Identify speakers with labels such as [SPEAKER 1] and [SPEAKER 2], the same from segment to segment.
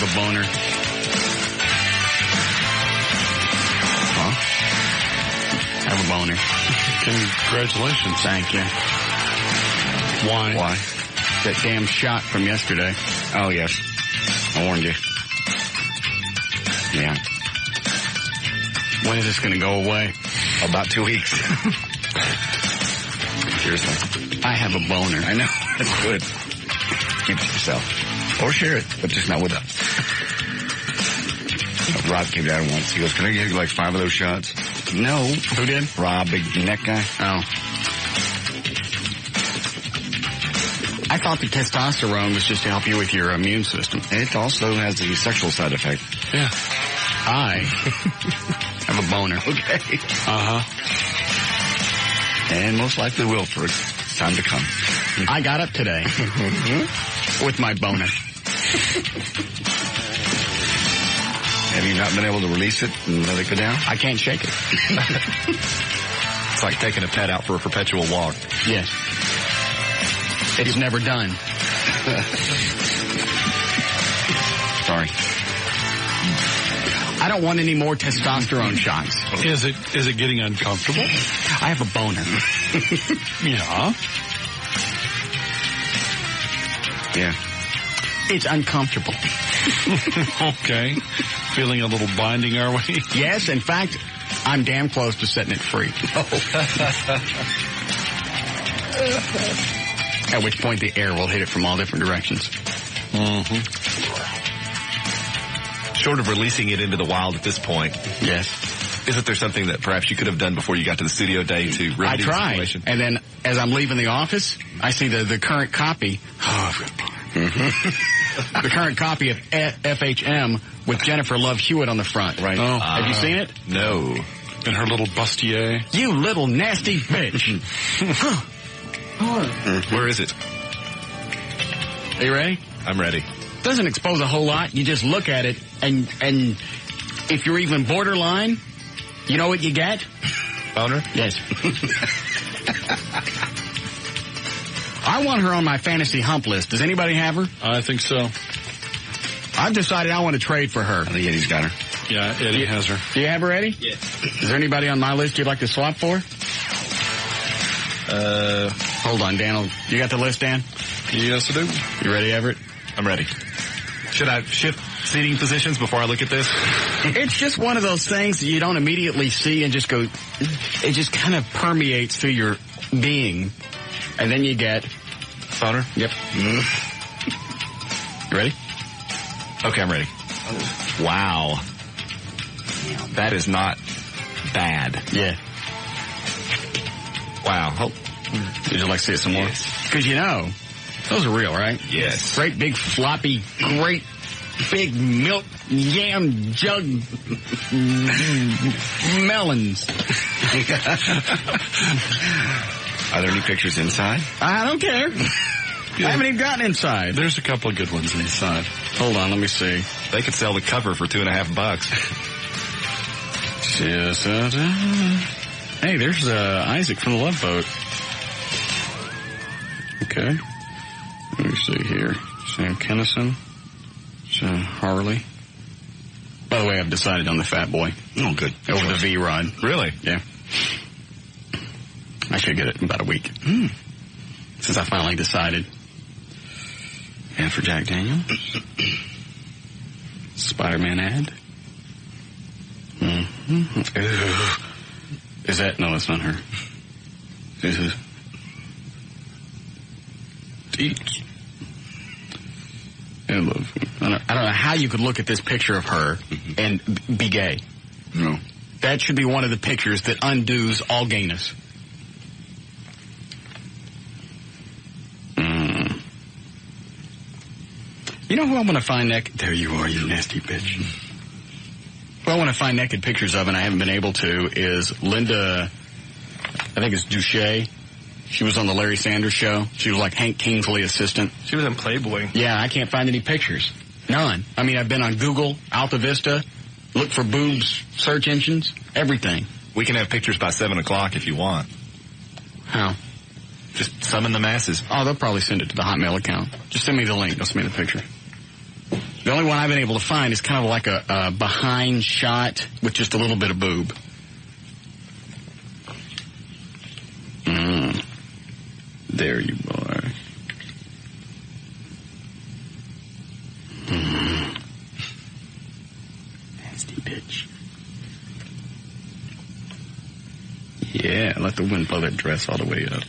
[SPEAKER 1] have a boner.
[SPEAKER 2] Huh?
[SPEAKER 1] I have a boner.
[SPEAKER 3] Congratulations.
[SPEAKER 1] Thank you.
[SPEAKER 3] Why?
[SPEAKER 2] Why?
[SPEAKER 1] That damn shot from yesterday.
[SPEAKER 2] Oh, yes. I warned you. Yeah.
[SPEAKER 1] When is this going to go away?
[SPEAKER 2] About 2 weeks. Seriously.
[SPEAKER 1] I have a boner.
[SPEAKER 2] I know. That's good. Keep it to yourself. Or share it, but just not with us. Rob came down once. He goes, can I get you like 5 of those shots?
[SPEAKER 1] No. Who did?
[SPEAKER 2] Rob, big neck guy.
[SPEAKER 1] Oh. I thought the testosterone was just to help you with your immune system.
[SPEAKER 2] It also has the sexual side effect.
[SPEAKER 3] Yeah.
[SPEAKER 1] I have a boner.
[SPEAKER 2] Okay.
[SPEAKER 3] Uh-huh.
[SPEAKER 2] And most likely will for time to come.
[SPEAKER 1] I got up today with my boner.
[SPEAKER 2] Have you not been able to release it and let it go down?
[SPEAKER 1] I can't shake it.
[SPEAKER 4] It's like taking a pet out for a perpetual walk.
[SPEAKER 1] Yes. It's never done.
[SPEAKER 2] Sorry.
[SPEAKER 1] I don't want any more testosterone shots.
[SPEAKER 3] Is it getting uncomfortable?
[SPEAKER 1] I have a boner.
[SPEAKER 3] Yeah.
[SPEAKER 2] Yeah.
[SPEAKER 1] It's uncomfortable.
[SPEAKER 3] Okay. Feeling a little binding, are we?
[SPEAKER 1] Yes, in fact, I'm damn close to setting it free. At which point the air will hit it from all different directions.
[SPEAKER 3] Mm-hmm.
[SPEAKER 4] Short of releasing it into the wild at this point,
[SPEAKER 1] Yes.
[SPEAKER 4] isn't there something that perhaps you could have done before you got to the studio day to
[SPEAKER 1] I
[SPEAKER 4] remedy the
[SPEAKER 1] tried.
[SPEAKER 4] situation?
[SPEAKER 1] And then as I'm leaving the office, I see the current copy. The current copy of FHM with Jennifer Love Hewitt on the front.
[SPEAKER 2] Right.
[SPEAKER 3] Oh.
[SPEAKER 1] Have you seen it?
[SPEAKER 4] No.
[SPEAKER 3] And her little bustier.
[SPEAKER 1] You little nasty bitch.
[SPEAKER 4] Where is it?
[SPEAKER 1] Are you ready?
[SPEAKER 4] I'm ready.
[SPEAKER 1] Doesn't expose a whole lot. You just look at it, and if you're even borderline, you know what you get?
[SPEAKER 4] Boner?
[SPEAKER 1] Yes. I want her on my fantasy hump list. Does anybody have her?
[SPEAKER 3] I think so.
[SPEAKER 1] I've decided I want to trade for her.
[SPEAKER 2] I think Eddie's got her.
[SPEAKER 3] Yeah, Eddie has her.
[SPEAKER 1] Do you have her, Eddie?
[SPEAKER 4] Yes.
[SPEAKER 1] Is there anybody on my list you'd like to swap for? Hold on, Dan. You got the list, Dan?
[SPEAKER 3] Yes, I do.
[SPEAKER 1] You ready, Everett?
[SPEAKER 4] I'm ready. Should I shift seating positions before I look at this?
[SPEAKER 1] It's just one of those things that you don't immediately see and just go, it just kind of permeates through your being. And then you get...
[SPEAKER 4] Boner?
[SPEAKER 1] Yep. You ready?
[SPEAKER 4] Okay, I'm ready. Wow. That is not bad.
[SPEAKER 1] Yeah.
[SPEAKER 4] Wow.
[SPEAKER 1] Would you like to see it some more?
[SPEAKER 4] Yes.
[SPEAKER 1] Because you know, those are real, right?
[SPEAKER 4] Yes.
[SPEAKER 1] Great big floppy, great big milk yam jug melons.
[SPEAKER 2] Are there any pictures inside?
[SPEAKER 1] I don't care. I haven't even gotten inside.
[SPEAKER 3] There's a couple of good ones inside.
[SPEAKER 1] Hold on, let me see.
[SPEAKER 4] They could sell the cover for $2.50.
[SPEAKER 1] Hey, there's Isaac from the Love Boat. Okay. Let me see here. Sam Kennison. Harley. By the way, I've decided on the Fat Boy.
[SPEAKER 2] Oh, good.
[SPEAKER 1] Over the V-Rod.
[SPEAKER 4] Really?
[SPEAKER 1] Yeah. I should get it in about a week. Since I finally decided. And for Jack Daniels. Spider-Man ad. Is that? No, that's not her. This is. I don't know how you could look at this picture of her and be gay.
[SPEAKER 2] No.
[SPEAKER 1] That should be one of the pictures that undoes all gayness. You know who I want to find naked? There you are, you nasty bitch. Who I want to find naked pictures of, and I haven't been able to, is Linda, I think it's Duche. She was on the Larry Sanders Show. She was like Hank Kingsley assistant.
[SPEAKER 4] She was in Playboy.
[SPEAKER 1] Yeah, I can't find any pictures. None. I mean, I've been on Google, Alta Vista, look for boobs, search engines, everything.
[SPEAKER 4] We can have pictures by 7 o'clock if you want.
[SPEAKER 1] How?
[SPEAKER 4] Just summon the masses.
[SPEAKER 1] Oh, they'll probably send it to the Hotmail account. Just send me the link. They'll send me the picture. The only one I've been able to find is kind of like a behind shot with just a little bit of boob. There you are. Nasty bitch. Yeah, let the wind blow that dress all the way up.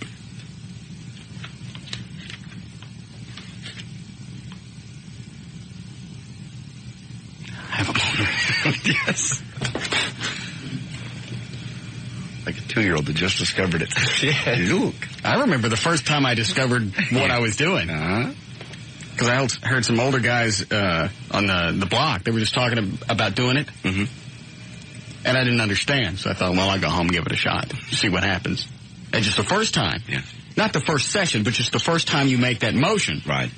[SPEAKER 1] I have a boner.
[SPEAKER 2] Yes. Like a 2-year-old that just discovered it.
[SPEAKER 1] Yeah. Look. I remember the first time I discovered what I was doing. Because I heard some older guys on the block. They were just talking about doing it. Mm-hmm. And I didn't understand. So I thought, well, I'll go home and give it a shot. See what happens. And just the first time.
[SPEAKER 2] Yeah.
[SPEAKER 1] Not the first session, but just the first time you make that motion.
[SPEAKER 2] Right.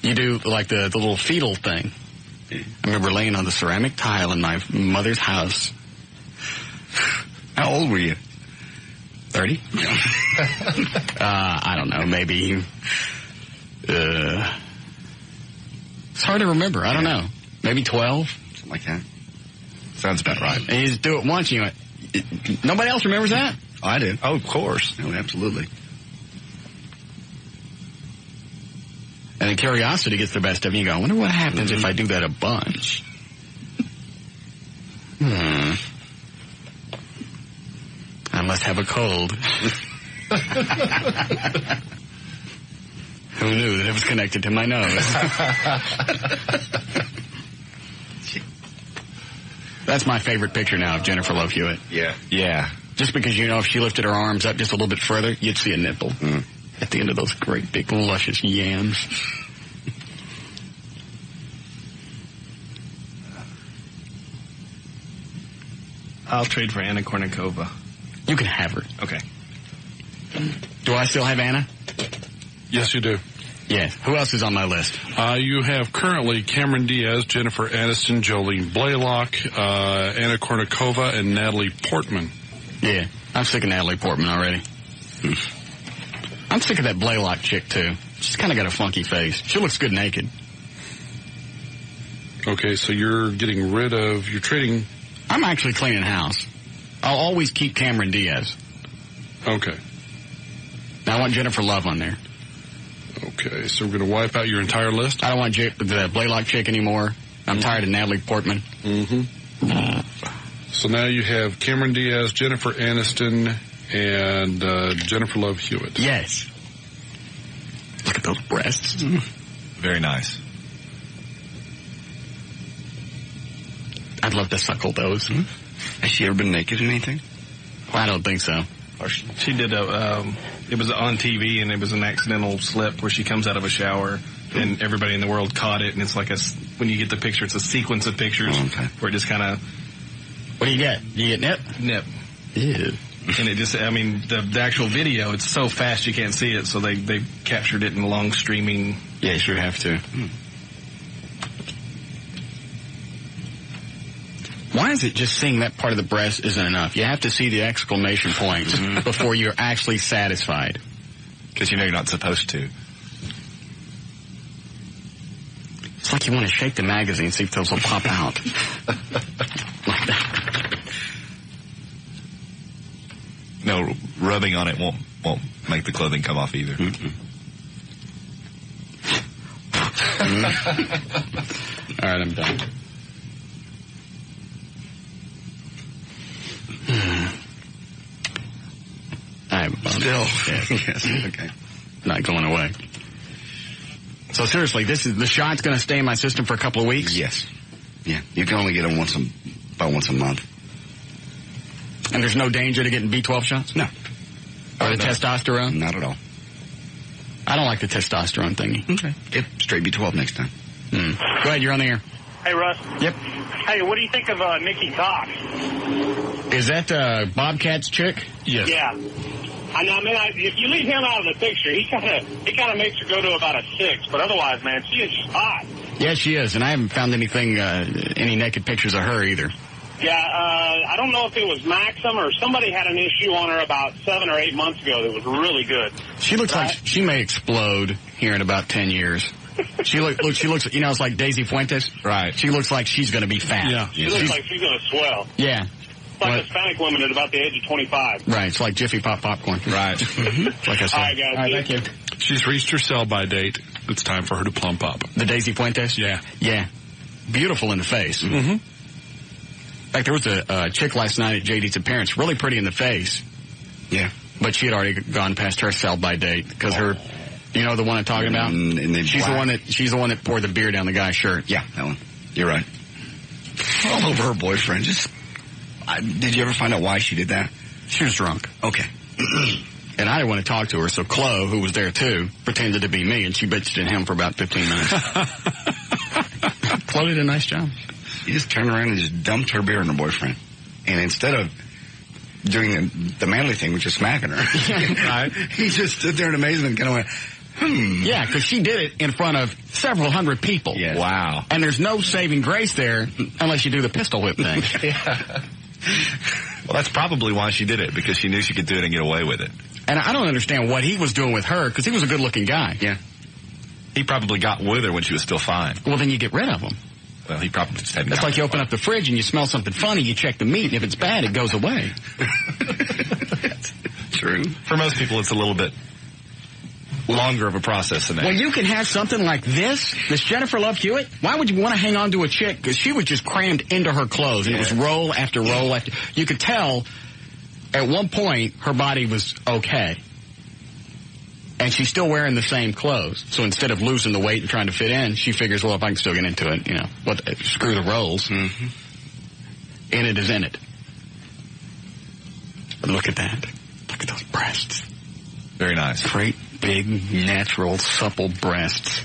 [SPEAKER 1] You do like the little fetal thing. Yeah. I remember laying on the ceramic tile in my mother's house.
[SPEAKER 2] How old were you?
[SPEAKER 1] 30? I don't know. Maybe. It's hard to remember. I don't know. Maybe 12?
[SPEAKER 2] Something like that. Sounds about right.
[SPEAKER 1] And you just do it once, you went, nobody else remembers that?
[SPEAKER 2] I did.
[SPEAKER 3] Oh, of course.
[SPEAKER 2] Oh, absolutely.
[SPEAKER 1] And then curiosity gets the best of you. You go, I wonder what happens if I do that a bunch. I must have a cold. Who knew that it was connected to my nose? That's my favorite picture now of Jennifer Love Hewitt.
[SPEAKER 2] Yeah. Yeah.
[SPEAKER 1] Just because, you know, if she lifted her arms up just a little bit further, you'd see a nipple at the end of those great big luscious yams.
[SPEAKER 5] I'll trade for Anna Kournikova.
[SPEAKER 1] You can have her.
[SPEAKER 5] Okay.
[SPEAKER 1] Do I still have Anna?
[SPEAKER 3] Yes, you do.
[SPEAKER 1] Yes. Who else is on my list?
[SPEAKER 3] You have currently Cameron Diaz, Jennifer Aniston, Jolene Blaylock, Anna Kournikova, and Natalie Portman.
[SPEAKER 1] Yeah. I'm sick of Natalie Portman already. I'm sick of that Blaylock chick, too. She's kind of got a funky face. She looks good naked.
[SPEAKER 3] Okay, so you're trading...
[SPEAKER 1] I'm actually cleaning house. I'll always keep Cameron Diaz.
[SPEAKER 3] Okay.
[SPEAKER 1] Now I want Jennifer Love on there.
[SPEAKER 3] Okay, so we're going to wipe out your entire list?
[SPEAKER 1] I don't want the Blaylock chick anymore. I'm tired of Natalie Portman.
[SPEAKER 3] So now you have Cameron Diaz, Jennifer Aniston, and Jennifer Love Hewitt.
[SPEAKER 1] Yes. Look at those breasts.
[SPEAKER 2] Very nice.
[SPEAKER 1] I'd love to suckle those.
[SPEAKER 2] Has she ever been naked in anything?
[SPEAKER 1] I don't think so.
[SPEAKER 5] She did it was on TV, and it was an accidental slip where she comes out of a shower, and everybody in the world caught it, and it's like when you get the picture, it's a sequence of pictures where it just kind of...
[SPEAKER 1] What do you get? You get nip?
[SPEAKER 5] Nip.
[SPEAKER 1] Ew.
[SPEAKER 5] And it just, I mean, the actual video, it's so fast you can't see it, so they captured it in long streaming...
[SPEAKER 1] Yeah, you sure have to. Why is it just seeing that part of the breast isn't enough? You have to see the exclamation points before you're actually satisfied.
[SPEAKER 2] Because you know you're not supposed to.
[SPEAKER 1] It's like you want to shake the magazine, see if those will pop out. Like that.
[SPEAKER 2] No, rubbing on it won't make the clothing come off either.
[SPEAKER 1] All right, I'm done. I'm
[SPEAKER 2] still. Yes. Okay.
[SPEAKER 1] Not going away. So seriously, the shot's going to stay in my system for a couple of weeks?
[SPEAKER 2] Yes. Yeah. You can only get them about once a month.
[SPEAKER 1] And there's no danger to getting B12 shots?
[SPEAKER 2] No.
[SPEAKER 1] Or the testosterone?
[SPEAKER 2] Not at all.
[SPEAKER 1] I don't like the testosterone thingy.
[SPEAKER 2] Okay. Get straight B12 next time.
[SPEAKER 1] Go ahead, you're on the air.
[SPEAKER 6] Hey, Russ.
[SPEAKER 1] Yep.
[SPEAKER 6] Hey, what do you think of Nikki Cox?
[SPEAKER 1] Is that Bobcat's chick?
[SPEAKER 3] Yes.
[SPEAKER 6] Yeah. I mean, if you leave him out of the picture, he kind of makes her go to about a 6. But otherwise, man, she is hot.
[SPEAKER 1] Yeah, she is, and I haven't found any naked pictures of her either.
[SPEAKER 6] Yeah, I don't know if it was Maxim or somebody had an issue on her about 7 or 8 months ago that was really good.
[SPEAKER 1] She looks like she may explode here in about 10 years. She looks, you know, it's like Daisy Fuentes.
[SPEAKER 2] Right.
[SPEAKER 1] She looks like she's going to be fat.
[SPEAKER 3] Yeah.
[SPEAKER 6] She looks like she's going to swell.
[SPEAKER 1] Yeah.
[SPEAKER 6] It's like a Hispanic woman at about the age of 25.
[SPEAKER 1] Right. It's like Jiffy Pop popcorn.
[SPEAKER 2] Right.
[SPEAKER 1] Like I said.
[SPEAKER 6] All right, guys.
[SPEAKER 1] All right, thank you.
[SPEAKER 3] She's reached her sell-by date. It's time for her to plump up.
[SPEAKER 1] The Daisy Fuentes?
[SPEAKER 3] Yeah.
[SPEAKER 1] Yeah. Beautiful in the face.
[SPEAKER 3] Mm-hmm.
[SPEAKER 1] In fact, there was a chick last night at JD's appearance, really pretty in the face.
[SPEAKER 2] Yeah.
[SPEAKER 1] But she had already gone past her sell-by date because her, you know the one I'm talking about? She's the one that poured the beer down the guy's shirt.
[SPEAKER 2] Yeah, that one. You're right. All over her boyfriend. Did you ever find out why she did that?
[SPEAKER 1] She was drunk.
[SPEAKER 2] Okay.
[SPEAKER 1] And I didn't want to talk to her, so Chloe, who was there too, pretended to be me, and she bitched at him for about 15 minutes. Chloe did a nice job.
[SPEAKER 2] He just turned around and just dumped her beer on her boyfriend. And instead of doing the manly thing, which is smacking her, right? He just stood there in amazement and kind of went,
[SPEAKER 1] Yeah, because she did it in front of several hundred people.
[SPEAKER 2] Yes.
[SPEAKER 4] Wow.
[SPEAKER 1] And there's no saving grace there unless you do the pistol whip thing.
[SPEAKER 4] Yeah. Well, that's probably why she did it, because she knew she could do it and get away with it.
[SPEAKER 1] And I don't understand what he was doing with her, because he was a good-looking guy.
[SPEAKER 2] Yeah.
[SPEAKER 4] He probably got with her when she was still fine.
[SPEAKER 1] Well, then you get rid of him.
[SPEAKER 4] Well, he probably just hadn't.
[SPEAKER 1] It's like you open up the fridge and you smell something funny, you check the meat, and if it's bad, it goes away.
[SPEAKER 2] True.
[SPEAKER 4] For most people, it's a little bit longer of a process than that.
[SPEAKER 1] Well, you can have something like this Jennifer Love Hewitt. Why would you want to hang on to a chick? Because she was just crammed into her clothes, and it was roll after roll after. You could tell at one point her body was okay. And she's still wearing the same clothes. So instead of losing the weight and trying to fit in, she figures, well, if I can still get into it, you know, screw the rolls. Mm-hmm. In it is in it. But look at that. Look at those breasts.
[SPEAKER 4] Very nice.
[SPEAKER 1] Great, big, natural, supple breasts.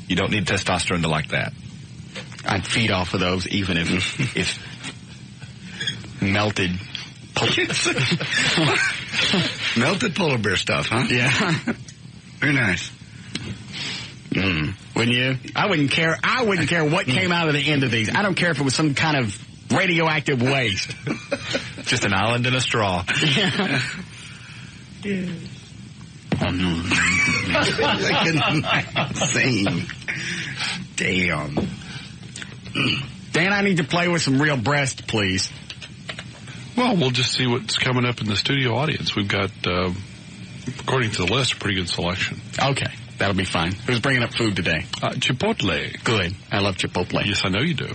[SPEAKER 4] You don't need testosterone to like that.
[SPEAKER 1] I'd feed off of those even if melted.
[SPEAKER 2] Melted polar bear stuff, huh?
[SPEAKER 1] Yeah.
[SPEAKER 2] Very nice.
[SPEAKER 1] Wouldn't you? I wouldn't care. I wouldn't care what came out of the end of these. I don't care if it was some kind of radioactive waste.
[SPEAKER 4] Just an island in a straw.
[SPEAKER 1] Yeah.
[SPEAKER 2] Like a nice scene. Damn.
[SPEAKER 1] Dan, I need to play with some real breasts, please.
[SPEAKER 3] Well, we'll just see what's coming up in the studio audience. We've got, according to the list, a pretty good selection.
[SPEAKER 1] Okay, that'll be fine. Who's bringing up food today?
[SPEAKER 3] Chipotle.
[SPEAKER 1] Good. I love Chipotle.
[SPEAKER 3] Yes, I know you do.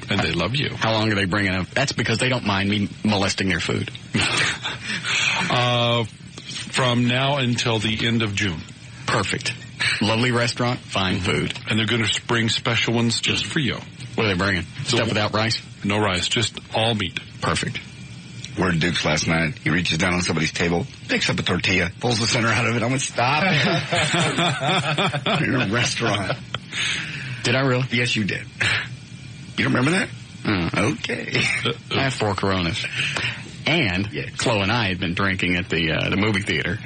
[SPEAKER 3] And they love you.
[SPEAKER 1] How long are they bringing up? That's because they don't mind me molesting their food.
[SPEAKER 3] From now until the end of June.
[SPEAKER 1] Perfect. Lovely restaurant, fine food.
[SPEAKER 3] And they're going to bring special ones just for you.
[SPEAKER 1] What are they bringing? Stuff without rice?
[SPEAKER 3] No rice, just all meat.
[SPEAKER 1] Perfect.
[SPEAKER 2] We're at Duke's last night. He reaches down on somebody's table, picks up a tortilla, pulls the center out of it. I went, stop it. You're in a restaurant.
[SPEAKER 1] Did I really?
[SPEAKER 2] Yes, you did. You don't remember that? Okay.
[SPEAKER 1] I have 4 Coronas. And Chloe and I had been drinking at the movie theater.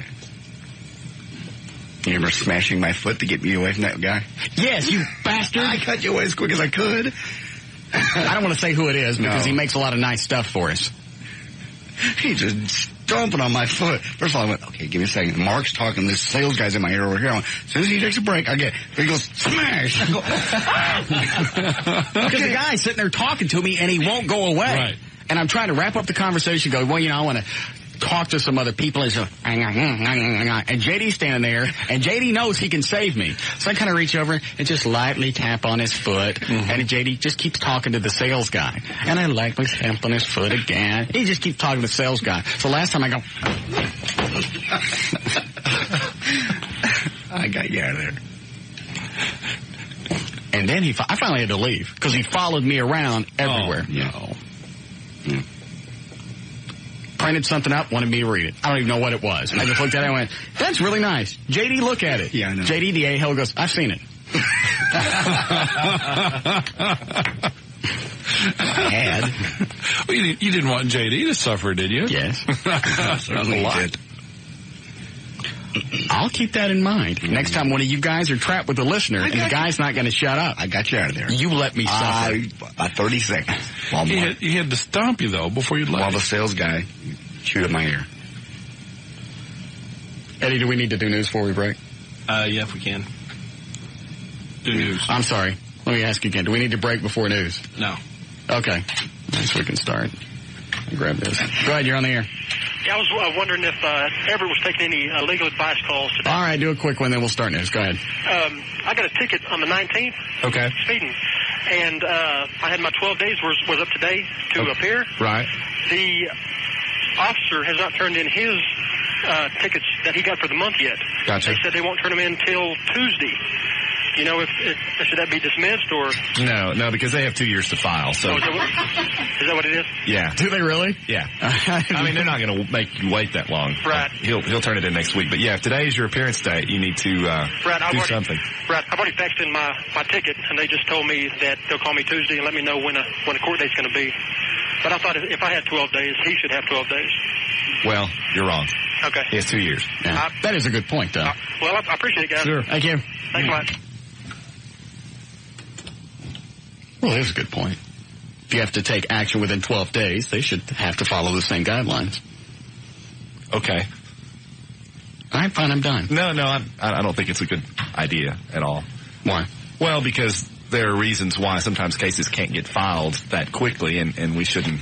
[SPEAKER 2] You remember smashing my foot to get me away from that guy?
[SPEAKER 1] Yes, you bastard.
[SPEAKER 2] I cut you away as quick as I could.
[SPEAKER 1] I don't want to say who it is because he makes a lot of nice stuff for us.
[SPEAKER 2] He's just stomping on my foot. First of all, I went, okay, give me a second. Mark's talking. This sales guy's in my ear over here. As soon as he takes a break, I get, he goes, smash. I go,
[SPEAKER 1] because the guy's sitting there talking to me and he won't go away.
[SPEAKER 3] Right.
[SPEAKER 1] And I'm trying to wrap up the conversation, go, well, you know, I want to talk to some other people. And JD's standing there, and JD knows he can save me. So I kind of reach over and just lightly tap on his foot, and JD just keeps talking to the sales guy. And I lightly tap on his foot again. He just keeps talking to the sales guy. So last time I go,
[SPEAKER 2] I got you out of there.
[SPEAKER 1] And then I finally had to leave because he followed me around everywhere.
[SPEAKER 3] Oh, no.
[SPEAKER 1] Printed something up, wanted me to read it. I don't even know what it was. I just looked at it and went, that's really nice. JD, look at it.
[SPEAKER 2] Yeah, I know.
[SPEAKER 1] JD, the A-hole, goes, I've seen it.
[SPEAKER 2] Had.
[SPEAKER 3] Well, you didn't want JD to suffer, did you?
[SPEAKER 1] Yes.
[SPEAKER 2] Certainly did.
[SPEAKER 1] I'll keep that in mind. Next time one of you guys are trapped with a listener and the guy's not going to shut up.
[SPEAKER 2] I got you out of there.
[SPEAKER 1] You let me suffer.
[SPEAKER 2] 30 seconds.
[SPEAKER 3] He had to stomp you, though, before you left.
[SPEAKER 2] While the sales guy chewed at my ear.
[SPEAKER 1] Eddie, do we need to do news before we break?
[SPEAKER 5] Yeah, if we can. Do news.
[SPEAKER 1] I'm sorry. Let me ask you again. Do we need to break before news?
[SPEAKER 5] No.
[SPEAKER 1] Okay. So we can start. Grab this. Go ahead, you're on the air.
[SPEAKER 7] Yeah, I was wondering if Everett was taking any legal advice calls today.
[SPEAKER 1] All right, do a quick one, then we'll start news. Go ahead.
[SPEAKER 7] I got a ticket on the 19th.
[SPEAKER 4] Okay.
[SPEAKER 7] Speeding. And I had my 12 days was up today to appear.
[SPEAKER 4] Right.
[SPEAKER 7] The officer has not turned in his tickets that he got for the month yet.
[SPEAKER 4] Gotcha.
[SPEAKER 7] They said they won't turn them in till Tuesday. You know, if should that be dismissed or?
[SPEAKER 4] No, because they have 2 years to file. So
[SPEAKER 7] Oh, is that what it is?
[SPEAKER 4] yeah.
[SPEAKER 1] Do they really?
[SPEAKER 4] Yeah. I mean, they're not going to make you wait that long.
[SPEAKER 7] Right.
[SPEAKER 4] He'll turn it in next week. But yeah, if today is your appearance date, you need to do something.
[SPEAKER 7] Right. I've already faxed in my ticket, and they just told me that they'll call me Tuesday and let me know when a court date's going to be. But I thought if I had 12 days, he should have 12 days.
[SPEAKER 4] Well, you're wrong.
[SPEAKER 7] Okay.
[SPEAKER 4] He has 2 years.
[SPEAKER 1] Yeah. That is a good point, though.
[SPEAKER 7] Well, I appreciate it, guys.
[SPEAKER 4] Sure.
[SPEAKER 1] Thank you.
[SPEAKER 7] Thanks a lot.
[SPEAKER 1] Well, that is a good point. If you have to take action within 12 days, they should have to follow the same guidelines.
[SPEAKER 4] Okay.
[SPEAKER 1] All right, fine, I'm done.
[SPEAKER 4] No, I don't think it's a good idea at all.
[SPEAKER 1] Why?
[SPEAKER 4] Well, because there are reasons why sometimes cases can't get filed that quickly, and we shouldn't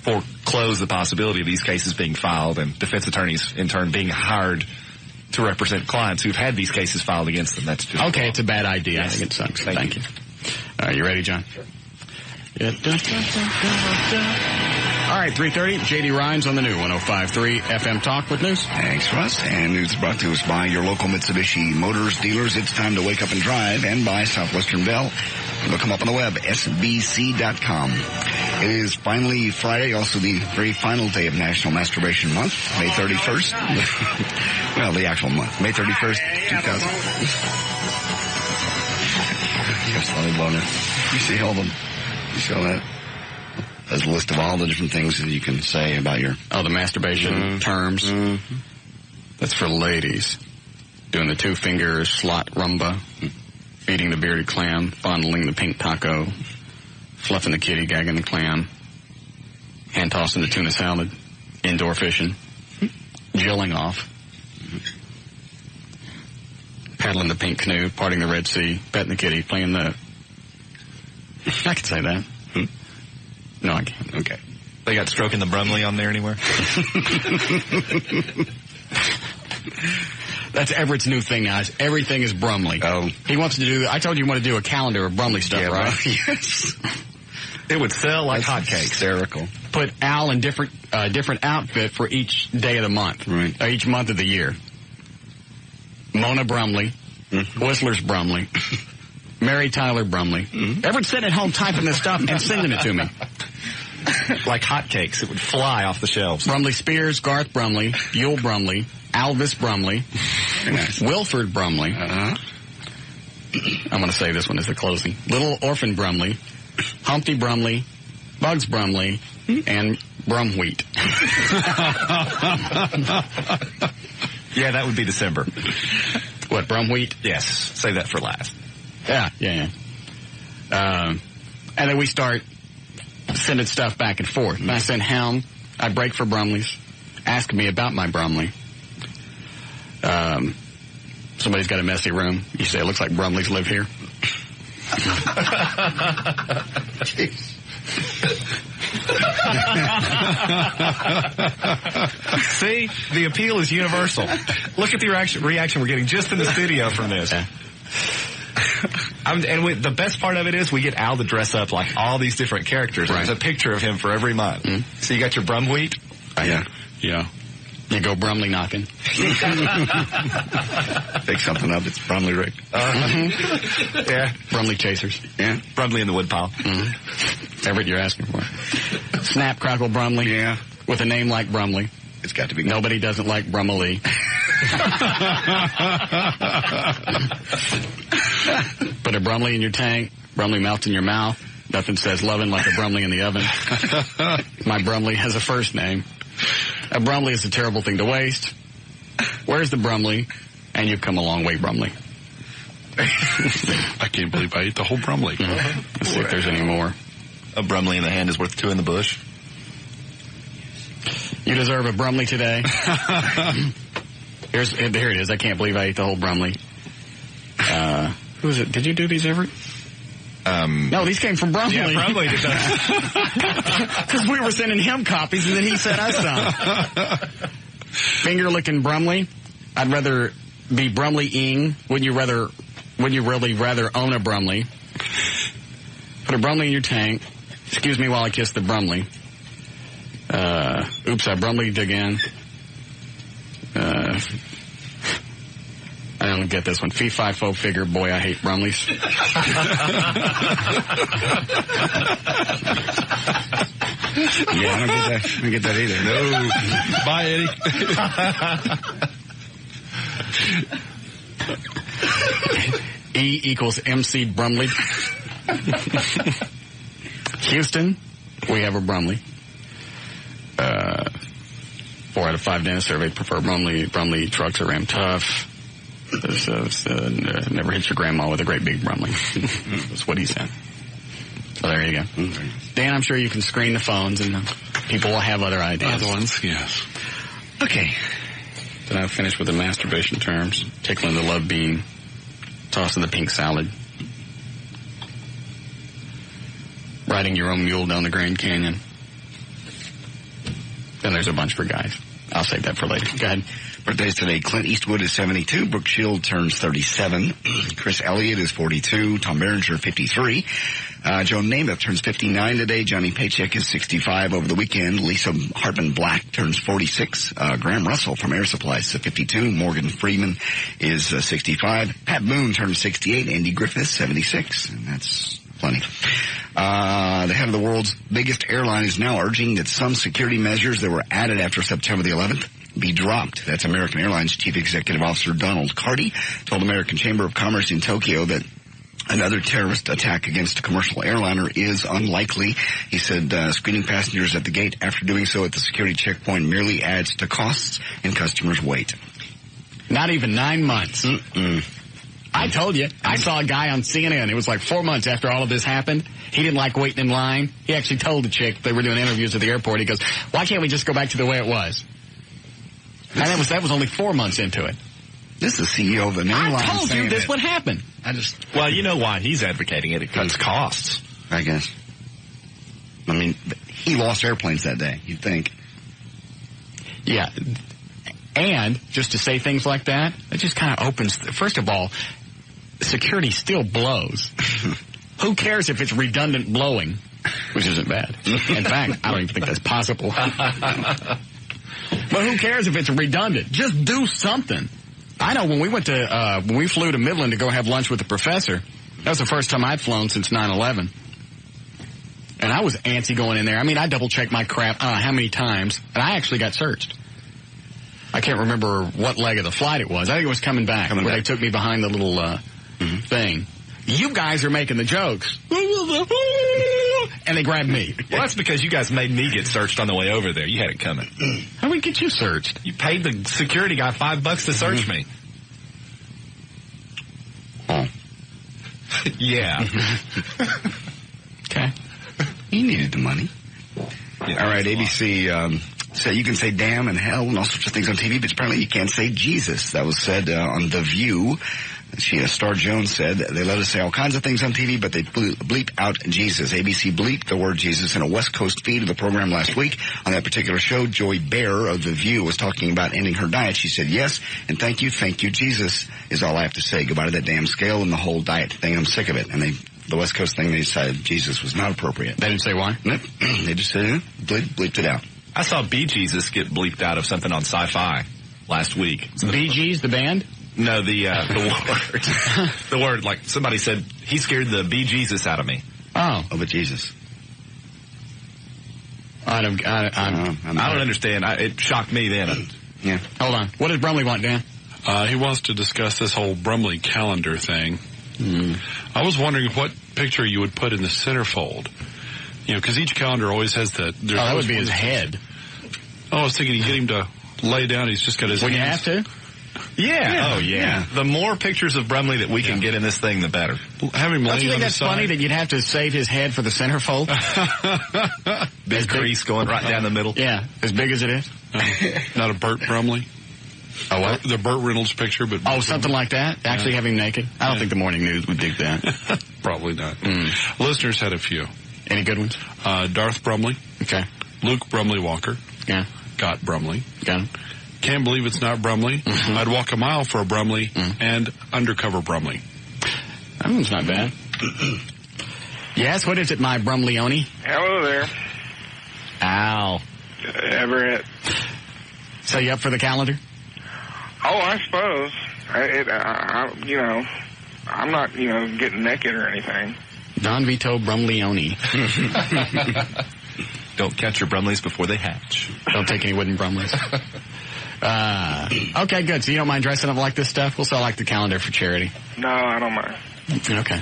[SPEAKER 4] foreclose the possibility of these cases being filed and defense attorneys, in turn, being hired to represent clients who've had these cases filed against them. That's just
[SPEAKER 1] okay, it's a bad idea.
[SPEAKER 4] Yes.
[SPEAKER 1] I think it sucks.
[SPEAKER 4] Thank you.
[SPEAKER 1] All right, you ready, John? All right, 3:30. J.D. Rhines on the new 105.3 FM Talk with news.
[SPEAKER 2] Thanks, Russ. And news brought to us by your local Mitsubishi Motors dealers. It's time to wake up and drive, and by Southwestern Bell. Look them up on the web, sbc.com. It is finally Friday, also the very final day of National Masturbation Month, May 31st. Well, the actual month, May 31st, 2000. Yes, let me boner. You see all them? You see all that? There's a list of all the different things that you can say about your...
[SPEAKER 1] Oh, the masturbation terms. Mm-hmm. That's for ladies. Doing the 2-finger slot rumba, feeding the bearded clam, fondling the pink taco, fluffing the kitty, gagging the clam, hand tossing the tuna salad, indoor fishing, jilling off, paddling the pink canoe, parting the Red Sea, petting the kitty, playing the... I can say that. No, I can't.
[SPEAKER 4] Okay. They got stroking the Brumley on there anywhere?
[SPEAKER 1] That's Everett's new thing now. Everything is Brumley.
[SPEAKER 2] Oh.
[SPEAKER 1] He wants to do... I told you want to do a calendar of Brumley stuff, right?
[SPEAKER 2] Yes.
[SPEAKER 4] It would sell like hotcakes.
[SPEAKER 2] Hysterical.
[SPEAKER 1] Put Al in different outfit for each day of the month.
[SPEAKER 2] Right.
[SPEAKER 1] Each month of the year. Mona Brumley. Whistler's Brumley. Mary Tyler Brumley. Everett's sitting at home typing this stuff and sending it to me.
[SPEAKER 4] Like hotcakes. It would fly off the shelves.
[SPEAKER 1] Brumley Spears, Garth Brumley, Buell Brumley, Alvis Brumley, Wilford Brumley. I'm going to say this one as the closing. Little Orphan Brumley, Humpty Brumley, Bugs Brumley, and Brumwheat.
[SPEAKER 4] Yeah, that would be December.
[SPEAKER 1] What, Brumwheat?
[SPEAKER 4] Yes. Save that for last.
[SPEAKER 1] Yeah. And then we start sending stuff back and forth. And I send Helm. I break for Brumleys. Ask me about my Brumley. Somebody's got a messy room. You say, it looks like Brumleys live here.
[SPEAKER 2] Jeez.
[SPEAKER 4] See? The appeal is universal. Look at the reaction we're getting just in the studio from this.
[SPEAKER 1] Yeah.
[SPEAKER 4] The best part of it is we get Al to dress up like all these different characters. Right. There's a picture of him for every month. So you got your Brumwheat?
[SPEAKER 2] Yeah.
[SPEAKER 1] You go Brumley knocking.
[SPEAKER 2] Pick something up. It's Brumley Rick.
[SPEAKER 4] Yeah.
[SPEAKER 1] Brumley chasers.
[SPEAKER 2] Yeah.
[SPEAKER 4] Brumley in the woodpile.
[SPEAKER 1] Everett, you're asking for. Snap Crackle Brumley.
[SPEAKER 2] Yeah.
[SPEAKER 1] With a name like Brumley.
[SPEAKER 2] It's got to be.
[SPEAKER 1] Nobody doesn't like Brumley. Put a Brumley in your tank. Brumley melts in your mouth. Nothing says loving like a Brumley in the oven. My Brumley has a first name. A Brumley is a terrible thing to waste. Where's the Brumley? And you've come a long way, Brumley.
[SPEAKER 3] I can't believe I ate the whole Brumley.
[SPEAKER 1] Let's see if there's any more.
[SPEAKER 4] A Brumley in the hand is worth 2 in the bush.
[SPEAKER 1] You deserve a Brumley today. Here it is. I can't believe I ate the whole Brumley. Who is it? Did you do these ever? No, these came from Brumley.
[SPEAKER 4] Yeah, Brumley did that.
[SPEAKER 1] Because we were sending him copies, and then he sent us some. Finger-licking Brumley. I'd rather be Brumley-ing. Wouldn't you really rather own a Brumley? Put a Brumley in your tank. Excuse me while I kiss the Brumley. Oops, I Brumleyed again. I don't get this one. Fee, fi, fo, figure. Boy, I hate Brumleys.
[SPEAKER 2] Yeah, I don't get that either.
[SPEAKER 3] No. Bye, Eddie.
[SPEAKER 1] E equals MC Brumley. Houston, we have a Brumley. 4 out of 5 dentists survey prefer Brumley. Brumley trucks are Ram tough. Never hit your grandma with a great big Brumley. That's what he said. So there you go. Dan, I'm sure you can screen the phones and people will have other ideas.
[SPEAKER 3] Other ones, yes.
[SPEAKER 1] Okay. Then I finished with the masturbation terms. Tickling the love bean. Tossing the pink salad. Riding your own mule down the Grand Canyon. Then there's a bunch for guys. I'll save that for later. Go ahead.
[SPEAKER 2] Birthdays today. Clint Eastwood is 72. Brooke Shield turns 37. Chris Elliott is 42. Tom Berenger, 53. Joan Namath turns 59 today. Johnny Paycheck is 65 over the weekend. Lisa Hartman Black turns 46. Graham Russell from Air Supply is 52. Morgan Freeman is 65. Pat Boone turns 68. Andy Griffith, 76. And that's plenty. The head of the world's biggest airline is now urging that some security measures that were added after September the 11th be dropped. That's American Airlines Chief Executive Officer Donald Carty told American Chamber of Commerce in Tokyo that another terrorist attack against a commercial airliner is unlikely. He said screening passengers at the gate after doing so at the security checkpoint merely adds to costs and customers wait.
[SPEAKER 1] Not even 9 months. I told you. I saw a guy on CNN. It was like 4 months after all of this happened. He didn't like waiting in line. He actually told the chick, they were doing interviews at the airport, he goes, why can't we just go back to the way it was? And that was only 4 months into it.
[SPEAKER 2] This is the CEO of an airline.
[SPEAKER 1] I told you this would happen.
[SPEAKER 4] Well, you know why he's advocating it. It cuts costs.
[SPEAKER 2] I guess. I mean, he lost airplanes that day, you'd think.
[SPEAKER 1] Yeah. And just to say things like that, it just kind of opens, first of all, security still blows. Who cares if it's redundant blowing, which isn't bad. In fact, I don't even think that's possible. But who cares if it's redundant? Just do something. I know when we flew to Midland to go have lunch with the professor, that was the first time I'd flown since 9/11. And I was antsy going in there. I mean, I double-checked my crap how many times, and I actually got searched. I can't remember what leg of the flight it was. I think it was coming back. They took me behind the little thing. You guys are making the jokes. And they grabbed me.
[SPEAKER 4] Well, that's because you guys made me get searched on the way over there. You had it coming.
[SPEAKER 1] How did we get you searched?
[SPEAKER 4] You paid the security guy $5 to search me.
[SPEAKER 2] Oh.
[SPEAKER 4] Yeah.
[SPEAKER 1] Okay.
[SPEAKER 2] He needed the money.
[SPEAKER 4] Yeah,
[SPEAKER 2] all right, ABC said you can say damn and hell and all sorts of things on TV, but apparently you can't say Jesus. That was said on The View. Star Jones said they let us say all kinds of things on TV, but they bleep out Jesus. ABC bleeped the word Jesus in a West Coast feed of the program last week. On that particular show, Joy Behar of The View was talking about ending her diet. She said, yes, and thank you, Jesus is all I have to say. Goodbye to that damn scale and the whole diet thing. I'm sick of it. And the West Coast thing, they decided Jesus was not appropriate.
[SPEAKER 1] They didn't say why?
[SPEAKER 2] Nope. They just said, bleeped it out.
[SPEAKER 4] I saw Bee Jesus get bleeped out of something on Sci-Fi last week.
[SPEAKER 1] Bee Gees, the band?
[SPEAKER 4] No, the word. The word, like somebody said, he scared the Bee Jesus out of me.
[SPEAKER 1] Oh.
[SPEAKER 2] Oh, but Jesus.
[SPEAKER 4] I don't understand. It shocked me then.
[SPEAKER 2] Yeah.
[SPEAKER 1] Hold on. What does Brumley want, Dan?
[SPEAKER 3] He wants to discuss this whole Brumley calendar thing. I was wondering what picture you would put in the centerfold. You know, because each calendar always has that.
[SPEAKER 1] That would be his head.
[SPEAKER 3] Oh, I was thinking you get him to lay down. He's just got his
[SPEAKER 1] Would you
[SPEAKER 3] hands.
[SPEAKER 1] have to?
[SPEAKER 4] Yeah. Oh, yeah. The more pictures of Brumley that we can get in this thing, the better.
[SPEAKER 3] Have him
[SPEAKER 1] Don't you
[SPEAKER 3] laying
[SPEAKER 1] think
[SPEAKER 3] on
[SPEAKER 1] that's
[SPEAKER 3] his side.
[SPEAKER 1] funny that you'd have to save his head for the centerfold?
[SPEAKER 4] Big crease going right down the middle.
[SPEAKER 1] Yeah, as big as it is.
[SPEAKER 3] Not a Burt Brumley.
[SPEAKER 1] Oh, what?
[SPEAKER 3] The Burt Reynolds picture, but...
[SPEAKER 1] Oh, something like that? Actually have him naked? I don't think the morning news would dig that.
[SPEAKER 3] Probably not. Listeners had a few.
[SPEAKER 1] Any good ones?
[SPEAKER 3] Darth Brumley.
[SPEAKER 1] Okay.
[SPEAKER 3] Luke Brumley Walker.
[SPEAKER 1] Yeah.
[SPEAKER 3] Got Brumley.
[SPEAKER 1] Got him.
[SPEAKER 3] Can't believe it's not Brumley.
[SPEAKER 1] Mm-hmm.
[SPEAKER 3] I'd walk a mile for a Brumley. And Undercover Brumley.
[SPEAKER 1] That one's not bad. Yes, what is it, my Brumleyoni?
[SPEAKER 6] Hello there.
[SPEAKER 1] Ow.
[SPEAKER 6] Everett.
[SPEAKER 1] So you up for the calendar?
[SPEAKER 6] Oh, I suppose. I'm not, getting naked or anything.
[SPEAKER 1] Don Vito Brumleyoni.
[SPEAKER 4] Don't catch your Brumleys before they hatch.
[SPEAKER 1] Don't take any wooden Brumleys. Okay, good. So you don't mind dressing up like this stuff? We'll sell like the calendar for charity.
[SPEAKER 6] No, I don't mind.
[SPEAKER 1] Okay.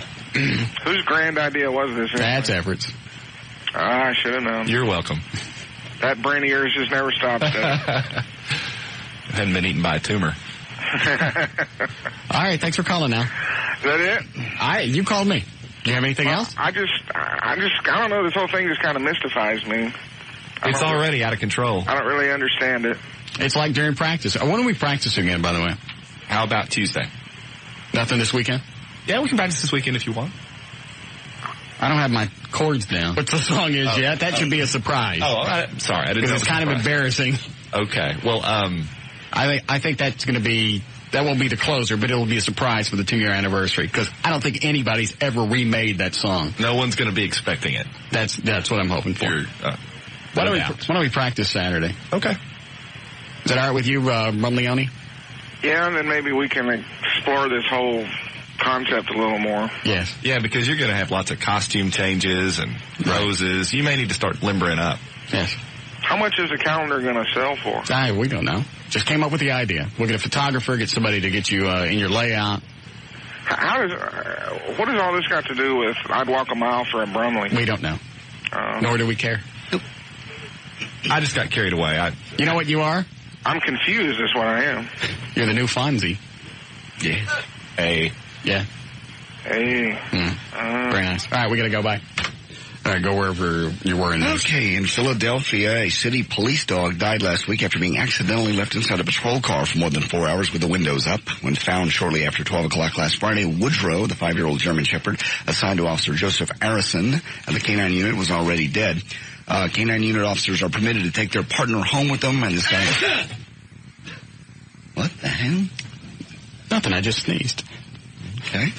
[SPEAKER 6] Whose grand idea was this?
[SPEAKER 1] That's Everett's.
[SPEAKER 6] I should have known.
[SPEAKER 4] You're welcome.
[SPEAKER 6] That brain of yours just never stops.
[SPEAKER 4] Hadn't been eaten by a tumor.
[SPEAKER 1] All right, thanks for calling now.
[SPEAKER 6] Is that it?
[SPEAKER 1] You called me. Do you have anything else?
[SPEAKER 6] I don't know. This whole thing just kind of mystifies me.
[SPEAKER 4] It's already out of control.
[SPEAKER 6] I don't really understand it.
[SPEAKER 1] It's like during practice. When are we practicing again, by the way?
[SPEAKER 4] How about Tuesday?
[SPEAKER 1] Nothing this weekend?
[SPEAKER 4] Yeah, we can practice this weekend if you want.
[SPEAKER 1] I don't have my chords down. What the song is yet? That should be a surprise.
[SPEAKER 4] Sorry, I didn't know.
[SPEAKER 1] It's kind of embarrassing.
[SPEAKER 4] Okay, well,
[SPEAKER 1] I think that's going to be, that won't be the closer, but it'll be a surprise for the 2-year anniversary, because I don't think anybody's ever remade that song.
[SPEAKER 4] No one's going to be expecting it.
[SPEAKER 1] That's what I'm hoping for. Why don't we practice Saturday?
[SPEAKER 4] Okay.
[SPEAKER 1] Is that all right with you, Brumleyoni?
[SPEAKER 6] Yeah, and then maybe we can explore this whole concept a little more.
[SPEAKER 1] Yes.
[SPEAKER 4] Yeah, because you're going to have lots of costume changes and roses. You may need to start limbering up.
[SPEAKER 1] Yes.
[SPEAKER 6] How much is a calendar going to sell for?
[SPEAKER 1] We don't know. Just came up with the idea. We'll get a photographer, get somebody to get you in your layout.
[SPEAKER 6] What does all this got to do with I'd walk a mile for a Brumley?
[SPEAKER 1] We don't know. Nor do we care.
[SPEAKER 4] I just got carried away.
[SPEAKER 1] You know what you are?
[SPEAKER 6] I'm confused is what I am.
[SPEAKER 1] You're the new Fonzie.
[SPEAKER 4] Yeah. Hey.
[SPEAKER 1] Yeah.
[SPEAKER 6] Hey.
[SPEAKER 1] Very nice. All right, we got to go. Bye. All right, go wherever you were in those.
[SPEAKER 2] Okay, in Philadelphia, a city police dog died last week after being accidentally left inside a patrol car for more than 4 hours with the windows up. When found shortly after 12 o'clock last Friday, Woodrow, the 5-year-old German Shepherd, assigned to Officer Joseph Arison, and the canine unit was already dead. Canine unit officers are permitted to take their partner home with them, and this guy... What the hell?
[SPEAKER 1] Nothing, I just sneezed.
[SPEAKER 2] Okay.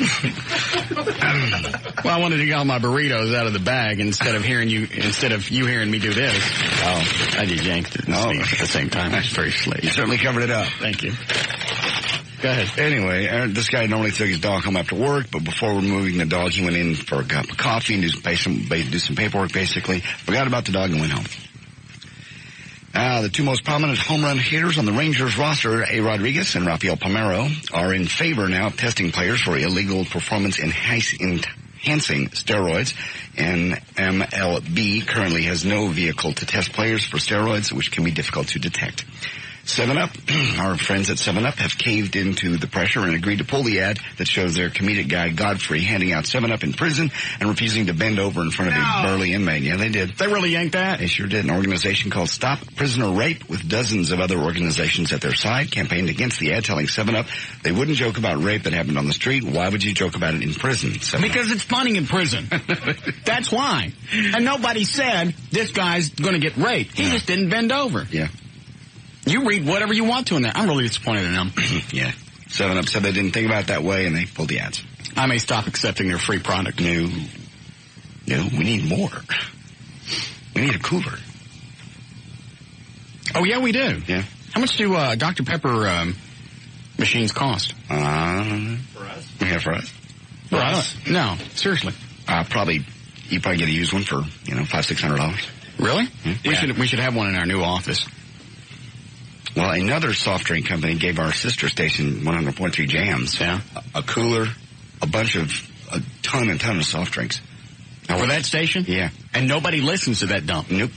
[SPEAKER 1] Well, I wanted to get all my burritos out of the bag instead of you hearing me do this. Oh, I just yanked it and sneezed at the same time. That's very slick.
[SPEAKER 2] You certainly covered it up.
[SPEAKER 1] Thank you. Go ahead.
[SPEAKER 2] Anyway, this guy normally took his dog home after work, but before removing the dog, he went in for a cup of coffee and do some paperwork, basically. Forgot about the dog and went home. The two most prominent home run hitters on the Rangers roster, A. Rodriguez and Rafael Palmeiro, are in favor now of testing players for illegal performance enhancing steroids. And MLB currently has no vehicle to test players for steroids, which can be difficult to detect. 7-Up, our friends at 7-Up have caved into the pressure and agreed to pull the ad that shows their comedic guy Godfrey handing out 7-Up in prison and refusing to bend over in front of a burly inmate. Yeah, they did.
[SPEAKER 1] They really yanked that?
[SPEAKER 2] They sure did. An organization called Stop Prisoner Rape, with dozens of other organizations at their side, campaigned against the ad, telling 7-Up they wouldn't joke about rape that happened on the street. Why would you joke about it in prison? 7-Up.
[SPEAKER 1] Because it's funny in prison. That's why. And nobody said this guy's going to get raped. He just didn't bend over.
[SPEAKER 2] Yeah.
[SPEAKER 1] You read whatever you want to in there. I'm really disappointed in them.
[SPEAKER 2] Yeah. 7-Up said they didn't think about it that way, and they pulled the ads.
[SPEAKER 1] I may stop accepting their free product.
[SPEAKER 2] No, we need more. We need a cooler.
[SPEAKER 1] Oh, yeah, we do.
[SPEAKER 2] Yeah.
[SPEAKER 1] How much do Dr. Pepper machines cost?
[SPEAKER 2] For us? Yeah, for us.
[SPEAKER 1] For us? No, seriously.
[SPEAKER 2] You probably get a used one for, $500-600.
[SPEAKER 1] Really?
[SPEAKER 2] Yeah.
[SPEAKER 1] We should have one in our new office.
[SPEAKER 2] Well, another soft drink company gave our sister station 100.3 Jams a cooler, a ton of soft drinks.
[SPEAKER 1] For that station?
[SPEAKER 2] Yeah.
[SPEAKER 1] And nobody listens to that dump?
[SPEAKER 2] Nope.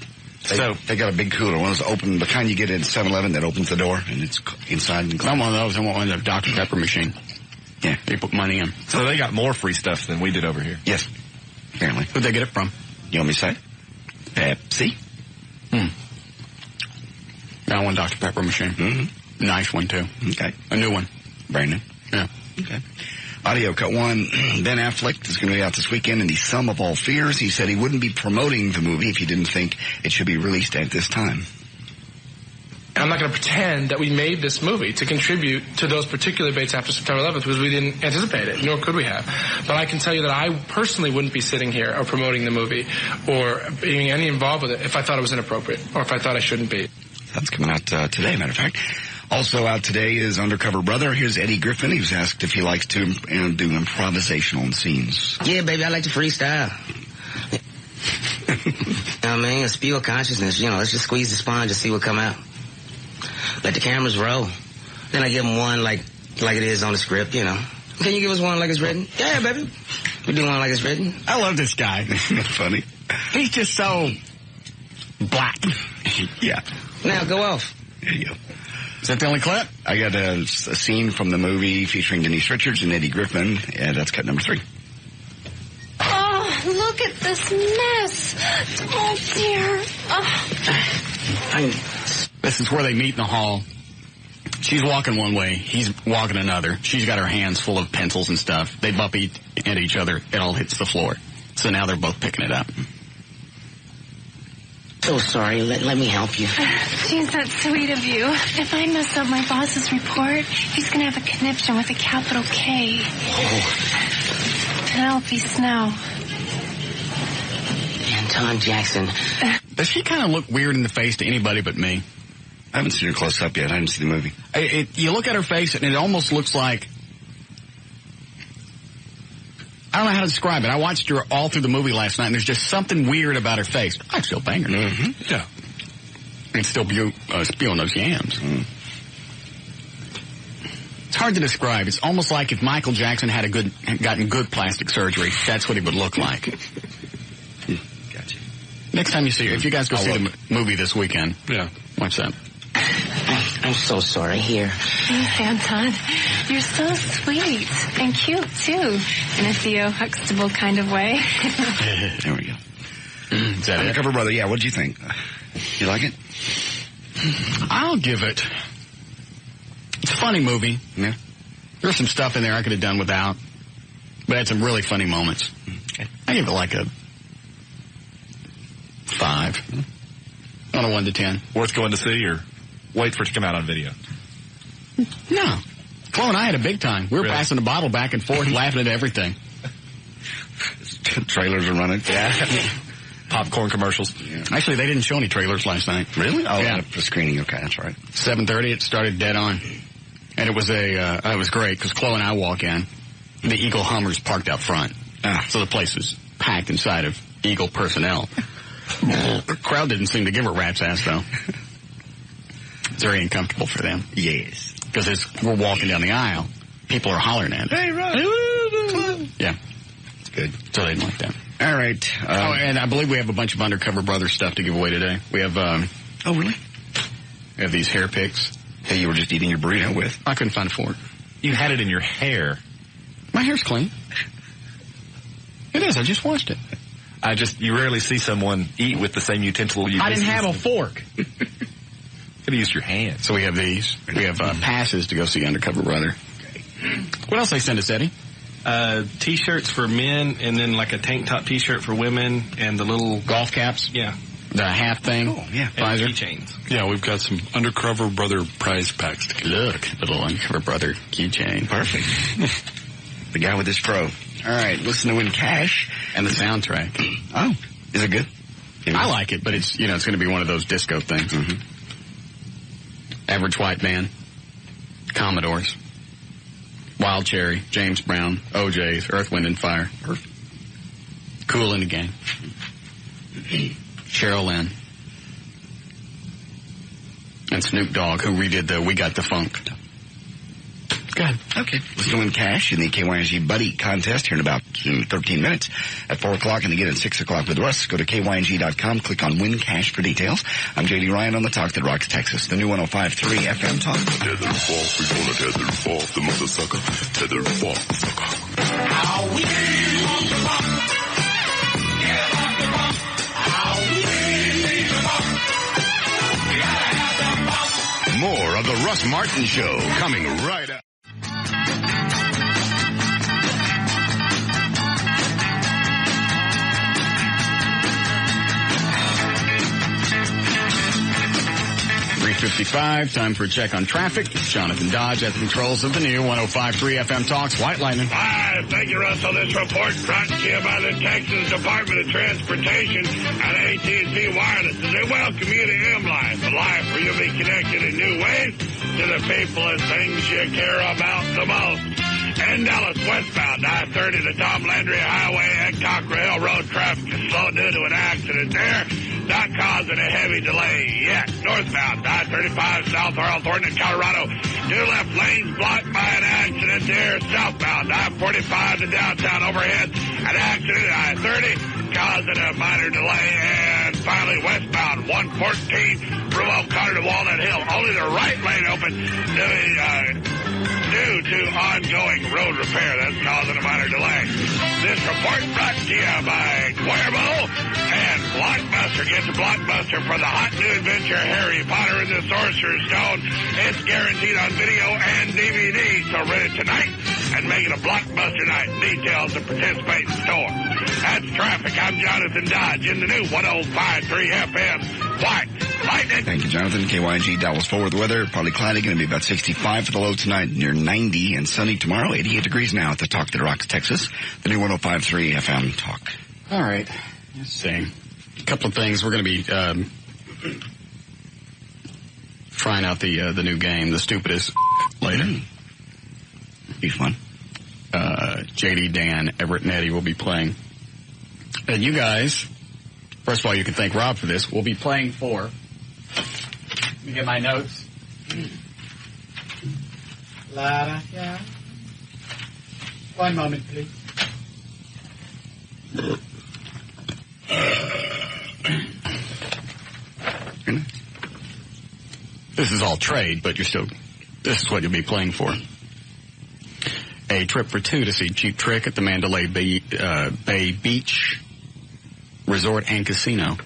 [SPEAKER 2] They got a big cooler. One of those open, the kind you get at 7-Eleven that opens the door and it's inside. And
[SPEAKER 1] I want one of those. I want one of the Dr. Pepper machine.
[SPEAKER 2] Yeah.
[SPEAKER 1] They put money in.
[SPEAKER 4] So they got more free stuff than we did over here.
[SPEAKER 2] Yes. Apparently.
[SPEAKER 1] Where'd they get it from?
[SPEAKER 2] You want me to say? Pepsi.
[SPEAKER 1] I want Dr. Pepper machine.
[SPEAKER 2] Mm-hmm.
[SPEAKER 1] Nice one, too.
[SPEAKER 2] Okay.
[SPEAKER 1] A new one.
[SPEAKER 2] Brandon?
[SPEAKER 1] Yeah.
[SPEAKER 2] Okay. Audio cut one. Ben Affleck is going to be out this weekend in The Sum of All Fears. He said he wouldn't be promoting the movie if he didn't think it should be released at this time.
[SPEAKER 8] I'm not going to pretend that we made this movie to contribute to those particular debates after September 11th because we didn't anticipate it, nor could we have. But I can tell you that I personally wouldn't be sitting here or promoting the movie or being any involved with it if I thought it was inappropriate or if I thought I shouldn't be.
[SPEAKER 2] That's coming out today, matter of fact. Also out today is Undercover Brother. Here's Eddie Griffin. He was asked if he likes to do improvisational scenes.
[SPEAKER 9] Yeah, baby, I like to freestyle. You know what I mean? A spew of consciousness. Let's just squeeze the sponge and see what come out. Let the cameras roll. Then I give them one like it is on the script, Can you give us one like it's written? Yeah, baby. We do one like it's written.
[SPEAKER 1] I love this guy.
[SPEAKER 2] Funny.
[SPEAKER 1] He's just so black.
[SPEAKER 2] Yeah.
[SPEAKER 9] Now go off.
[SPEAKER 2] There you go.
[SPEAKER 1] Is that the only clip?
[SPEAKER 2] I got a scene from the movie featuring Denise Richards and Eddie Griffin, and that's cut number 3.
[SPEAKER 10] Oh, look at this mess. Oh, dear. Oh.
[SPEAKER 1] This is where they meet in the hall. She's walking one way. He's walking another. She's got her hands full of pencils and stuff. They bump into each other. It all hits the floor. So now they're both picking it up.
[SPEAKER 9] So sorry. Let me help you.
[SPEAKER 10] Geez, that's sweet of you. If I mess up my boss's report, he's going to have a conniption with a capital K.
[SPEAKER 9] Oh.
[SPEAKER 10] Penelope Snow.
[SPEAKER 9] Anton Jackson.
[SPEAKER 1] Does she kind of look weird in the face to anybody but me?
[SPEAKER 2] I haven't seen her close up yet. I haven't seen the movie.
[SPEAKER 1] You look at her face, and it almost looks like... I don't know how to describe it. I watched her all through the movie last night, and there's just something weird about her face. I still bang her.
[SPEAKER 2] Mm-hmm.
[SPEAKER 1] Yeah. And still spewing those yams.
[SPEAKER 2] Mm.
[SPEAKER 1] It's hard to describe. It's almost like if Michael Jackson had gotten good plastic surgery, that's what he would look like.
[SPEAKER 2] Gotcha.
[SPEAKER 1] Next time you see her, if you guys go see the movie this weekend, watch that.
[SPEAKER 9] I'm so sorry. Here.
[SPEAKER 10] Thanks, Anton. You're so sweet and cute, too, in a Theo Huxtable kind of way.
[SPEAKER 2] There we go.
[SPEAKER 1] Is that
[SPEAKER 2] Undercover Brother, yeah, what'd you think? You like it?
[SPEAKER 1] I'll give it... It's a funny movie.
[SPEAKER 2] Yeah.
[SPEAKER 1] There's some stuff in there I could have done without, but it had some really funny moments.
[SPEAKER 2] Okay.
[SPEAKER 1] I give it like a 5 on a 1 to 10.
[SPEAKER 4] Worth going to see or wait for it to come out on video?
[SPEAKER 1] No. Chloe and I had a big time. We were passing the bottle back and forth, laughing at everything.
[SPEAKER 2] Trailers are running.
[SPEAKER 4] Yeah. Popcorn commercials.
[SPEAKER 2] Yeah.
[SPEAKER 1] Actually, they didn't show any trailers last night.
[SPEAKER 2] Really? Oh,
[SPEAKER 1] yeah.
[SPEAKER 2] For screening. Okay, that's right.
[SPEAKER 1] 7:30, it started dead on. And it was it was great because Chloe and I walk in. The Eagle Hummer's parked out front. So the place was packed inside of Eagle personnel. The crowd didn't seem to give a rat's ass, though. It's very uncomfortable for them.
[SPEAKER 2] Yes.
[SPEAKER 1] Because as we're walking down the aisle, people are hollering at us.
[SPEAKER 2] Hey, Russ.
[SPEAKER 1] Yeah.
[SPEAKER 2] It's good.
[SPEAKER 1] So they didn't like that.
[SPEAKER 2] All right.
[SPEAKER 1] And I believe we have a bunch of Undercover Brother stuff to give away today. We have,
[SPEAKER 2] oh, really?
[SPEAKER 1] We have these hair picks.
[SPEAKER 2] Hey, you were just eating your burrito with.
[SPEAKER 1] I couldn't find a fork.
[SPEAKER 4] You had it in your hair.
[SPEAKER 1] My hair's clean. It is. I just washed it.
[SPEAKER 4] You rarely see someone eat with the same utensil you
[SPEAKER 1] I didn't have a fork.
[SPEAKER 4] Could have used your hands.
[SPEAKER 1] So we have these. We have passes to go see Undercover Brother. What else they send us, Eddie?
[SPEAKER 5] T-shirts for men, and then like a tank top T-shirt for women, and the little
[SPEAKER 1] golf caps.
[SPEAKER 5] Yeah.
[SPEAKER 1] The half thing.
[SPEAKER 2] Oh, yeah.
[SPEAKER 5] And keychains.
[SPEAKER 3] Yeah, we've got some Undercover Brother prize packs to give.
[SPEAKER 1] Look, little Undercover Brother keychain.
[SPEAKER 2] Perfect. The guy with his fro. All right, listen to Win Cash.
[SPEAKER 1] And the soundtrack.
[SPEAKER 2] Oh, is it good?
[SPEAKER 1] I like it, but it's going to be one of those disco things.
[SPEAKER 2] Mm-hmm.
[SPEAKER 1] Average White Band, Commodores, Wild Cherry, James Brown, OJ's, Earth, Wind and Fire. Perfect. Cool in the Gang. Cheryl Lynn. And Snoop Dogg, who redid the We Got the Funk. Go ahead.
[SPEAKER 2] Okay. Let's go in cash in the KYNG Buddy Contest here in about 13 minutes at 4 o'clock and again at 6 o'clock with Russ. Go to KYNG.com, click on Win Cash for details. I'm J.D. Ryan on the Talk That Rocks Texas, the new 105.3 FM Talk.
[SPEAKER 11] Tether forth, we gonna tether forth the mother sucker. Tether forth the sucker. How we want the pop. Get off the pop. How we need the pop. We gotta have the pop. More of the Russ Russ Martin Show, coming right up.
[SPEAKER 1] .55, time for a check on traffic. Jonathan Dodge at the controls of the new 105.3 FM Talks White Lightning.
[SPEAKER 6] Hi, thank you, Russ, on this report brought to you by the Texas Department of Transportation and AT&T Wireless. They welcome you to M-Life, a life where you'll be connected in new ways to the people and things you care about the most. In Dallas, westbound, I-30 to Tom Landry Highway and Cockrell Road, traffic is slow due to an accident there. Not causing a heavy delay yet. Northbound, I-35 South Earl Thornton in Colorado. 2 left lanes blocked by an accident there. Southbound, I-45 to downtown overhead. An accident at I-30 causing a minor delay. And finally, westbound, 114 from O'Connor to Walnut Hill. Only the right lane open due to ongoing road repair. That's causing a minor delay. This report brought to you by Cuervo and Blockbuster. Get the Blockbuster for the hot new adventure Harry Potter and the Sorcerer's Stone. It's guaranteed on video and DVD. So rent it tonight and make it a Blockbuster night. Details and participate in store. That's traffic. I'm Jonathan Dodge in the new 105.3 FM White Lightning.
[SPEAKER 2] Thank you, Jonathan. KYG Dallas forward the weather. Partly cloudy, going to be about 65 for the low tonight, near 90, and sunny tomorrow. 88 degrees now at the Talk That Rocks, Texas. The new 105.3 FM Talk.
[SPEAKER 1] All right. Let's see. A couple of things. We're going to be trying out the new game, The Stupidest, later.
[SPEAKER 2] Be fun.
[SPEAKER 1] JD, Dan, Everett, and Eddie will be playing. And you guys, first of all, you can thank Rob for this. We'll be playing for. Let me get my notes. Yeah. 1 moment, please. This is all trade, but this is what you'll be playing for. A trip for 2 to see Cheap Trick at the Mandalay Bay Beach Resort and Casino.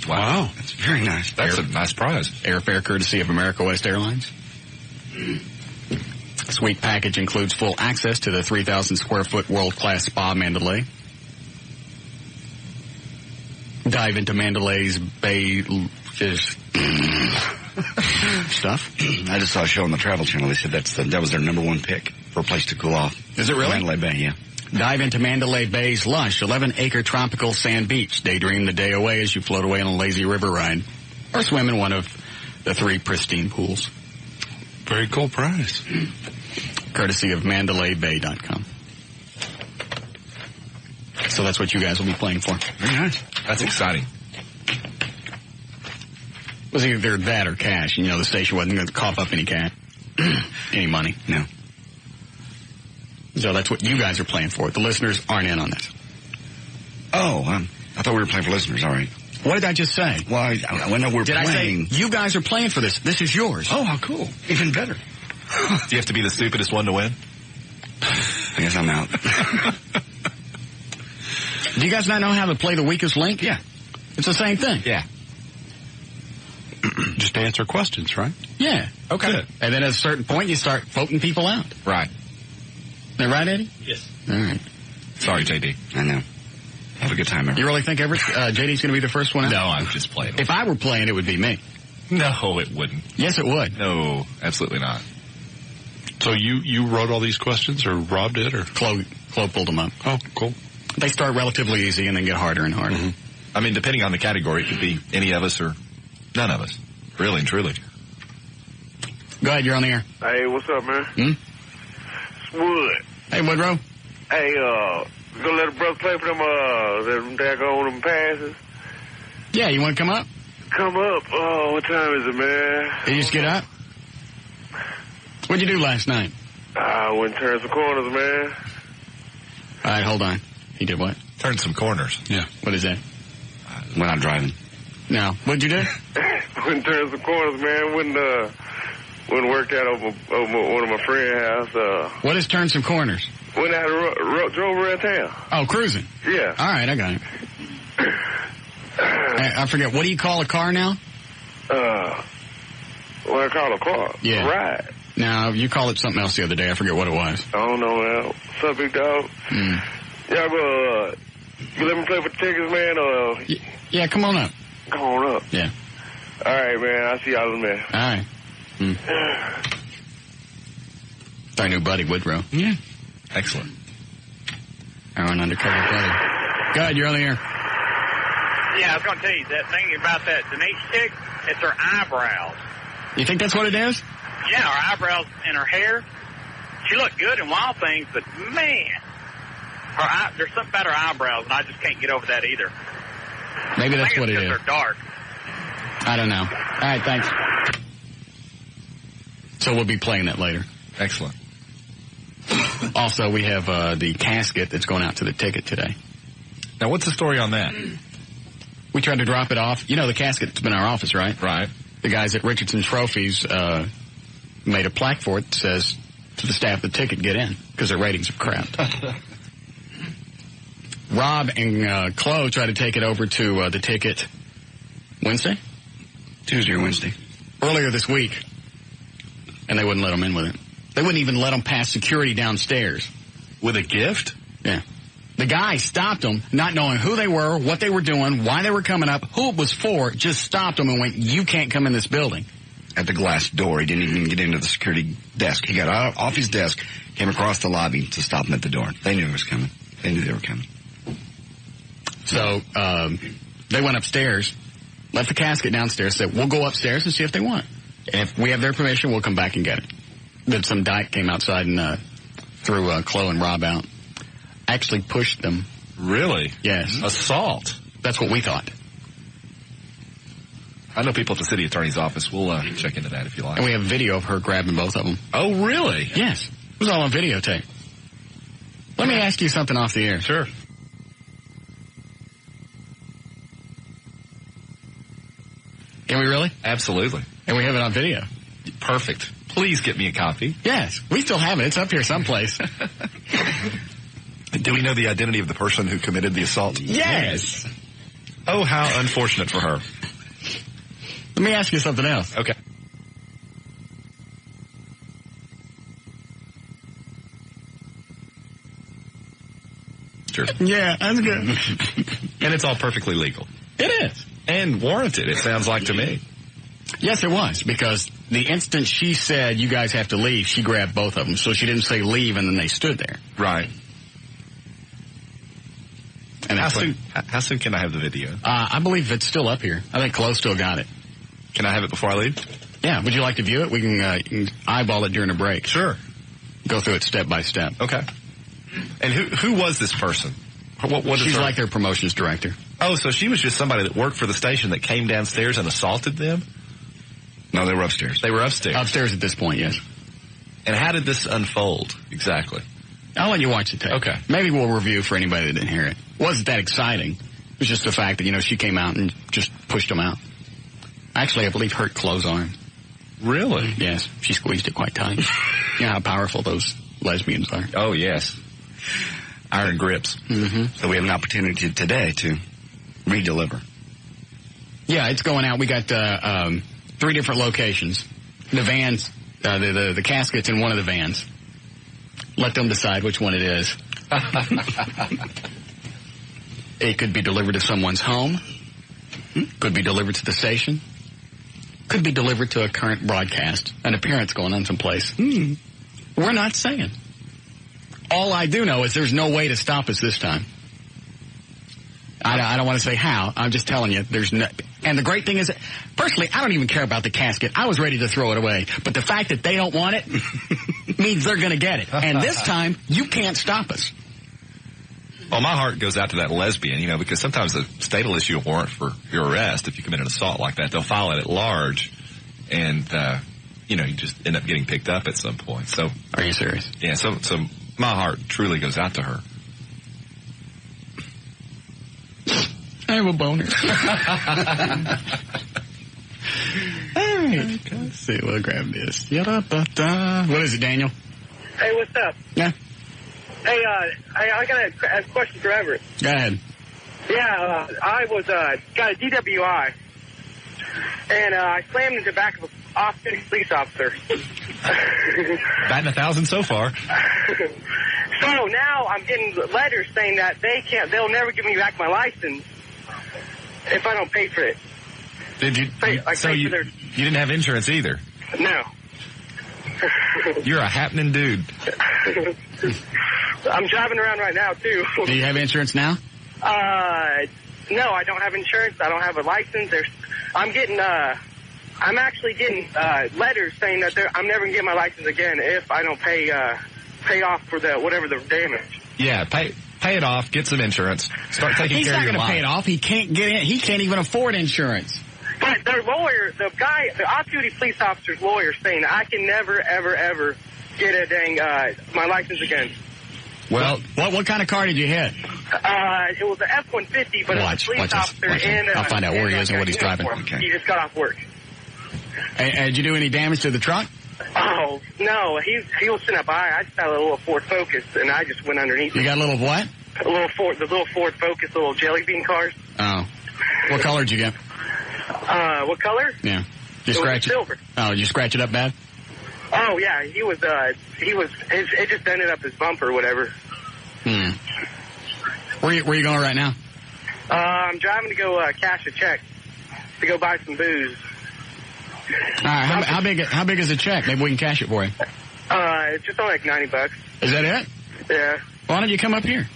[SPEAKER 4] Wow.
[SPEAKER 2] That's very nice.
[SPEAKER 4] That's a nice prize.
[SPEAKER 1] Airfare courtesy of America West Airlines. This week package includes full access to the 3,000 square foot world-class spa Mandalay. Dive into Mandalay's Bay stuff.
[SPEAKER 2] I just saw a show on the Travel Channel. They said that was their number 1 pick for a place to cool off.
[SPEAKER 1] Is it really?
[SPEAKER 2] Mandalay Bay, yeah.
[SPEAKER 1] Dive into Mandalay Bay's lush 11-acre tropical sand beach. Daydream the day away as you float away on a lazy river ride. Or swim in one of the 3 pristine pools.
[SPEAKER 3] Very cool prize.
[SPEAKER 1] Courtesy of MandalayBay.com. So that's what you guys will be playing for.
[SPEAKER 2] Very nice.
[SPEAKER 4] That's exciting.
[SPEAKER 1] It was either that or cash. And, the station wasn't going to cough up any cash. Any money.
[SPEAKER 2] No.
[SPEAKER 1] So that's what you guys are playing for. The listeners aren't in on this.
[SPEAKER 2] Oh, I thought we were playing for listeners. All right.
[SPEAKER 1] What did I just say?
[SPEAKER 2] Well, I know we're
[SPEAKER 1] Did
[SPEAKER 2] playing.
[SPEAKER 1] I say you guys are playing for this? This is yours.
[SPEAKER 2] Oh, how cool. Even better.
[SPEAKER 4] Do you have to be the stupidest one to win?
[SPEAKER 2] I guess I'm out.
[SPEAKER 1] Do you guys not know how to play the weakest link?
[SPEAKER 2] Yeah.
[SPEAKER 1] It's the same thing.
[SPEAKER 2] Yeah.
[SPEAKER 3] Just answer questions, right?
[SPEAKER 1] Yeah.
[SPEAKER 4] Okay.
[SPEAKER 1] Good. And then at a certain point, you start voting people out.
[SPEAKER 4] Right.
[SPEAKER 1] Is that right, Eddie?
[SPEAKER 5] Yes.
[SPEAKER 1] All right.
[SPEAKER 4] Sorry, JD.
[SPEAKER 2] I know. Have a good time, everyone.
[SPEAKER 1] You really think JD's going to be the first one out?
[SPEAKER 4] No, I'm just playing.
[SPEAKER 1] If I were playing, it would be me.
[SPEAKER 4] No, it wouldn't.
[SPEAKER 1] Yes, it would.
[SPEAKER 4] No, absolutely not.
[SPEAKER 3] So you wrote all these questions, or Rob did, or?
[SPEAKER 1] Chloe pulled them up.
[SPEAKER 3] Oh, cool.
[SPEAKER 1] They start relatively easy and then get harder and harder.
[SPEAKER 4] Mm-hmm. I mean, depending on the category, it could be any of us or none of us. Really and truly.
[SPEAKER 1] Go ahead, you're on the air.
[SPEAKER 6] Hey, what's up, man? It's Wood.
[SPEAKER 1] Hey, Woodrow.
[SPEAKER 6] Hey, you gonna let a brother play for them, them passes?
[SPEAKER 1] Yeah, you want to come up?
[SPEAKER 6] Come up. Oh, what time is it, man?
[SPEAKER 1] Did you just get up? What'd you do last night?
[SPEAKER 6] I went and turned some corners, man.
[SPEAKER 1] All right, hold on. He did what?
[SPEAKER 4] Turn some corners.
[SPEAKER 1] Yeah. What is that?
[SPEAKER 2] When I'm driving.
[SPEAKER 1] No. What'd you do?
[SPEAKER 6] Went and turned some corners, man. Went worked out over one of my friend's house.
[SPEAKER 1] What is turn some corners?
[SPEAKER 6] Went out and drove around town.
[SPEAKER 1] Oh, cruising.
[SPEAKER 6] Yeah.
[SPEAKER 1] All right, I got it. I forget. What do you call a car now?
[SPEAKER 6] What What I call a car?
[SPEAKER 1] Yeah.
[SPEAKER 6] A ride.
[SPEAKER 1] Now, you called it something else the other day. I forget what it was.
[SPEAKER 6] I don't know, man. What's up, big dog? Y'all go, you let me play for the tickets, man? Or
[SPEAKER 1] yeah, come on up.
[SPEAKER 6] Come on up.
[SPEAKER 1] Yeah.
[SPEAKER 6] All right, man. I'll see y'all in a minute.
[SPEAKER 1] All right. Our new buddy, Woodrow.
[SPEAKER 4] Yeah. Excellent.
[SPEAKER 1] Our own undercover buddy. Go ahead, you're on the air.
[SPEAKER 12] Yeah, I was going to tell you that thing about that Denise chick. It's her eyebrows.
[SPEAKER 1] You think that's what it is?
[SPEAKER 12] Yeah, her eyebrows and her hair. She looked good in Wild Things, but man, there's something about her eyebrows, and I just can't get over that either.
[SPEAKER 1] Maybe that's what it is.
[SPEAKER 12] They're dark.
[SPEAKER 1] I don't know. All right, thanks. So we'll be playing that later.
[SPEAKER 4] Excellent.
[SPEAKER 1] Also, we have the casket that's going out to the ticket today.
[SPEAKER 4] Now, what's the story on that?
[SPEAKER 1] We tried to drop it off. You know the casket's been in our office, right?
[SPEAKER 4] Right.
[SPEAKER 1] The guys at Richardson Trophies made a plaque for it that says to the staff of the ticket, get in, because their ratings have crapped. Rob and Chloe tried to take it over to the ticket Wednesday?
[SPEAKER 2] Tuesday or Wednesday.
[SPEAKER 1] Earlier this week. And they wouldn't let them in with it. They wouldn't even let them pass security downstairs.
[SPEAKER 4] With a gift?
[SPEAKER 1] Yeah. The guy stopped them, not knowing who they were, what they were doing, why they were coming up, who it was for, just stopped them and went, you can't come in this building.
[SPEAKER 2] At the glass door. He didn't even get into the security desk. He got off his desk, came across the lobby to stop him at the door. They knew he was coming. They knew they were coming.
[SPEAKER 1] So they went upstairs, left the casket downstairs, said, we'll go upstairs and see if they want it. And if we have their permission, we'll come back and get it. Then some dyke came outside and threw Chloe and Rob out. Actually pushed them.
[SPEAKER 4] Really?
[SPEAKER 1] Yes.
[SPEAKER 4] Assault?
[SPEAKER 1] That's what we thought.
[SPEAKER 4] I know people at the city attorney's office. We'll check into that if you like.
[SPEAKER 1] And we have video of her grabbing both of them.
[SPEAKER 4] Oh, really?
[SPEAKER 1] Yes. It was all on videotape. Let me ask you something off the air.
[SPEAKER 4] Sure.
[SPEAKER 1] Can we really?
[SPEAKER 4] Absolutely.
[SPEAKER 1] And we have it on video.
[SPEAKER 4] Perfect. Please get me a copy.
[SPEAKER 1] Yes. We still have it. It's up here someplace.
[SPEAKER 4] Do we know the identity of the person who committed the assault?
[SPEAKER 1] Yes.
[SPEAKER 4] Oh, how unfortunate for her.
[SPEAKER 1] Let me ask you something else.
[SPEAKER 4] Okay. Sure.
[SPEAKER 1] Yeah, that's good.
[SPEAKER 4] And it's all perfectly legal.
[SPEAKER 1] It is.
[SPEAKER 4] And warranted, it sounds like to me.
[SPEAKER 1] Yes, it was, because the instant she said, you guys have to leave, she grabbed both of them. So she didn't say leave, and then they stood there.
[SPEAKER 4] Right.
[SPEAKER 1] And
[SPEAKER 4] how soon can I have the video?
[SPEAKER 1] I believe it's still up here. I think Chloe still got it.
[SPEAKER 4] Can I have it before I leave?
[SPEAKER 1] Yeah. Would you like to view it? We can, you can eyeball it during a break.
[SPEAKER 4] Sure.
[SPEAKER 1] Go through it step by step.
[SPEAKER 4] Okay. And who was this person? What
[SPEAKER 1] She's like their promotions director.
[SPEAKER 4] Oh, so she was just somebody that worked for the station that came downstairs and assaulted them?
[SPEAKER 2] No, they were upstairs.
[SPEAKER 4] They were upstairs.
[SPEAKER 1] Upstairs at this point, yes.
[SPEAKER 4] And how did this unfold exactly?
[SPEAKER 1] I'll let you watch the tape.
[SPEAKER 4] Okay.
[SPEAKER 1] Maybe we'll review for anybody that didn't hear it. It wasn't that exciting. It was just the fact that, she came out and just pushed them out. Actually, I believe hurt Chloe's arm.
[SPEAKER 4] Really?
[SPEAKER 1] Yes. She squeezed it quite tight. You know how powerful those lesbians are.
[SPEAKER 4] Oh, yes. Iron grips.
[SPEAKER 1] Mm-hmm.
[SPEAKER 2] So we have an opportunity today to redeliver.
[SPEAKER 1] Yeah, it's going out. We got 3 different locations. The vans, the casket's in one of the vans. Let them decide which one it is. It could be delivered to someone's home. Could be delivered to the station. Could be delivered to a current broadcast. An appearance going on someplace. We're not saying. All I do know is there's no way to stop us this time. I don't want to say how. I'm just telling you, there's no... And the great thing is, personally, I don't even care about the casket. I was ready to throw it away. But the fact that they don't want it means they're going to get it. And this time, you can't stop us.
[SPEAKER 4] Well, my heart goes out to that lesbian, because sometimes the state will issue a warrant for your arrest if you commit an assault like that. They'll file it at large, and, you just end up getting picked up at some point. So,
[SPEAKER 1] are you serious?
[SPEAKER 4] Yeah, so my heart truly goes out to her.
[SPEAKER 1] I have a boner. All right. Let's see. We'll grab this. What is it, Daniel?
[SPEAKER 13] Hey, what's up?
[SPEAKER 1] Yeah.
[SPEAKER 13] Hey, I got a question for Everett.
[SPEAKER 1] Go ahead.
[SPEAKER 13] Yeah, I was got a DWI, and I slammed into the back of off-duty police officer.
[SPEAKER 4] Batting 1,000 so far.
[SPEAKER 13] So now I'm getting letters saying that they'll never give me back my license if I don't pay for it.
[SPEAKER 4] Did you? You didn't have insurance either?
[SPEAKER 13] No.
[SPEAKER 4] You're a happening dude.
[SPEAKER 13] I'm driving around right now, too.
[SPEAKER 1] Do you have insurance now?
[SPEAKER 13] No, I don't have insurance. I don't have a license. I'm actually getting letters saying that I'm never going to get my license again if I don't pay off for whatever the damage.
[SPEAKER 4] Yeah, pay it off, get some insurance, start taking care of your life.
[SPEAKER 1] He's not going to pay it off. He can't get in. He can't even afford insurance.
[SPEAKER 13] But their lawyer, the off-duty police officer's lawyer, saying I can never, ever, ever get my license again.
[SPEAKER 1] Well, what kind of car did you hit?
[SPEAKER 13] It was an F-150, but it was a police officer.
[SPEAKER 1] I'll find out where he is and what he's driving.
[SPEAKER 13] Okay. He just got off work.
[SPEAKER 1] Did you do any damage to the truck?
[SPEAKER 13] Oh, no. He was sitting up high. I just had a little Ford Focus, and I just went underneath.
[SPEAKER 1] You got a little what?
[SPEAKER 13] The little Ford Focus, little jelly bean cars.
[SPEAKER 1] Oh. What color did you get?
[SPEAKER 13] What color?
[SPEAKER 1] Yeah. You scratch it?
[SPEAKER 13] Silver.
[SPEAKER 1] Oh, you scratch it up bad?
[SPEAKER 13] Oh, yeah. It just ended up his bumper or whatever.
[SPEAKER 1] Where you going right now?
[SPEAKER 13] I'm driving to go cash a check to go buy some booze.
[SPEAKER 1] All right. How big is the check? Maybe we can cash it for you.
[SPEAKER 13] It's just only like $90.
[SPEAKER 1] Is that it?
[SPEAKER 13] Yeah.
[SPEAKER 1] Why don't you come up here?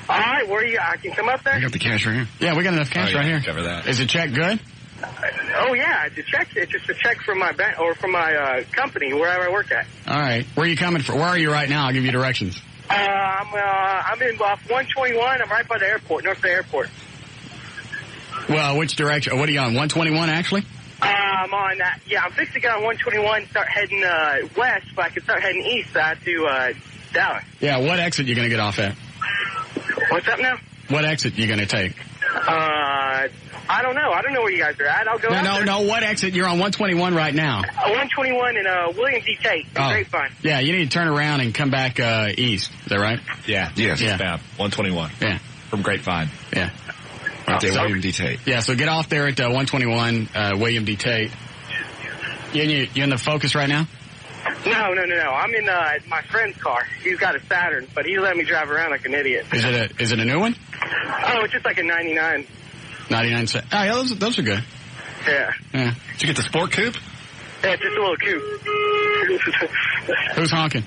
[SPEAKER 13] All right. I can come up there?
[SPEAKER 2] I got the cash right here.
[SPEAKER 1] Yeah, we got enough cash right here.
[SPEAKER 4] Cover that.
[SPEAKER 1] Is the check good?
[SPEAKER 13] Oh, yeah. It's just a check from my bank or from my company, wherever I work at.
[SPEAKER 1] All right. Where are you coming from? Where are you right now? I'll give you directions.
[SPEAKER 13] I'm in off 121. I'm right by the airport, north of the airport.
[SPEAKER 1] Well, which direction? What are you on, 121, actually?
[SPEAKER 13] I'm on that. Yeah, I'm fixing to get on 121, start heading west, but I can start heading east to Dallas.
[SPEAKER 1] Yeah, what exit you going to get off at?
[SPEAKER 13] What's up now?
[SPEAKER 1] What exit you going to take?
[SPEAKER 13] I don't know. I don't know where you guys are at. I'll go
[SPEAKER 1] No, what exit? You're on 121 right now.
[SPEAKER 13] 121 in William D. Tate. Grapevine.
[SPEAKER 1] Yeah, you need to turn around and come back east. Is that right?
[SPEAKER 4] Yeah.
[SPEAKER 2] Yes.
[SPEAKER 4] Yeah. 121.
[SPEAKER 1] Yeah.
[SPEAKER 4] From Grapevine.
[SPEAKER 1] Yeah.
[SPEAKER 2] Right there, William D. Tate.
[SPEAKER 1] Yeah, so get off there at 121 William D. Tate. You in the Focus right now?
[SPEAKER 13] No. I'm in my friend's car. He's got a Saturn, but he let me drive around like an idiot.
[SPEAKER 1] Is it a new one?
[SPEAKER 13] Oh, it's just like a 99.
[SPEAKER 1] 99 cents. Oh, yeah, those are good.
[SPEAKER 13] Yeah.
[SPEAKER 1] Did
[SPEAKER 4] you get the sport coupe?
[SPEAKER 13] Yeah, it's just a little coupe.
[SPEAKER 1] Who's honking?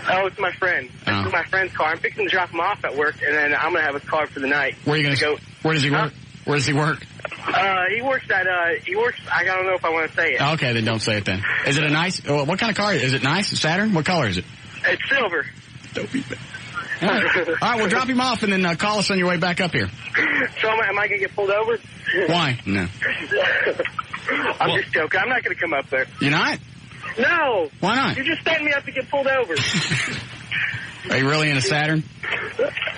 [SPEAKER 13] Oh, it's my friend. This is my friend's car. I'm fixing to drop him off at work, and then I'm going to have his car for the night.
[SPEAKER 1] Where are you going to go? Where does he work? Where does he work?
[SPEAKER 13] He works, I don't know if I want to say it.
[SPEAKER 1] Okay, then don't say it then. Is it a nice, what kind of car? Is it nice? Saturn? What color is it?
[SPEAKER 13] It's silver.
[SPEAKER 1] Don't be bad. All right, we'll drop him off and then call us on your way back up here.
[SPEAKER 13] So am I going to get pulled over?
[SPEAKER 1] Why?
[SPEAKER 2] No.
[SPEAKER 13] I'm just joking. I'm not going to come up there.
[SPEAKER 1] You're not?
[SPEAKER 13] No.
[SPEAKER 1] Why not?
[SPEAKER 13] You just setting me up to get pulled over.
[SPEAKER 1] Are you really in a Saturn?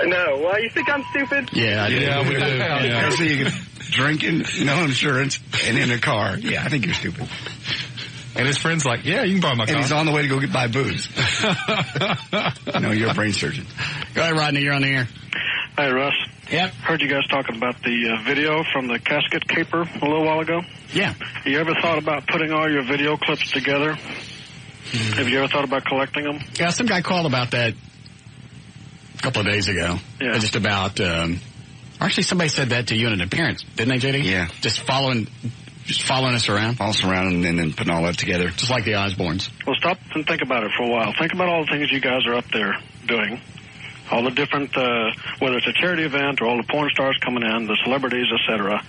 [SPEAKER 13] No. Well, you think I'm stupid?
[SPEAKER 1] Yeah, I do.
[SPEAKER 2] Yeah, we do. Yeah. So you can drinking, no insurance, and in a car. Yeah, I think you're stupid.
[SPEAKER 4] And his friend's like, yeah, you can borrow my car.
[SPEAKER 2] And he's on the way to go buy booze. No, you're a brain surgeon.
[SPEAKER 1] Go ahead, Rodney. You're on the air.
[SPEAKER 14] Hey, Russ.
[SPEAKER 1] Yep.
[SPEAKER 14] Heard you guys talking about the video from the casket caper a little while ago.
[SPEAKER 1] Yeah.
[SPEAKER 14] You ever thought about putting all your video clips together? Have you ever thought about collecting them?
[SPEAKER 1] Yeah, some guy called about that a couple of days ago.
[SPEAKER 14] Yeah.
[SPEAKER 1] Just about, actually somebody said that to you in an appearance, didn't they, JD?
[SPEAKER 2] Yeah.
[SPEAKER 1] Just following us around?
[SPEAKER 2] Follow us around and then putting all that together.
[SPEAKER 1] Just like the Osbournes.
[SPEAKER 14] Well, stop and think about it for a while. Think about all the things you guys are up there doing. All the different, whether it's a charity event or all the porn stars coming in, the celebrities, etc.,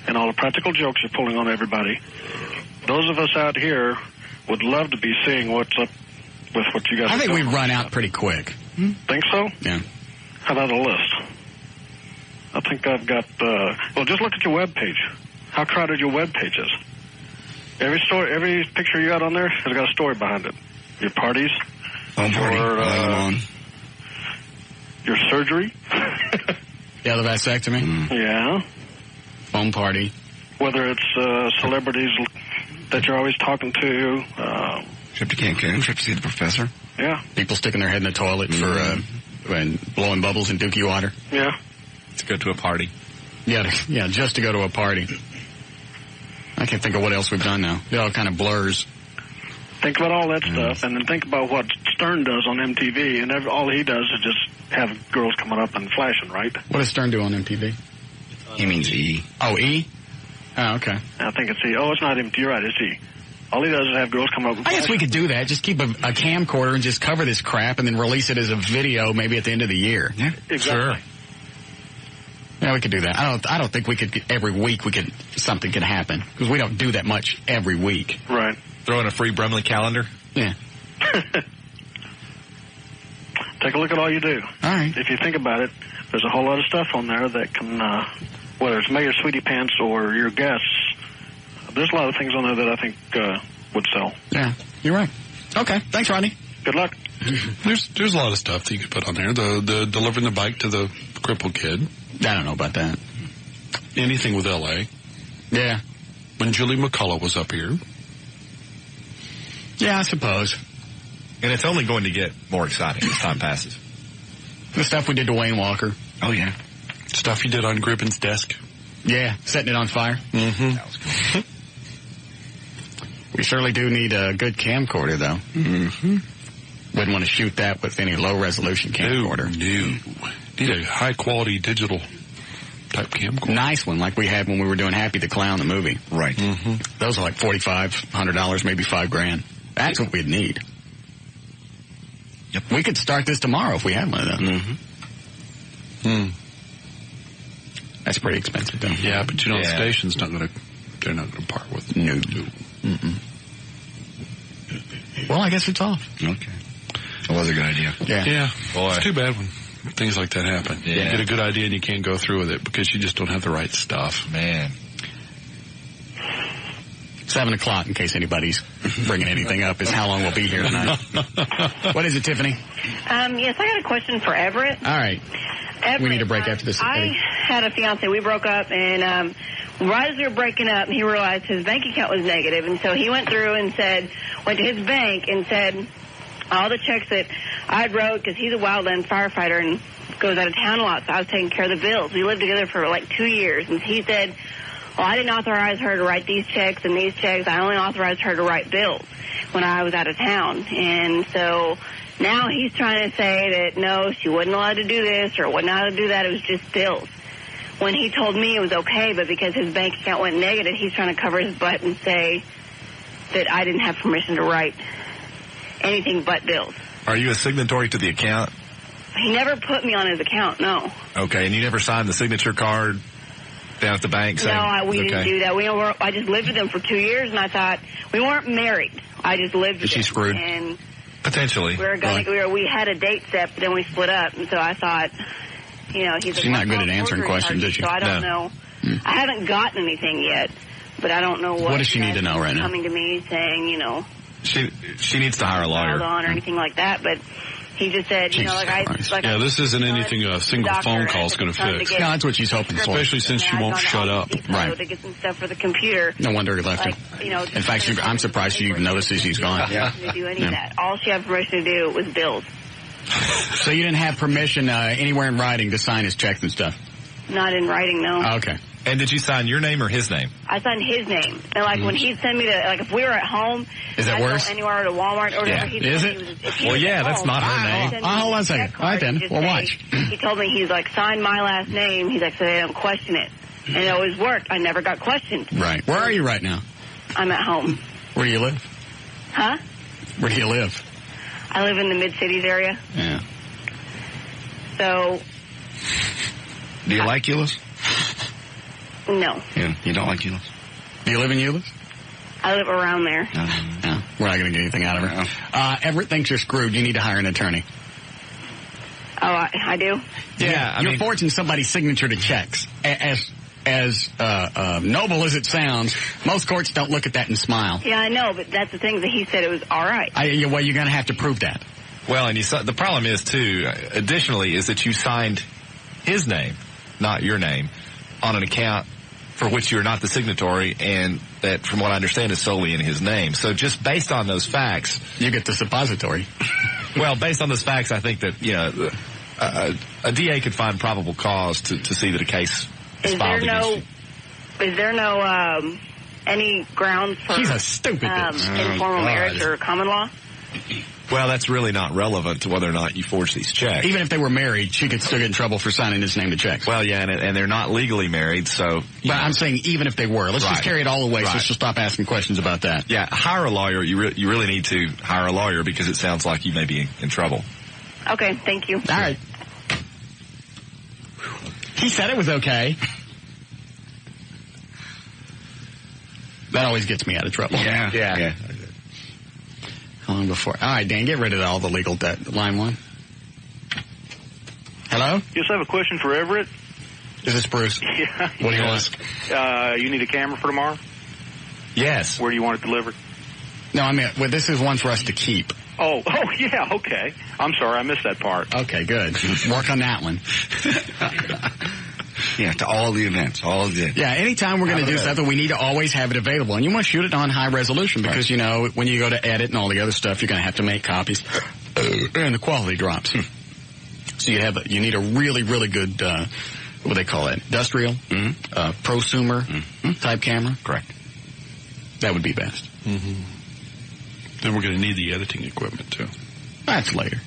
[SPEAKER 14] and all the practical jokes you're pulling on everybody. Those of us out here would love to be seeing what's up with what you guys
[SPEAKER 1] I
[SPEAKER 14] are
[SPEAKER 1] think
[SPEAKER 14] doing.
[SPEAKER 1] we've run out pretty quick.
[SPEAKER 14] Think so?
[SPEAKER 1] Yeah.
[SPEAKER 14] How about a list? I think I've got, well, just look at your web page. How crowded your web page is. Every picture you got on there has got a story behind it. Your parties.
[SPEAKER 2] Home party.
[SPEAKER 14] Your surgery.
[SPEAKER 1] Yeah, the vasectomy.
[SPEAKER 14] Yeah.
[SPEAKER 1] Foam party.
[SPEAKER 14] Whether it's celebrities that you're always talking to.
[SPEAKER 2] Trip to Cancun, trip to see the professor.
[SPEAKER 14] Yeah.
[SPEAKER 1] People sticking their head in the toilet for and blowing bubbles in dookie water.
[SPEAKER 14] Yeah.
[SPEAKER 4] To go to a party.
[SPEAKER 1] Yeah, just to go to a party. I can't think of what else we've done now. It all kind of blurs.
[SPEAKER 14] Think about all that stuff, and then think about what Stern does on MTV, and all he does is just have girls coming up and flashing, right?
[SPEAKER 1] What does Stern do on MTV?
[SPEAKER 2] He means E.
[SPEAKER 1] Oh, E? Oh, okay.
[SPEAKER 14] I think it's E. Oh, it's not MTV. You're right, it's E. All he does is have girls come up and
[SPEAKER 1] I guess we could do that. Just keep a camcorder and just cover this crap and then release it as a video maybe at the end of the year.
[SPEAKER 14] Yeah, exactly.
[SPEAKER 1] Sure. Yeah, we could do that. I don't think we could every week something could happen because we don't do that much every week.
[SPEAKER 14] Right.
[SPEAKER 4] Throw in a free Brumley calendar?
[SPEAKER 1] Yeah.
[SPEAKER 14] Take a look at all you do.
[SPEAKER 1] All right.
[SPEAKER 14] If you think about it, there's a whole lot of stuff on there that can, whether it's Mayor Sweetie Pants or your guests, there's a lot of things on there that I think would sell.
[SPEAKER 1] Yeah, you're right. Okay. Thanks, Rodney.
[SPEAKER 14] Good luck.
[SPEAKER 3] There's a lot of stuff that you could put on there. The delivering the bike to the crippled kid.
[SPEAKER 1] I don't know about that.
[SPEAKER 3] Anything with L.A.
[SPEAKER 1] Yeah.
[SPEAKER 3] When Julie McCullough was up here.
[SPEAKER 1] Yeah, I suppose.
[SPEAKER 4] And it's only going to get more exciting as time passes.
[SPEAKER 1] The stuff we did to Wayne Walker.
[SPEAKER 2] Oh, yeah.
[SPEAKER 3] Stuff you did on Gribben's desk.
[SPEAKER 1] Yeah, setting it on fire.
[SPEAKER 3] Mm-hmm.
[SPEAKER 4] That was cool.
[SPEAKER 1] We surely do need a good camcorder, though.
[SPEAKER 2] Mm-hmm.
[SPEAKER 1] Wouldn't want to shoot that with any low-resolution camcorder.
[SPEAKER 3] No. Need a high-quality digital type camcorder.
[SPEAKER 1] Nice one, like we had when we were doing Happy the Clown, the movie.
[SPEAKER 2] Right.
[SPEAKER 3] Mm-hmm.
[SPEAKER 1] Those are like $4,500, maybe $5,000. That's what we'd need.
[SPEAKER 2] Yep.
[SPEAKER 1] We could start this tomorrow if we had one of those.
[SPEAKER 2] Mm-hmm.
[SPEAKER 1] That's pretty expensive, though.
[SPEAKER 3] Yeah, but the station's they're not going to part with it.
[SPEAKER 1] No. Mm-mm. Well, I guess it's off.
[SPEAKER 2] Okay. That was a good idea.
[SPEAKER 1] Yeah.
[SPEAKER 3] Yeah.
[SPEAKER 4] Boy.
[SPEAKER 3] It's too bad when things like that happen.
[SPEAKER 4] Yeah.
[SPEAKER 3] You get a good idea and you can't go through with it because you just don't have the right stuff.
[SPEAKER 4] Man.
[SPEAKER 1] 7 o'clock, in case anybody's bringing anything up, is how long we'll be here tonight. What is it, Tiffany?
[SPEAKER 15] Yes, I got a question for Everett.
[SPEAKER 1] All right.
[SPEAKER 15] Everett,
[SPEAKER 1] We need a break after this.
[SPEAKER 15] I had a fiance. We broke up, and right as we were breaking up, he realized his bank account was negative, and so he went through and went to his bank and said all the checks that I'd wrote, because he's a wildland firefighter and goes out of town a lot, so I was taking care of the bills. We lived together for like 2 years, and he said, well, I didn't authorize her to write these checks and these checks. I only authorized her to write bills when I was out of town. And so now he's trying to say that, no, she wasn't allowed to do this or wasn't allowed to do that. It was just bills. When he told me it was okay, but because his bank account went negative, he's trying to cover his butt and say that I didn't have permission to write anything but bills.
[SPEAKER 4] Are you a signatory to the account?
[SPEAKER 15] He never put me on his account, no.
[SPEAKER 4] Okay, and you never signed the signature card down at the bank?
[SPEAKER 15] No, we didn't do that. I just lived with him for 2 years, and I thought, we weren't married. I just lived with him.
[SPEAKER 1] Is she screwed?
[SPEAKER 15] And
[SPEAKER 4] potentially.
[SPEAKER 15] We had a date set, but then we split up, and so I thought,
[SPEAKER 1] she's not good at answering questions, is she?
[SPEAKER 15] So I don't know. I haven't gotten anything yet, but I don't know what
[SPEAKER 1] does she need to know right now?
[SPEAKER 15] Coming to me saying,
[SPEAKER 4] she needs to hire a lawyer
[SPEAKER 15] or anything like that, but he just said,
[SPEAKER 3] this isn't anything a single phone call is going to fix.
[SPEAKER 1] No, that's what she's hoping for.
[SPEAKER 3] Especially since she won't shut up.
[SPEAKER 1] Right.
[SPEAKER 15] To get some stuff for the computer.
[SPEAKER 1] No wonder he left her. In fact, I'm surprised she even notices she's gone.
[SPEAKER 15] To do any of that. All she had permission to do was bills.
[SPEAKER 1] So you didn't have permission anywhere in writing to sign his checks and stuff?
[SPEAKER 15] Not in writing, no.
[SPEAKER 1] Okay.
[SPEAKER 4] And did you sign your name or his name?
[SPEAKER 15] I signed his name. And when he'd send me to, if we were at home,
[SPEAKER 1] is that worse?
[SPEAKER 15] Go anywhere to Walmart or whatever.
[SPEAKER 1] Is it?
[SPEAKER 4] That's not her name.
[SPEAKER 1] Hold on a second. All right then. Well, watch.
[SPEAKER 15] He told me, he's like, sign my last name. He's like, so they don't question it. And it always worked. I never got questioned.
[SPEAKER 1] Right. Where are you right now?
[SPEAKER 15] I'm at home.
[SPEAKER 1] Where do you live?
[SPEAKER 15] Huh?
[SPEAKER 1] Where do you live?
[SPEAKER 15] I live in the Mid-Cities area.
[SPEAKER 1] Yeah.
[SPEAKER 15] So.
[SPEAKER 2] Do you like Euless?
[SPEAKER 15] No.
[SPEAKER 2] Yeah, you don't like Euless?
[SPEAKER 1] Do you live in Euless?
[SPEAKER 15] I live around there.
[SPEAKER 1] No. We're not going to get anything out of her. Everett thinks you're screwed. You need to hire an attorney.
[SPEAKER 15] Oh, I do?
[SPEAKER 1] Yeah. You're forging somebody's signature to checks. As noble as it sounds, most courts don't look at that and smile.
[SPEAKER 15] Yeah, I know, but that's the thing that he said it was all right.
[SPEAKER 1] Well, you're going to have to prove that.
[SPEAKER 4] Well, and the problem is, too, additionally, is that you signed his name, not your name, on an account for which you're not the signatory, and that, from what I understand, is solely in his name. So just based on those facts...
[SPEAKER 1] You get the suppository.
[SPEAKER 4] Well, based on those facts, I think that, a DA could find probable cause to see that a case is filed against you.
[SPEAKER 15] Is there no any grounds for
[SPEAKER 1] She's a stupid bitch.
[SPEAKER 15] informal marriage or common law?
[SPEAKER 4] Well, that's really not relevant to whether or not you forge these checks.
[SPEAKER 1] Even if they were married, she could still get in trouble for signing his name to checks.
[SPEAKER 4] Well, yeah, and they're not legally married, so...
[SPEAKER 1] But I'm saying even if they were. Let's just carry it all the way, so let's just stop asking questions about that.
[SPEAKER 4] Yeah, hire a lawyer. You really need to hire a lawyer because it sounds like you may be in trouble.
[SPEAKER 15] Okay, thank you.
[SPEAKER 1] All right. He said it was okay. That always gets me out of trouble.
[SPEAKER 2] Yeah.
[SPEAKER 1] How long before? All right, Dan, get rid of all the legal debt. Line 1. Hello?
[SPEAKER 16] Yes, I have a question for Everett.
[SPEAKER 1] Is this Bruce?
[SPEAKER 16] Yeah.
[SPEAKER 1] What do you want?
[SPEAKER 16] You need a camera for tomorrow?
[SPEAKER 4] Yes.
[SPEAKER 16] Where do you want it delivered?
[SPEAKER 1] No, I mean, well, this is one for us to keep.
[SPEAKER 16] Oh, yeah, okay. I'm sorry, I missed that part.
[SPEAKER 1] Okay, good. Work on that one.
[SPEAKER 2] Yeah, to all the events,
[SPEAKER 1] Yeah, anytime we're going to do something, we need to always have it available. And you want to shoot it on high resolution because, you know, when you go to edit and all the other stuff, you're going to have to make copies. And the quality drops. So you need a really, really good, what do they call it? Industrial, prosumer type camera.
[SPEAKER 2] Correct.
[SPEAKER 1] That would be best.
[SPEAKER 3] Then we're going to need the editing equipment, too.
[SPEAKER 1] That's later.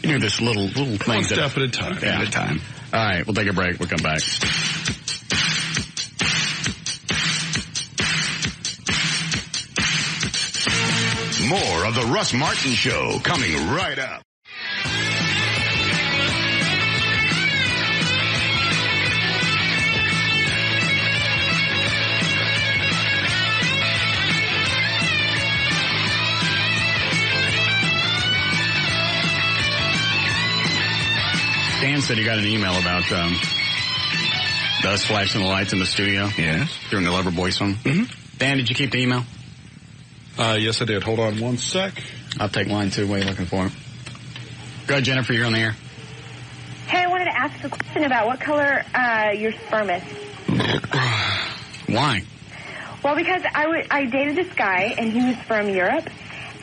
[SPEAKER 1] You know, this little thing.
[SPEAKER 3] One step at a time.
[SPEAKER 1] Yeah.
[SPEAKER 2] At a time.
[SPEAKER 1] All right, we'll take a break. We'll come back.
[SPEAKER 11] More of the Russ Martin Show coming right up.
[SPEAKER 1] Dan said he got an email about us flashing the lights in the studio.
[SPEAKER 2] Yes.
[SPEAKER 1] During the Loverboy song. Dan, did you keep the email?
[SPEAKER 3] Yes, I did. Hold on one sec.
[SPEAKER 1] I'll take line 2. What are you looking for? Go ahead, Jennifer. You're on the air.
[SPEAKER 17] Hey, I wanted to ask a question about what color your sperm is.
[SPEAKER 1] Why?
[SPEAKER 17] Well, because I dated this guy, and he was from Europe.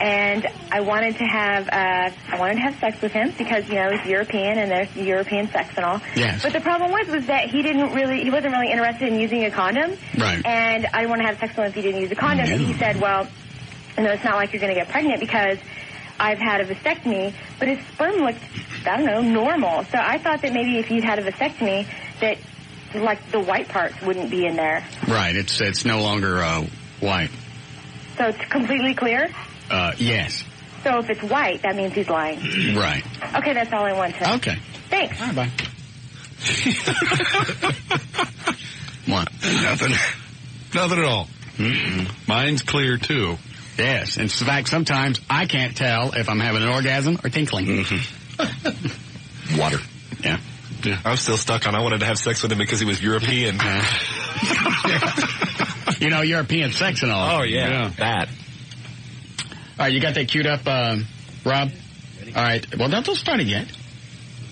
[SPEAKER 17] And I wanted to have sex with him because, you know, he's European and there's European sex and all.
[SPEAKER 1] Yes.
[SPEAKER 17] But the problem was that he wasn't really interested in using a condom.
[SPEAKER 1] Right.
[SPEAKER 17] And I didn't want to have sex with him if he didn't use a condom. And he said, well, no, it's not like you're going to get pregnant because I've had a vasectomy, but his sperm looked, I don't know, normal. So I thought that maybe if you'd had a vasectomy that, like, the white parts wouldn't be in there.
[SPEAKER 1] Right. It's no longer white.
[SPEAKER 17] So it's completely clear?
[SPEAKER 1] Yes.
[SPEAKER 17] So if it's white, that means he's lying.
[SPEAKER 1] Right.
[SPEAKER 17] Okay, that's all I want to.
[SPEAKER 1] Okay.
[SPEAKER 17] Thanks.
[SPEAKER 1] All right, bye. What?
[SPEAKER 2] Nothing.
[SPEAKER 3] Nothing at all. Mine's clear, too.
[SPEAKER 1] Yes. In fact, sometimes I can't tell if I'm having an orgasm or tinkling.
[SPEAKER 4] Water.
[SPEAKER 1] Yeah.
[SPEAKER 4] I'm still stuck on I wanted to have sex with him because he was European.
[SPEAKER 1] You know, European sex and all.
[SPEAKER 4] Oh, yeah. That.
[SPEAKER 1] All right, you got that queued up, Rob? All right. Well, don't start it yet.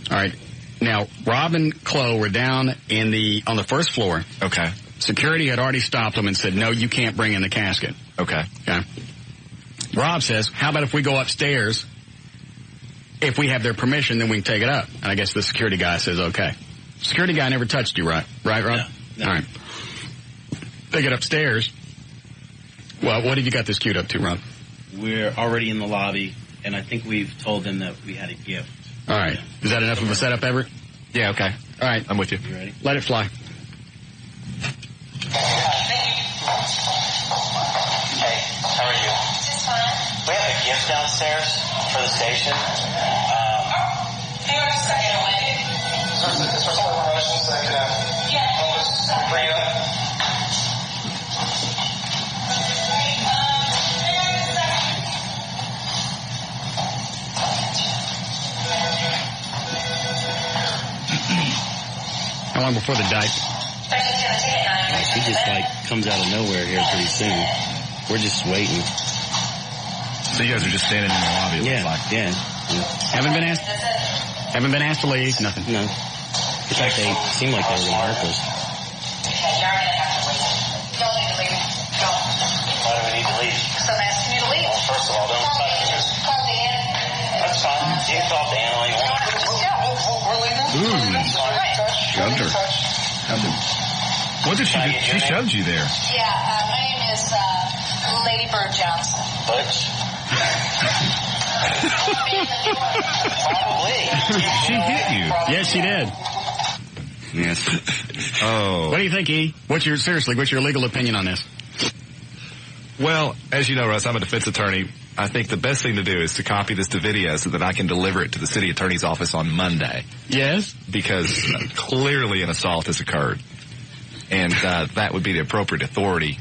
[SPEAKER 1] All right. Now, Rob and Chloe were down on the first floor.
[SPEAKER 4] Okay.
[SPEAKER 1] Security had already stopped them and said, no, you can't bring in the casket.
[SPEAKER 4] Okay.
[SPEAKER 1] Okay. Rob says, how about if we go upstairs? If we have their permission, then we can take it up. And I guess the security guy says, okay. Security guy never touched you, right? Right, Rob?
[SPEAKER 18] No.
[SPEAKER 1] All right. They get upstairs. Well, what have you got this queued up to, Rob?
[SPEAKER 18] We're already in the lobby, and I think we've told them that we had a gift.
[SPEAKER 1] All right. Is that enough of a setup, Everett?
[SPEAKER 4] Yeah, okay.
[SPEAKER 1] All right.
[SPEAKER 4] I'm with you.
[SPEAKER 18] You ready?
[SPEAKER 1] Let it fly.
[SPEAKER 19] Hey, how are you? Just fine. We have a gift downstairs for the station.
[SPEAKER 20] Hang on a second. Is there some questions that could help us bring it up?
[SPEAKER 1] How long before the dike?
[SPEAKER 18] She just, comes out of nowhere here pretty soon. We're just waiting.
[SPEAKER 4] So you guys are just standing in the lobby, it looks like.
[SPEAKER 18] Yeah.
[SPEAKER 1] Haven't been asked to leave? Nothing?
[SPEAKER 18] No. In fact, they seem like they were going to hurt us.
[SPEAKER 20] Okay, you're going to have to leave. You don't need to leave. Don't.
[SPEAKER 19] Why do we need to leave?
[SPEAKER 20] So I'm asking you to leave.
[SPEAKER 19] Well, first of all, don't touch me.
[SPEAKER 20] Call Dan.
[SPEAKER 19] That's fine. You can talk to Anna all you want.
[SPEAKER 20] Just go.
[SPEAKER 14] We're leaving.
[SPEAKER 2] Shoved her. Shoved him.
[SPEAKER 4] What did she do? She showed you there.
[SPEAKER 21] Yeah, my name is Lady Bird Johnson. Butch?
[SPEAKER 4] She hit you.
[SPEAKER 1] Yes, she did.
[SPEAKER 2] Yes.
[SPEAKER 4] Oh.
[SPEAKER 1] What do you think, E? What's your legal opinion on this?
[SPEAKER 4] Well, as you know, Russ, I'm a defense attorney. I think the best thing to do is to copy this to video so that I can deliver it to the city attorney's office on Monday.
[SPEAKER 1] Yes?
[SPEAKER 4] Because clearly an assault has occurred. And that would be the appropriate authority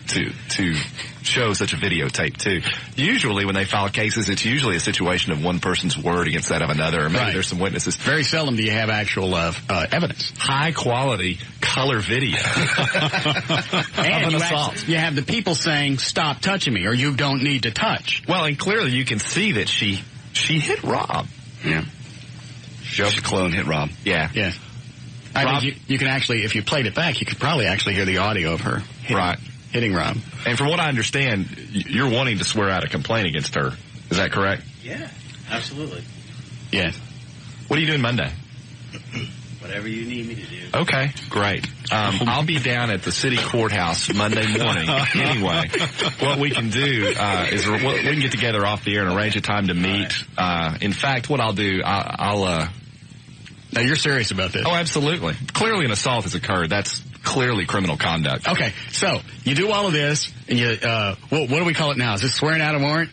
[SPEAKER 4] to show such a videotape, too. Usually when they file cases, it's usually a situation of one person's word against that of another, or maybe there's some witnesses.
[SPEAKER 1] Very seldom do you have actual evidence.
[SPEAKER 4] High-quality color video
[SPEAKER 1] and you have the people saying, stop touching me, or you don't need to touch.
[SPEAKER 4] Well, and clearly you can see that she hit Rob.
[SPEAKER 2] Yeah. Just clone hit Rob.
[SPEAKER 4] Yeah.
[SPEAKER 1] Yeah. I think you can actually, if you played it back, you could probably actually hear the audio of her hitting Rob.
[SPEAKER 4] And from what I understand, you're wanting to swear out a complaint against her. Is that correct?
[SPEAKER 18] Yeah, absolutely.
[SPEAKER 1] Yeah.
[SPEAKER 4] What are you doing Monday?
[SPEAKER 18] Whatever you need me to do.
[SPEAKER 4] Okay, great. I'll be down at the city courthouse Monday morning. Anyway, what we can do is we can get together off the air and arrange a time to meet. In fact, what I'll do, I'll
[SPEAKER 1] Now, you're serious about this?
[SPEAKER 4] Oh, absolutely. Clearly an assault has occurred. That's clearly criminal conduct.
[SPEAKER 1] Okay, so you do all of this, and you, what do we call it now? Is this swearing out a warrant?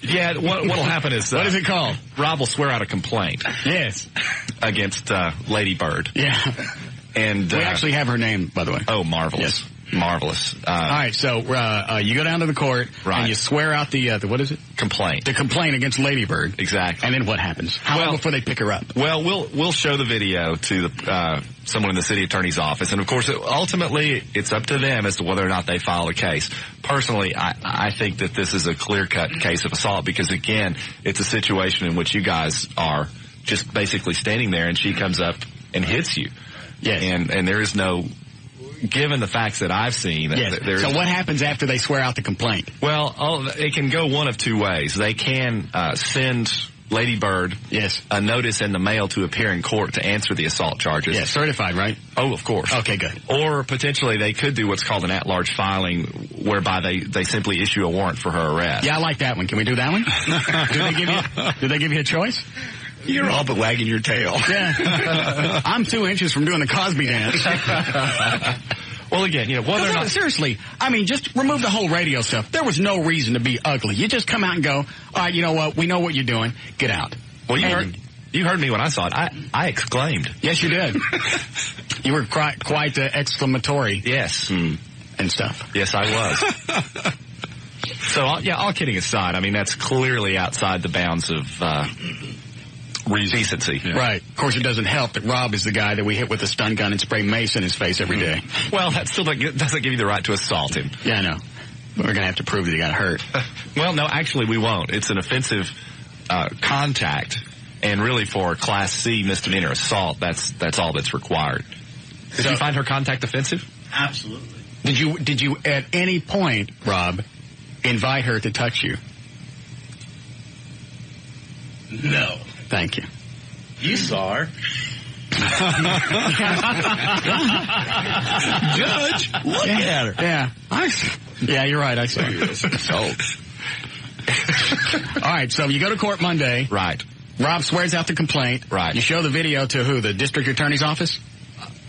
[SPEAKER 4] Yeah, what'll happen is...
[SPEAKER 1] what is it called?
[SPEAKER 4] Rob will swear out a complaint.
[SPEAKER 1] Yes.
[SPEAKER 4] Against Lady Bird.
[SPEAKER 1] Yeah.
[SPEAKER 4] And
[SPEAKER 1] we actually have her name, by the way.
[SPEAKER 4] Oh, marvelous.
[SPEAKER 1] Yes.
[SPEAKER 4] Marvelous.
[SPEAKER 1] All right, so you go down to the court, and you swear out the what is it?
[SPEAKER 4] Complaint.
[SPEAKER 1] The complaint against Lady Bird.
[SPEAKER 4] Exactly.
[SPEAKER 1] And then what happens? How long before they pick her up?
[SPEAKER 4] Well, we'll show the video to someone in the city attorney's office, and of course, ultimately, it's up to them as to whether or not they file a case. Personally, I think that this is a clear-cut case of assault because, again, it's a situation in which you guys are just basically standing there, and she comes up and hits you.
[SPEAKER 1] Yes.
[SPEAKER 4] And there is no... Given the facts that I've seen...
[SPEAKER 1] Yes. So what happens after they swear out the complaint?
[SPEAKER 4] Well, it can go one of two ways. They can send Lady Bird a notice in the mail to appear in court to answer the assault charges.
[SPEAKER 1] Yes, certified, right?
[SPEAKER 4] Oh, of course.
[SPEAKER 1] Okay, good.
[SPEAKER 4] Or potentially they could do what's called an at-large filing, whereby they simply issue a warrant for her arrest.
[SPEAKER 1] Yeah, I like that one. Can we do that one? Do they give you a choice?
[SPEAKER 2] You're all but wagging your tail.
[SPEAKER 1] Yeah. I'm 2 inches from doing the Cosby dance.
[SPEAKER 4] Well, again, whether or not...
[SPEAKER 1] Seriously, I mean, just remove the whole radio stuff. There was no reason to be ugly. You just come out and go, all right, you know what? We know what you're doing. Get out.
[SPEAKER 4] Well, you heard me when I saw it. I exclaimed.
[SPEAKER 1] Yes, you did. You were quite exclamatory.
[SPEAKER 4] Yes.
[SPEAKER 1] And stuff.
[SPEAKER 4] Yes, I was. So, all kidding aside, I mean, that's clearly outside the bounds of... decency.
[SPEAKER 1] Yeah. Right. Of course, it doesn't help that Rob is the guy that we hit with a stun gun and spray mace in his face every day.
[SPEAKER 4] Well, that still doesn't give you the right to assault him.
[SPEAKER 1] Yeah, I know. We're going to have to prove that he got hurt.
[SPEAKER 4] Well, no, actually we won't. It's an offensive contact, and really for Class C misdemeanor assault, that's all that's required. Did you find her contact offensive?
[SPEAKER 18] Absolutely.
[SPEAKER 1] Did you at any point, Rob, invite her to touch you?
[SPEAKER 18] No.
[SPEAKER 1] Thank you.
[SPEAKER 18] You saw her.
[SPEAKER 2] Judge, look at her.
[SPEAKER 1] Yeah. Yeah, you're right. I saw you. All right, so you go to court Monday.
[SPEAKER 4] Right.
[SPEAKER 1] Rob swears out the complaint.
[SPEAKER 4] Right.
[SPEAKER 1] You show the video to who? The district attorney's office?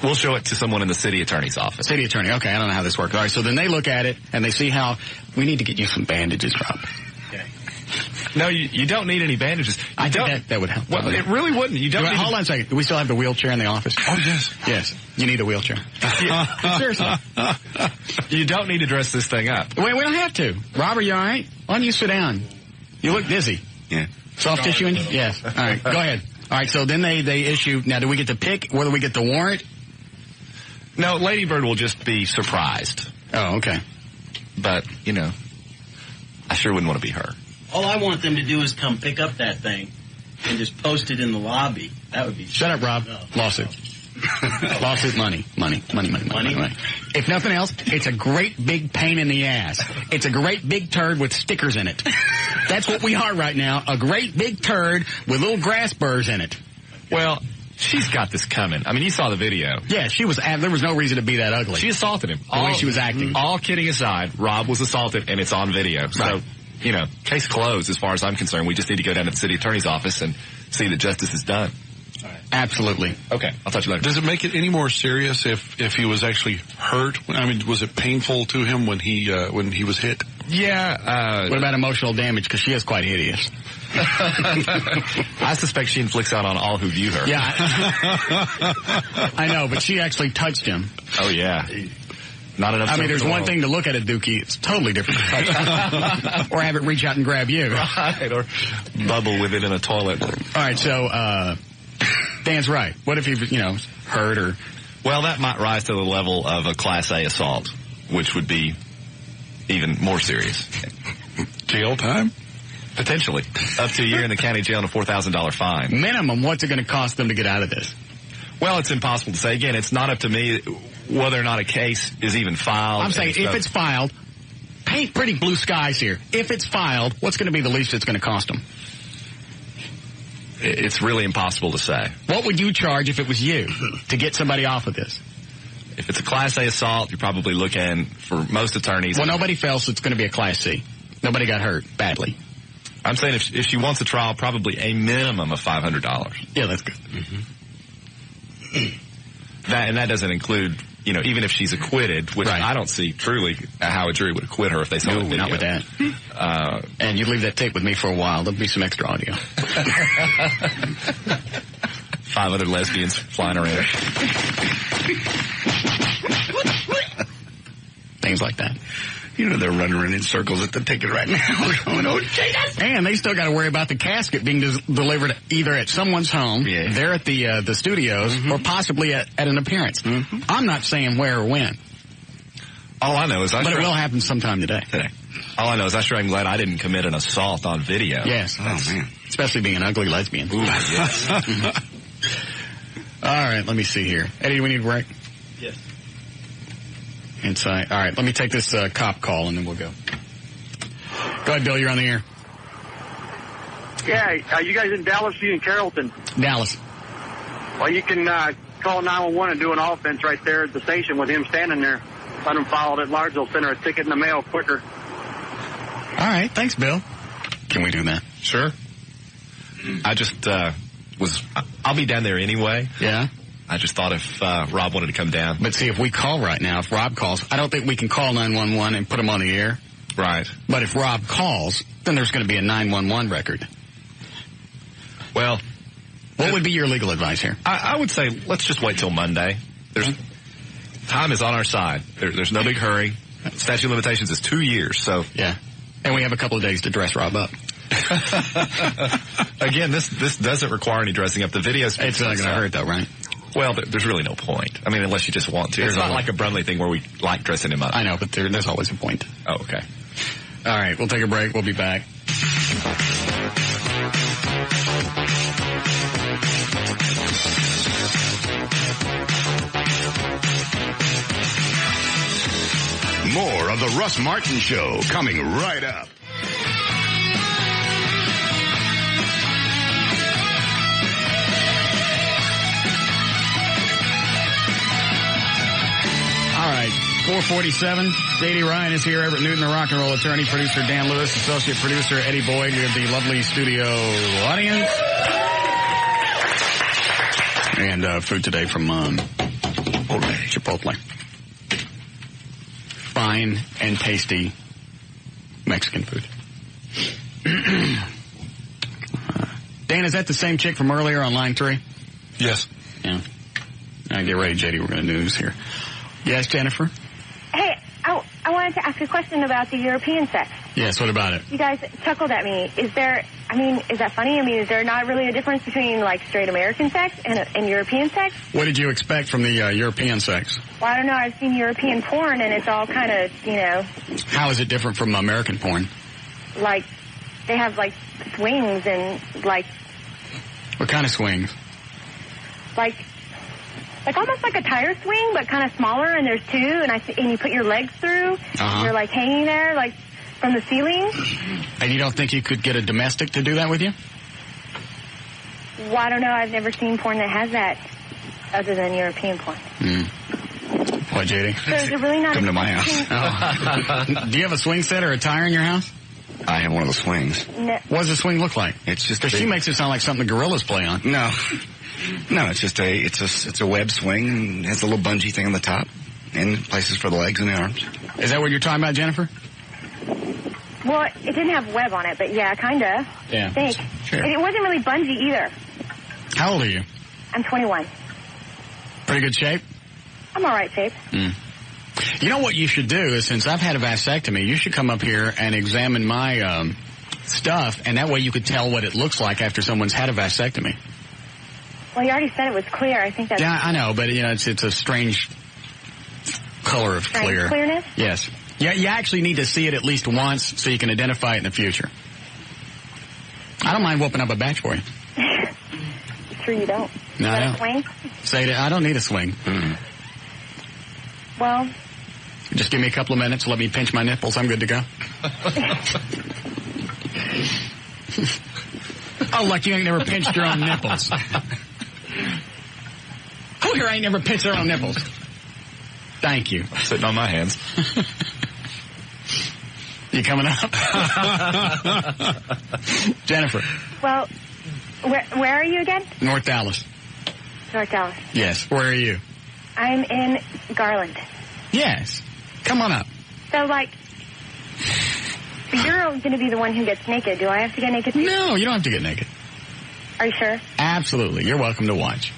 [SPEAKER 4] We'll show it to someone in the city attorney's office.
[SPEAKER 1] City attorney. Okay, I don't know how this works. All right, so then they look at it, and they see how... We need to get you some bandages, Rob.
[SPEAKER 4] No, you don't need any bandages.
[SPEAKER 1] I think that would help.
[SPEAKER 4] Well, it really wouldn't. You don't.
[SPEAKER 1] Hold on a second. Do we still have the wheelchair in the office?
[SPEAKER 4] Oh, yes.
[SPEAKER 1] Yes. You need a wheelchair. Seriously.
[SPEAKER 4] You don't need to dress this thing up.
[SPEAKER 1] Wait, we don't have to. Rob, are you all right? Why don't you sit down? You look dizzy.
[SPEAKER 2] Yeah.
[SPEAKER 1] Soft tissue in you? Yes. All right, go ahead. All right, so then they issue... Now, do we get to pick whether we get the warrant?
[SPEAKER 4] No, Lady Bird will just be surprised.
[SPEAKER 1] Oh, okay.
[SPEAKER 4] But, I sure wouldn't want to be her.
[SPEAKER 18] All I want them to do is come pick up that thing and just post it in the lobby. That would be...
[SPEAKER 1] Shut up, Rob. No. Lawsuit. Lawsuit money. If nothing else, it's a great big pain in the ass. It's a great big turd with stickers in it. That's what we are right now. A great big turd with little grass burrs in it.
[SPEAKER 4] Well, She's got this coming. I mean, you saw the video.
[SPEAKER 1] Yeah, there was no reason to be that ugly.
[SPEAKER 4] She assaulted him.
[SPEAKER 1] The way she was acting.
[SPEAKER 4] All kidding aside, Rob was assaulted, and it's on video.
[SPEAKER 1] Right.
[SPEAKER 4] So, case closed as far as I'm concerned. We just need to go down to the city attorney's office and see that justice is done.
[SPEAKER 1] Absolutely.
[SPEAKER 4] Okay, I'll touch you later.
[SPEAKER 3] Does it make it any more serious if he was actually hurt? I mean, was it painful to him when he was hit?
[SPEAKER 4] Yeah.
[SPEAKER 1] What about emotional damage? Because she is quite hideous.
[SPEAKER 4] I suspect she inflicts out on all who view her.
[SPEAKER 1] Yeah. I know, but she actually touched him.
[SPEAKER 4] Oh, yeah. Not enough.
[SPEAKER 1] I mean, there's one thing to look at a dookie. It's totally different to touch it. Or have it reach out and grab you.
[SPEAKER 4] Right, or bubble with it in a toilet.
[SPEAKER 1] All right, so Dan's right. What if he was, hurt or...
[SPEAKER 4] Well, that might rise to the level of a Class A assault, which would be even more serious.
[SPEAKER 3] Jail time?
[SPEAKER 4] Potentially. Up to a year in the county jail and a $4,000 fine.
[SPEAKER 1] Minimum, what's it going to cost them to get out of this?
[SPEAKER 4] Well, it's impossible to say. Again, it's not up to me whether or not a case is even filed.
[SPEAKER 1] I'm saying if it's filed, paint pretty blue skies here. If it's filed, what's going to be the least it's going to cost them?
[SPEAKER 4] It's really impossible to say.
[SPEAKER 1] What would you charge if it was you to get somebody off of this?
[SPEAKER 4] If it's a Class A assault, you're probably looking, for most attorneys...
[SPEAKER 1] Well, nobody felt so it's going to be a Class C. Nobody got hurt badly.
[SPEAKER 4] I'm saying if she wants a trial, probably a minimum of $500.
[SPEAKER 1] Yeah, that's good.
[SPEAKER 4] Mm-hmm. That doesn't include, even if she's acquitted, which I don't see truly how a jury would acquit her if they saw the video.
[SPEAKER 1] Not with that. And you leave that tape with me for a while. There'll be some extra audio.
[SPEAKER 4] 500 lesbians flying around.
[SPEAKER 1] Things like that.
[SPEAKER 2] They're running around in circles at the ticket right now. Going, oh, Jesus.
[SPEAKER 1] And they still got to worry about the casket being delivered either at someone's home, there at the studios, or possibly at an appearance. Mm-hmm. I'm not saying where or when.
[SPEAKER 4] All I know is
[SPEAKER 1] But it will happen sometime today.
[SPEAKER 4] All I know is I'm glad I didn't commit an assault on video.
[SPEAKER 1] Yes.
[SPEAKER 2] Oh, man.
[SPEAKER 1] Especially being an ugly lesbian.
[SPEAKER 4] Ooh, yes.
[SPEAKER 1] All right, let me see here. Eddie, do we need a break?
[SPEAKER 18] Yes.
[SPEAKER 1] Inside. All right, let me take this cop call and then we'll go. Go ahead, Bill. You're on the air.
[SPEAKER 7] Yeah, are you guys in Dallas? You in Carrollton?
[SPEAKER 1] Dallas.
[SPEAKER 7] Well, you can call 911 and do an offense right there at the station with him standing there. Let him file it at large. They'll send her a ticket in the mail quicker.
[SPEAKER 1] All right. Thanks, Bill. Can we do that?
[SPEAKER 4] Sure. I just I'll be down there anyway.
[SPEAKER 1] Yeah.
[SPEAKER 4] I just thought if Rob wanted to come down.
[SPEAKER 1] But see, if we call right now, if Rob calls, I don't think we can call 911 and put him on the air.
[SPEAKER 4] Right.
[SPEAKER 1] But if Rob calls, then there's going to be a 911 record.
[SPEAKER 4] Well,
[SPEAKER 1] what would be your legal advice here?
[SPEAKER 4] I would say let's just wait till Monday. Time is on our side. There's no big hurry. Statute of limitations is 2 years, so.
[SPEAKER 1] Yeah. And we have a couple of days to dress Rob up.
[SPEAKER 4] Again, this doesn't require any dressing up. The video speaks.
[SPEAKER 1] It's not going to hurt, though, right?
[SPEAKER 4] Well, there's really no point. I mean, unless you just want to. It's not like a Brumley thing where we like dressing him up.
[SPEAKER 1] I know, but there's always a point.
[SPEAKER 4] Oh, okay.
[SPEAKER 1] All right, we'll take a break. We'll be back.
[SPEAKER 6] More of the Russ Martin Show coming right up.
[SPEAKER 1] All right, 447. J.D. Ryan is here. Everett Newton, the rock and roll attorney. Producer Dan Lewis. Associate producer Eddie Boyd. We have the lovely studio audience. And food today from Chipotle. Fine and tasty Mexican food. Dan, is that the same chick from earlier on line 3?
[SPEAKER 3] Yes.
[SPEAKER 1] Yeah. All right, get ready, JD. We're going to news here. Yes, Jennifer?
[SPEAKER 17] Hey, I wanted to ask a question about the European sex.
[SPEAKER 1] Yes, what about it?
[SPEAKER 17] You guys chuckled at me. Is that funny? Is there not really a difference between, straight American sex and European sex?
[SPEAKER 1] What did you expect from the European sex?
[SPEAKER 17] Well, I don't know. I've seen European porn, and it's all kind of,
[SPEAKER 1] How is it different from American porn?
[SPEAKER 17] They have, swings and,
[SPEAKER 1] What kind of swings?
[SPEAKER 17] Almost like a tire swing, but kind of smaller, and there's two, and you put your legs through.
[SPEAKER 1] Uh-huh.
[SPEAKER 17] You're, hanging there, from the ceiling.
[SPEAKER 1] And you don't think you could get a domestic to do that with you?
[SPEAKER 17] Well, I don't know. I've never seen porn that has that other than European porn.
[SPEAKER 1] What, JD?
[SPEAKER 17] So is it really not
[SPEAKER 2] Come to my
[SPEAKER 17] house.
[SPEAKER 1] Do you have a swing set or a tire in your house?
[SPEAKER 2] I have one of the swings.
[SPEAKER 17] No.
[SPEAKER 1] What does the swing look like?
[SPEAKER 2] It's just
[SPEAKER 1] because she makes it sound like something the gorillas play on.
[SPEAKER 2] No, it's just it's a web swing and has a little bungee thing on the top and places for the legs and the arms.
[SPEAKER 1] Is that what you're talking about, Jennifer?
[SPEAKER 17] Well, it didn't have web on it, but yeah, kind of.
[SPEAKER 1] Yeah.
[SPEAKER 17] I think.
[SPEAKER 1] Sure.
[SPEAKER 17] And it wasn't really bungee either.
[SPEAKER 1] How old are you?
[SPEAKER 17] I'm 21.
[SPEAKER 1] Pretty good shape?
[SPEAKER 17] I'm all right shape.
[SPEAKER 1] You know what you should do is, since I've had a vasectomy, you should come up here and examine my stuff, and that way you could tell what it looks like after someone's had a vasectomy.
[SPEAKER 17] Well, you already said it was clear. I think that's...
[SPEAKER 1] Yeah, I know, but it's a strange color of clear.
[SPEAKER 17] Clearness?
[SPEAKER 1] Yes. Yeah, you actually need to see it at least once so you can identify it in the future. I don't mind whooping up a batch for you.
[SPEAKER 17] Sure you don't.
[SPEAKER 1] No, I don't.
[SPEAKER 17] Swing?
[SPEAKER 1] Say that I don't need a swing.
[SPEAKER 17] Well...
[SPEAKER 1] Just give me a couple of minutes, let me pinch my nipples, I'm good to go. Oh, like you ain't never pinched your own nipples. Who here ain't never pinched their own nipples? Thank you.
[SPEAKER 4] Sitting on my hands.
[SPEAKER 1] You coming up? Jennifer.
[SPEAKER 17] Well, where are you again?
[SPEAKER 1] North Dallas.
[SPEAKER 17] North Dallas.
[SPEAKER 1] Yes. Where are you?
[SPEAKER 17] I'm in Garland.
[SPEAKER 1] Yes. Come on up.
[SPEAKER 17] So, like, you're going to be the one who gets naked. Do I have to get naked too?
[SPEAKER 1] No, you don't have to get naked.
[SPEAKER 17] Are you sure?
[SPEAKER 1] Absolutely. You're welcome to watch.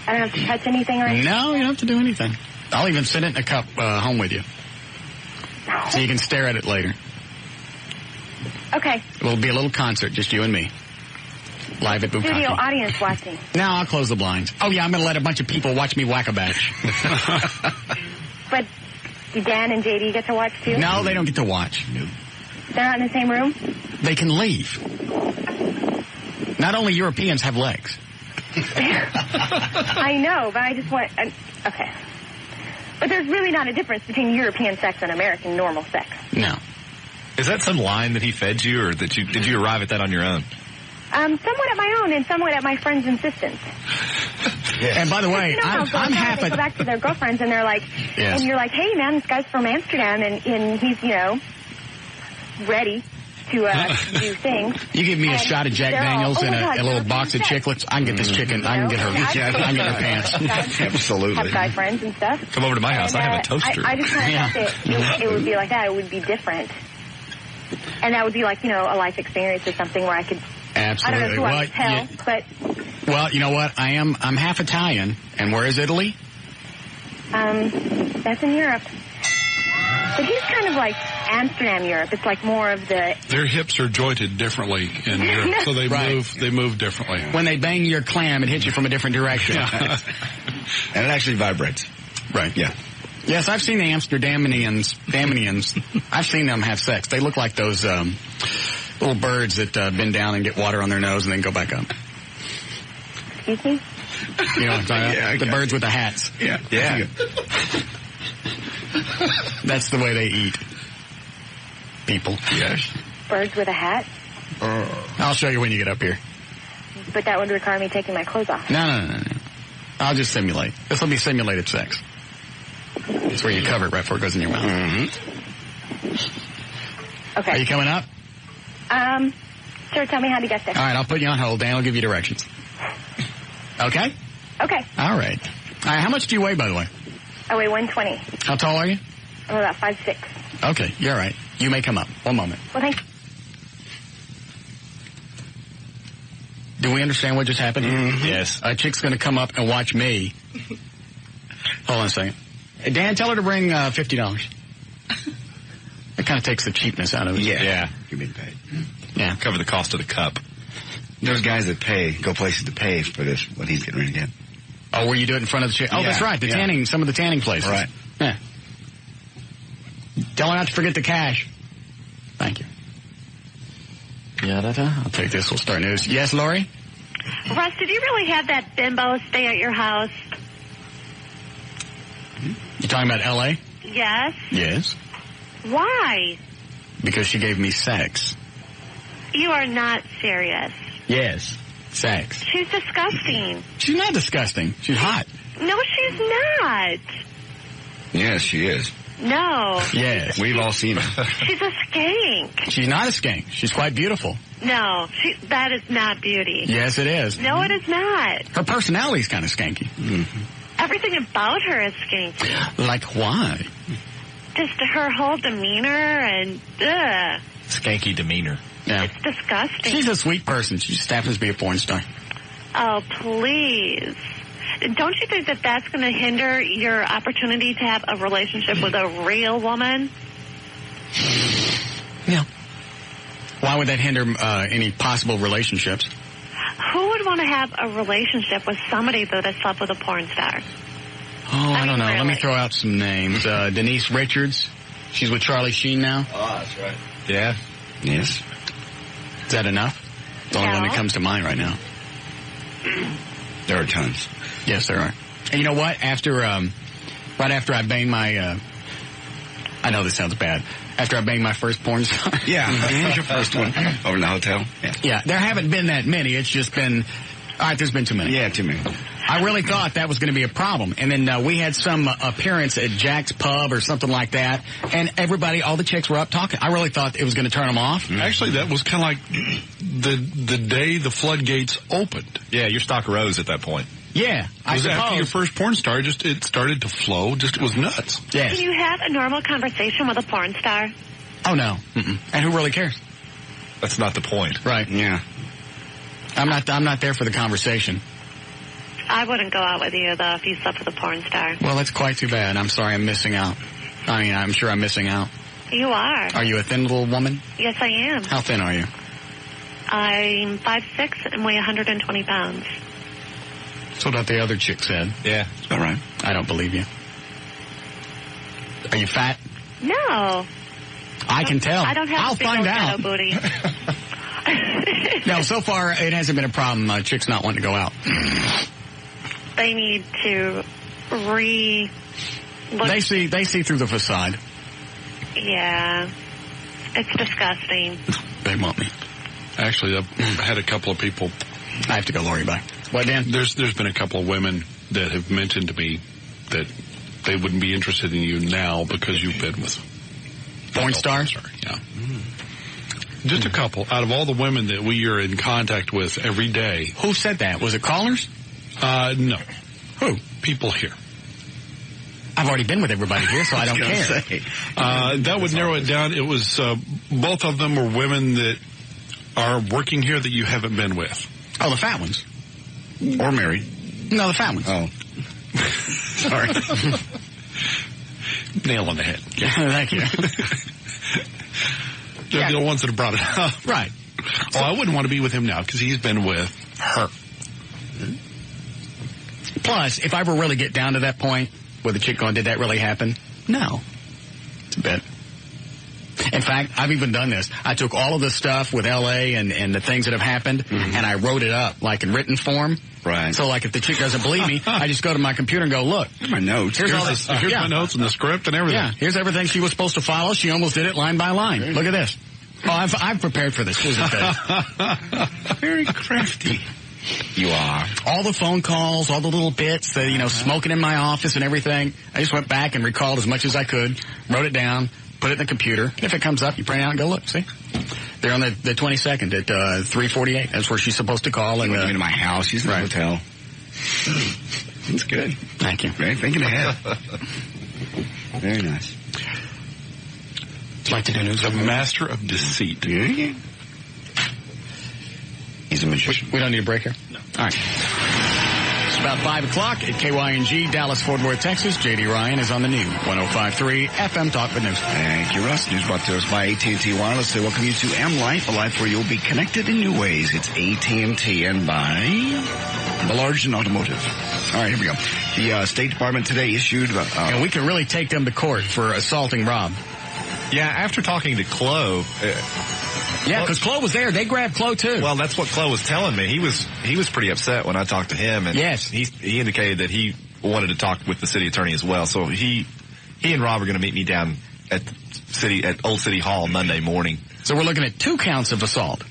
[SPEAKER 17] I don't have to touch anything or anything?
[SPEAKER 1] No, you don't have to do anything. I'll even send it in a cup home with you. So you can stare at it later.
[SPEAKER 17] Okay.
[SPEAKER 1] It'll be a little concert, just you and me. Live at Bukaki.
[SPEAKER 17] Studio audience watching.
[SPEAKER 1] Now I'll close the blinds. Oh, yeah, I'm going to let a bunch of people watch me whack a batch.
[SPEAKER 17] But do Dan and JD get to watch too?
[SPEAKER 1] No, they don't get to watch.
[SPEAKER 17] They're not in the same room?
[SPEAKER 1] They can leave. Not only Europeans have legs.
[SPEAKER 17] I know, but I just want... okay. But there's really not a difference between European sex and American normal sex.
[SPEAKER 1] No.
[SPEAKER 4] Is that some line that he fed you, or that did you arrive at that on your own?
[SPEAKER 17] Somewhat at my own and somewhat at my friend's insistence.
[SPEAKER 1] Yes. And by the way,
[SPEAKER 17] you know
[SPEAKER 1] I'm half
[SPEAKER 17] they go back to their girlfriends and they're like,
[SPEAKER 1] yes.
[SPEAKER 17] And you're like, hey man, this guy's from Amsterdam and he's, ready to do things.
[SPEAKER 1] You give me a shot of Jack Daniels and a little box of
[SPEAKER 17] sex.
[SPEAKER 1] chiclets, I can get this chicken. I can get her. I can get her pants.
[SPEAKER 2] Absolutely.
[SPEAKER 17] Have guy friends and stuff.
[SPEAKER 4] Come over to my house. I have a toaster.
[SPEAKER 17] I just kind of thought it would be like that. It would be different. And that would be like, a life experience or something where I could...
[SPEAKER 1] Absolutely.
[SPEAKER 17] I don't know who I would tell, but...
[SPEAKER 1] Well, you know what? I'm half Italian. And where is Italy?
[SPEAKER 17] That's in Europe. But he's kind of like Amsterdam, Europe. It's like more of the...
[SPEAKER 3] Their hips are jointed differently in Europe, so they move differently.
[SPEAKER 1] When they bang your clam, it hits you from a different direction.
[SPEAKER 2] And it actually vibrates.
[SPEAKER 1] Right.
[SPEAKER 2] Yeah.
[SPEAKER 1] Yes, I've seen the Amsterdamians. I've seen them have sex. They look like those little birds that bend down and get water on their nose and then go back up.
[SPEAKER 17] Excuse me?
[SPEAKER 1] You know what I'm talking about? The birds with the hats.
[SPEAKER 2] Yeah.
[SPEAKER 1] That's the way they eat. People.
[SPEAKER 2] Yes.
[SPEAKER 17] Birds with a hat?
[SPEAKER 1] I'll show you when you get up here.
[SPEAKER 17] But that would require me taking my clothes off.
[SPEAKER 1] No. I'll just simulate. This will be simulated sex. It's where you cover it right before it goes in your mouth.
[SPEAKER 2] Mm-hmm.
[SPEAKER 17] Okay.
[SPEAKER 1] Are you coming up?
[SPEAKER 17] Sure, tell me how to get there.
[SPEAKER 1] All right, I'll put you on hold. Dan will give you directions. Okay?
[SPEAKER 17] Okay.
[SPEAKER 1] All right. How much do you weigh, by the way?
[SPEAKER 17] I weigh 120.
[SPEAKER 1] How tall are you?
[SPEAKER 17] I'm about 5'6".
[SPEAKER 1] Okay, you're all right. You may come up. One moment.
[SPEAKER 17] Well, thank you.
[SPEAKER 1] Do we understand what just happened?
[SPEAKER 2] Mm-hmm.
[SPEAKER 1] Yes. A chick's going to come up and watch me. Hold on a second. Hey, Dan, tell her to bring $50. That kind of takes the cheapness out of it.
[SPEAKER 2] Yeah. You're being paid.
[SPEAKER 1] Yeah.
[SPEAKER 4] Cover the cost of the cup.
[SPEAKER 2] There's guys that go places to pay for this, what he's getting ready to get.
[SPEAKER 1] Oh, where you do it in front of the chick? Oh, that's right. Some of the tanning places.
[SPEAKER 2] Right.
[SPEAKER 1] Yeah. Tell her not to forget the cash. Thank you. I'll take this. We'll start news. Yes, Lori?
[SPEAKER 8] Russ, did you really have that bimbo stay at your house?
[SPEAKER 1] You talking about L.A.?
[SPEAKER 8] Yes.
[SPEAKER 1] Yes.
[SPEAKER 8] Why?
[SPEAKER 1] Because she gave me sex.
[SPEAKER 8] You are not serious.
[SPEAKER 1] Yes. Sex.
[SPEAKER 8] She's disgusting.
[SPEAKER 1] She's not disgusting. She's hot.
[SPEAKER 8] No, she's not.
[SPEAKER 2] Yes, she is.
[SPEAKER 8] No.
[SPEAKER 1] Yes.
[SPEAKER 2] We've all seen her.
[SPEAKER 8] She's a skank.
[SPEAKER 1] She's not a skank. She's quite beautiful.
[SPEAKER 8] No, that is not beauty.
[SPEAKER 1] Yes, it is.
[SPEAKER 8] No, it is not.
[SPEAKER 1] Her personality's kind of skanky.
[SPEAKER 2] Mm-hmm.
[SPEAKER 8] Everything about her is skanky.
[SPEAKER 1] Like why?
[SPEAKER 8] Just her whole demeanor and ugh.
[SPEAKER 4] Skanky demeanor.
[SPEAKER 1] Yeah.
[SPEAKER 8] It's disgusting.
[SPEAKER 1] She's a sweet person. She just happens to be a porn star.
[SPEAKER 8] Oh, please. Don't you think that that's going to hinder your opportunity to have a relationship with a real woman?
[SPEAKER 1] Yeah. Why would that hinder any possible relationships?
[SPEAKER 8] Who would want to have a relationship with somebody that has slept with a porn star?
[SPEAKER 1] Oh, I don't know.
[SPEAKER 8] Really?
[SPEAKER 1] Let me throw out some names. Denise Richards. She's with Charlie Sheen now.
[SPEAKER 4] Oh, that's right. Yeah.
[SPEAKER 2] Yes.
[SPEAKER 1] Is that enough? The only one that comes to mind right now.
[SPEAKER 2] There are tons.
[SPEAKER 1] Yes, there are. And you know what? Right after I banged my, I know this sounds bad. After I banged my first porn star.
[SPEAKER 2] Yeah, that was your first one over in the hotel.
[SPEAKER 1] Yeah, there haven't been that many. It's just been, all right, there's been too many.
[SPEAKER 2] Yeah, too many.
[SPEAKER 1] I really thought that was going to be a problem. And then we had some appearance at Jack's Pub or something like that, and all the chicks were up talking. I really thought it was going to turn them off.
[SPEAKER 3] Actually, that was kind of like the day the floodgates opened.
[SPEAKER 4] Yeah, your stock rose at that point.
[SPEAKER 1] Yeah, I suppose.
[SPEAKER 3] After your first porn star, it started to flow. It was nuts.
[SPEAKER 1] Yes.
[SPEAKER 8] Can you have a normal conversation with a porn star?
[SPEAKER 1] Oh, no. Mm-mm. And who really cares?
[SPEAKER 4] That's not the point.
[SPEAKER 1] Right.
[SPEAKER 2] Yeah.
[SPEAKER 1] I'm not there for the conversation.
[SPEAKER 8] I wouldn't go out with you, though, if you slept with a porn star.
[SPEAKER 1] Well, that's quite too bad. I'm sorry I'm missing out. I mean, I'm sure I'm missing out.
[SPEAKER 8] You are.
[SPEAKER 1] Are you a thin little woman?
[SPEAKER 8] Yes, I am.
[SPEAKER 1] How thin are you?
[SPEAKER 8] I'm 5'6" and weigh 120 pounds.
[SPEAKER 1] That's what the other chick said.
[SPEAKER 4] Yeah.
[SPEAKER 2] All right.
[SPEAKER 1] I don't believe you. Are you fat?
[SPEAKER 8] No.
[SPEAKER 1] I can tell.
[SPEAKER 8] I don't have
[SPEAKER 1] I'll
[SPEAKER 8] a big
[SPEAKER 1] find
[SPEAKER 8] old
[SPEAKER 1] out.
[SPEAKER 8] ghetto booty.
[SPEAKER 1] No, so far it hasn't been a problem. Chicks not wanting to go out.
[SPEAKER 8] They need to
[SPEAKER 1] They see through the facade.
[SPEAKER 8] Yeah. It's disgusting.
[SPEAKER 1] They want me.
[SPEAKER 3] Actually, I've had a couple of people.
[SPEAKER 1] I have to go, Lori. Bye. What, Dan?
[SPEAKER 3] There's been a couple of women that have mentioned to me that they wouldn't be interested in you now because you've been with
[SPEAKER 1] porn stars.
[SPEAKER 3] Yeah. Just a couple. Out of all the women that we are in contact with every day.
[SPEAKER 1] Who said that? Was it callers?
[SPEAKER 3] No.
[SPEAKER 1] Who?
[SPEAKER 3] People here.
[SPEAKER 1] I've already been with everybody here, so I don't care.
[SPEAKER 3] That would narrow it down. It was both of them were women that are working here that you haven't been with.
[SPEAKER 1] Oh, the fat ones.
[SPEAKER 2] Or married.
[SPEAKER 1] No, the fat ones.
[SPEAKER 2] Oh.
[SPEAKER 1] Sorry.
[SPEAKER 3] Nail on the head.
[SPEAKER 1] Yeah, thank you.
[SPEAKER 3] They're the ones that have brought it up.
[SPEAKER 1] Right.
[SPEAKER 3] Oh, I wouldn't want to be with him now because he's been with her.
[SPEAKER 1] Plus, if I ever really get down to that point where the chick going, did that really happen? No. It's a bit. In fact, I've even done this. I took all of the stuff with L.A. and the things that have happened, and I wrote it up, like in written form.
[SPEAKER 2] Right.
[SPEAKER 1] So, like, if the chick doesn't believe me, I just go to my computer and go, look.
[SPEAKER 2] Here's my notes.
[SPEAKER 1] Here's
[SPEAKER 3] my notes and the script and everything.
[SPEAKER 1] Yeah, here's everything she was supposed to follow. She almost did it line by line. Look at this. Oh, I've prepared for this.
[SPEAKER 2] Very crafty. You are.
[SPEAKER 1] All the phone calls, all the little bits, smoking in my office and everything. I just went back and recalled as much as I could, wrote it down, put it in the computer. If it comes up, you print it out and go, look, see? They're on the 22nd at 3:48. That's where she's supposed to call. And
[SPEAKER 2] into my house. She's in the hotel. That's good.
[SPEAKER 1] Thank you.
[SPEAKER 2] Very thinking ahead. Very nice.
[SPEAKER 1] Would you like to do news?
[SPEAKER 3] The master of deceit.
[SPEAKER 2] Yeah. He's a magician.
[SPEAKER 1] We don't need a break here? No. All right. It's about 5 o'clock at KYNG, Dallas, Fort Worth, Texas. J.D. Ryan is on the new 105.3 FM Talk with News.
[SPEAKER 2] Thank you, Russ. News brought to us by AT&T Wireless. They welcome you to M Life, a life where you'll be connected in new ways. It's AT&T and by Ballard Automotive. All right, here we go. The State Department today issued...
[SPEAKER 1] and we can really take them to court for assaulting Rob.
[SPEAKER 4] Yeah, after talking to Chloe...
[SPEAKER 1] yeah, because Chloe was there. They grabbed Chloe, too.
[SPEAKER 4] Well, that's what Chloe was telling me. He was pretty upset when I talked to him. And
[SPEAKER 1] yes.
[SPEAKER 4] He indicated that he wanted to talk with the city attorney as well. So he and Rob are going to meet me down at Old City Hall Monday morning.
[SPEAKER 1] So we're looking at 2 counts of assault.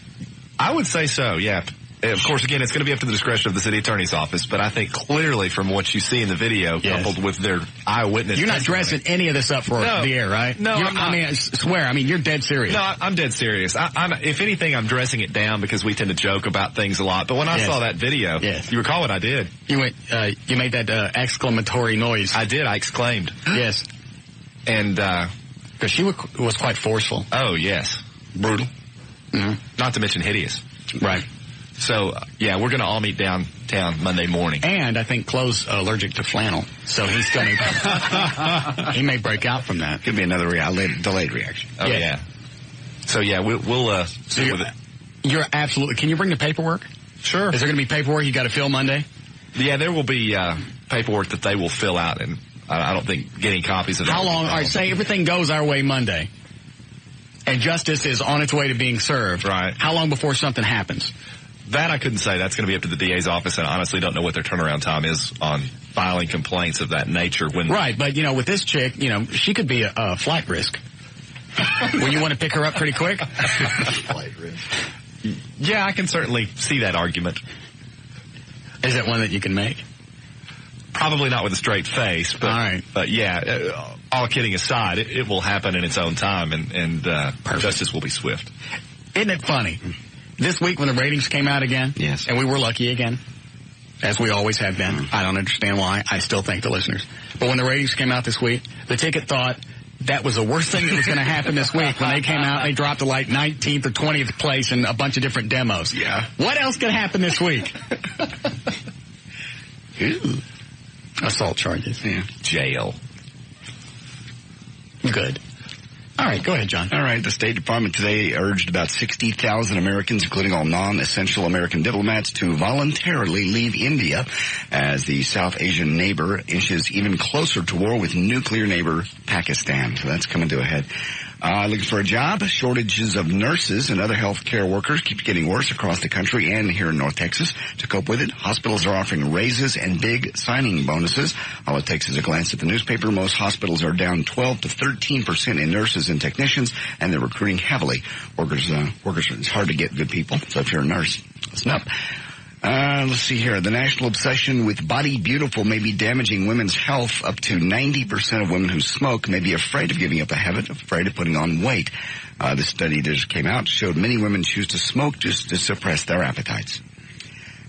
[SPEAKER 4] I would say so, yeah. Of course, again, it's going to be up to the discretion of the city attorney's office, but I think clearly from what you see in the video, coupled with their eyewitness
[SPEAKER 1] You're not
[SPEAKER 4] testimony,
[SPEAKER 1] dressing any of this up for the air, right?
[SPEAKER 4] No, I'm not.
[SPEAKER 1] I mean, I swear. I mean, you're dead serious.
[SPEAKER 4] No, I'm dead serious. I'm, if anything, I'm dressing it down because we tend to joke about things a lot. But when I saw that video, you recall what I did?
[SPEAKER 1] You went. You made that exclamatory noise.
[SPEAKER 4] I did. I exclaimed.
[SPEAKER 1] Yes.
[SPEAKER 4] And
[SPEAKER 1] because she was quite forceful.
[SPEAKER 4] Oh, yes. Brutal.
[SPEAKER 1] Mm-hmm.
[SPEAKER 4] Not to mention hideous.
[SPEAKER 1] Right.
[SPEAKER 4] So, yeah, we're going to all meet downtown Monday morning.
[SPEAKER 1] And I think Chloe's allergic to flannel, so he's going to... he may break out from that.
[SPEAKER 2] Could be another delayed reaction.
[SPEAKER 4] Oh, yeah. So, yeah, we'll see with it.
[SPEAKER 1] You're absolutely... Can you bring the paperwork?
[SPEAKER 4] Sure.
[SPEAKER 1] Is there going to be paperwork you got to fill Monday?
[SPEAKER 4] Yeah, there will be paperwork that they will fill out, and I don't think getting copies of that...
[SPEAKER 1] How long... All right, say everything goes our way Monday, and justice is on its way to being served.
[SPEAKER 4] Right.
[SPEAKER 1] How long before something happens?
[SPEAKER 4] That I couldn't say. That's going to be up to the DA's office, and I honestly don't know what their turnaround time is on filing complaints of that nature.
[SPEAKER 1] Right, but, with this chick, she could be a flight risk. Will you want to pick her up pretty quick?
[SPEAKER 2] Flight risk.
[SPEAKER 4] Yeah, I can certainly see that argument.
[SPEAKER 1] Is that one that you can make?
[SPEAKER 4] Probably not with a straight face, but,
[SPEAKER 1] all right.
[SPEAKER 4] But yeah, all kidding aside, it will happen in its own time, and justice will be swift.
[SPEAKER 1] Isn't it funny? This week when the ratings came out again,
[SPEAKER 2] yes,
[SPEAKER 1] and we were lucky again, as we always have been. I don't understand why. I still thank the listeners. But when the ratings came out this week, the ticket thought that was the worst thing that was going to happen this week. When they came out, they dropped to like 19th or 20th place in a bunch of different demos.
[SPEAKER 2] Yeah.
[SPEAKER 1] What else could happen this week? Assault charges.
[SPEAKER 2] Yeah.
[SPEAKER 4] Jail.
[SPEAKER 1] Good. All right, go ahead, John.
[SPEAKER 2] All right, the State Department today urged about 60,000 Americans, including all non-essential American diplomats, to voluntarily leave India as the South Asian neighbor inches even closer to war with nuclear neighbor Pakistan. So that's coming to a head. Looking for a job. Shortages of nurses and other healthcare workers keeps getting worse across the country and here in North Texas. To cope with it, hospitals are offering raises and big signing bonuses. All it takes is a glance at the newspaper. Most hospitals are down 12 to 13% in nurses and technicians, and they're recruiting heavily. Workers, it's hard to get good people. So if you're a nurse, listen up. Let's see here. The national obsession with Body Beautiful may be damaging women's health. Up to 90% of women who smoke may be afraid of giving up a habit, afraid of putting on weight. This study that just came out showed many women choose to smoke just to suppress their appetites.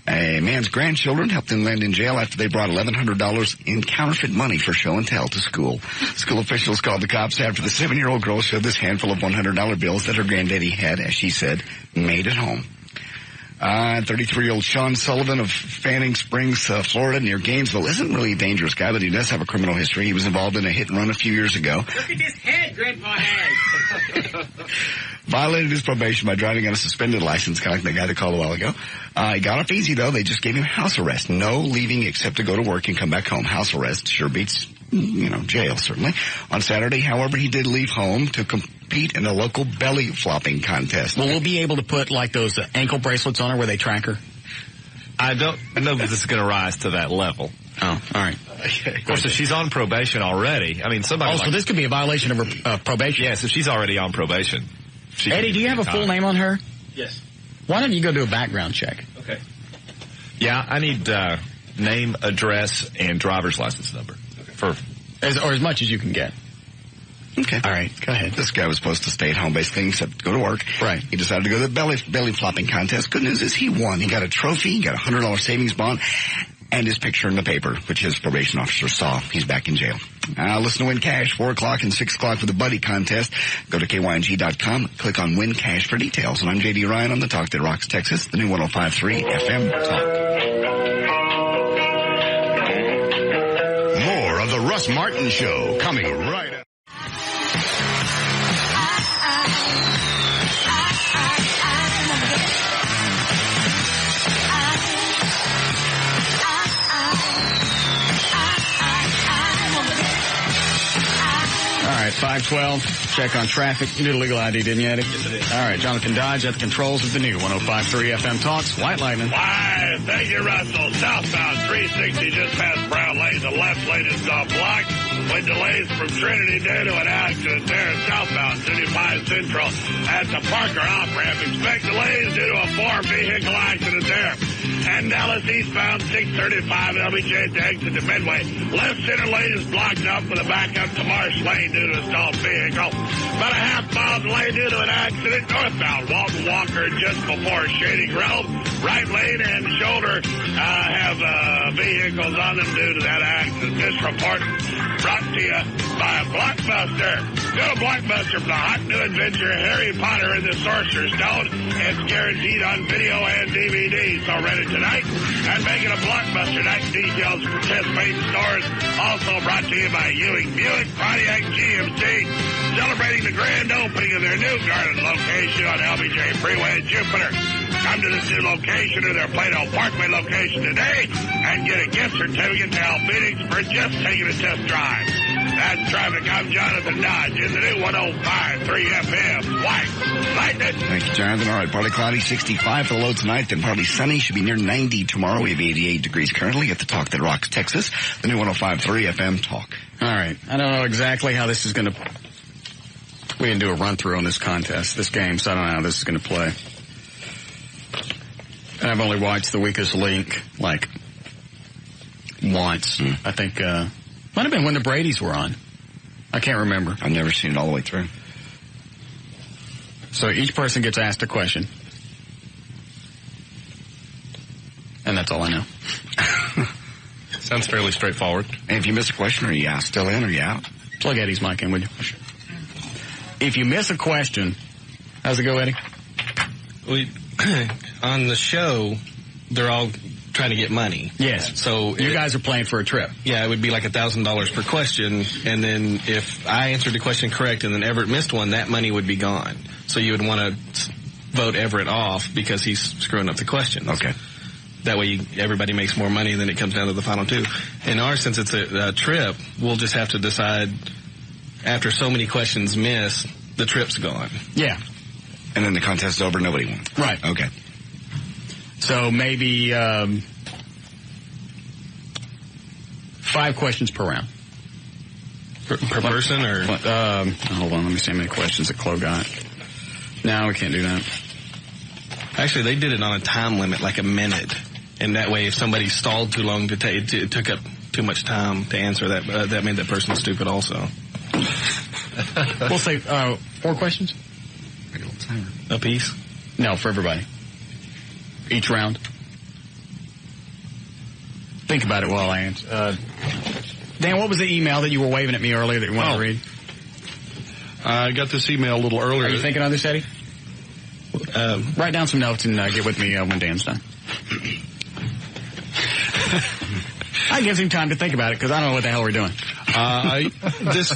[SPEAKER 2] A man's grandchildren helped him land in jail after they brought $1,100 in counterfeit money for show and tell to school. School officials called the cops after the 7-year-old girl showed this handful of $100 bills that her granddaddy had, as she said, made at home. 33-year-old Sean Sullivan of Fanning Springs, Florida, near Gainesville, isn't really a dangerous guy, but he does have a criminal history. He was involved in a hit and run a few years ago.
[SPEAKER 20] Look at this head Grandpa has.
[SPEAKER 2] Violated his probation by driving on a suspended license, kind of like the guy that called a while ago. He got off easy, though. They just gave him house arrest. No leaving except to go to work and come back home. House arrest sure beats, jail, certainly. On Saturday, however, he did leave home to compete in a local belly flopping contest.
[SPEAKER 1] Well, we'll be able to put, like, those ankle bracelets on her where they track her?
[SPEAKER 4] I don't know that this is going to rise to that level.
[SPEAKER 1] Oh, all right.
[SPEAKER 4] Of course, if she's on probation already, I mean, somebody.
[SPEAKER 1] So this could be a violation of her probation.
[SPEAKER 4] Yes, if she's already on probation.
[SPEAKER 1] Eddie, do you have a full name on her?
[SPEAKER 5] Yes.
[SPEAKER 1] Why don't you go do a background check?
[SPEAKER 5] Okay.
[SPEAKER 4] Yeah, I need name, address, and driver's license number for
[SPEAKER 1] as much as you can get.
[SPEAKER 2] Okay.
[SPEAKER 1] All right, go ahead.
[SPEAKER 2] This guy was supposed to stay at home, basically, except go to work.
[SPEAKER 1] Right.
[SPEAKER 2] He decided to go to the belly flopping contest. Good news is he won. He got a trophy, he got a $100 savings bond, and his picture in the paper, which his probation officer saw. He's back in jail. Listen to Win Cash, 4 o'clock and 6 o'clock for the Buddy Contest. Go to KYNG.com, click on Win Cash for details. And I'm J.D. Ryan on the Talk That Rocks Texas, the new 105.3 FM Talk.
[SPEAKER 6] More of the Russ Martin Show coming right up.
[SPEAKER 1] All right, 512, check on traffic. You did a legal ID, didn't you, Eddie?
[SPEAKER 5] Yes, I did.
[SPEAKER 1] All right, Jonathan Dodge at the controls of the new 105.3 FM Talks. White Lightning.
[SPEAKER 6] Why, thank you, Russell. Southbound 360 just past Brown Lane. The left lane is blocked. with delays from Trinity due to an accident there southbound 75 Central at the Parker off-ramp. Expect delays due to a 4-vehicle accident there. And Dallas eastbound 635 LBJ at the exit to Midway. Left center lane is blocked up with a backup to Marsh Lane due to a stalled vehicle. About a half-mile delay due to an accident northbound Walton Walker just before Shady Grove. Right lane and shoulder have vehicles on them due to that accident. This report brought to you by Blockbuster. Go to Blockbuster for the hot new adventure Harry Potter and the Sorcerer's Stone. It's guaranteed on video and DVD. So rent it tonight and make it a Blockbuster night. Details for participating stores. Also brought to you by Ewing Buick, Pontiac GMC. Celebrating the grand opening of their new garden location on LBJ Freeway in Jupiter. Come to this new location or their Plano Parkway location today and get a gift certificate to help Phoenix for just taking a test drive. That's traffic. I'm Jonathan Dodge in the new 105.3 FM. White Lightning.
[SPEAKER 2] Thank you, Jonathan. All right, partly cloudy, 65 for the low tonight, then partly sunny. Should be near 90 tomorrow. We have 88 degrees currently at the Talk That Rocks, Texas. The new 105.3 FM Talk.
[SPEAKER 1] All right. I don't know exactly how this is going to... We didn't do a run-through on this contest, this game, so I don't know how this is going to play. And I've only watched The Weakest Link, like, once. I think, might have been when the Bradys were on. I can't remember.
[SPEAKER 2] I've never seen it all the way through.
[SPEAKER 1] So each person gets asked a question. And that's all I know.
[SPEAKER 4] Sounds fairly straightforward.
[SPEAKER 2] And if you miss a question, are you still in or are you out?
[SPEAKER 1] Plug Eddie's mic in, would you? If you miss a question, how's it go, Eddie?
[SPEAKER 5] On the show, they're all trying to get money.
[SPEAKER 1] Yes.
[SPEAKER 5] So
[SPEAKER 1] you guys are playing for a trip.
[SPEAKER 5] Yeah, it would be like $1,000 per question, and then if I answered the question correct and then Everett missed one, that money would be gone. So you would want to vote Everett off because he's screwing up the questions.
[SPEAKER 2] Okay.
[SPEAKER 5] That way everybody makes more money, and then it comes down to the final two. In ours, since it's a trip, we'll just have to decide after so many questions missed, the trip's gone.
[SPEAKER 1] Yeah.
[SPEAKER 2] And then the contest is over, nobody won.
[SPEAKER 1] Right.
[SPEAKER 2] Okay.
[SPEAKER 1] So maybe 5 questions per round.
[SPEAKER 5] Per person, or?
[SPEAKER 1] Hold on, let me see how many questions that Chloe got. No, we can't do that.
[SPEAKER 5] Actually, they did it on a time limit, like a minute. And that way, if somebody stalled too long it took up too much time to answer, that made that person stupid also.
[SPEAKER 1] We'll say 4 questions?
[SPEAKER 5] A piece?
[SPEAKER 1] No, for everybody. Each round. Think about it while I answer. Dan, what was the email that you were waving at me earlier that you wanted to read?
[SPEAKER 3] I got this email a little earlier.
[SPEAKER 1] Are you thinking of this, Eddie? Write down some notes and get with me when Dan's done. That gives him time to think about it because I don't know what the hell we're doing.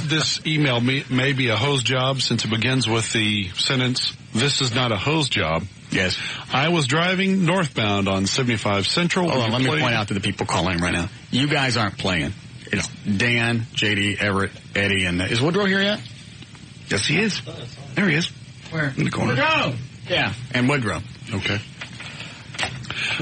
[SPEAKER 3] This email may be a hose job since it begins with the sentence, "This is not a hose job."
[SPEAKER 1] Yes.
[SPEAKER 3] I was driving northbound on 75 Central.
[SPEAKER 1] Hold on, let me point out to the people calling right now. You guys aren't playing. It's Dan, JD, Everett, Eddie, and is Woodrow here yet?
[SPEAKER 2] Yes, he is. There he is.
[SPEAKER 1] Where?
[SPEAKER 2] In the corner.
[SPEAKER 1] Woodrow! Yeah, and Woodrow.
[SPEAKER 3] Okay.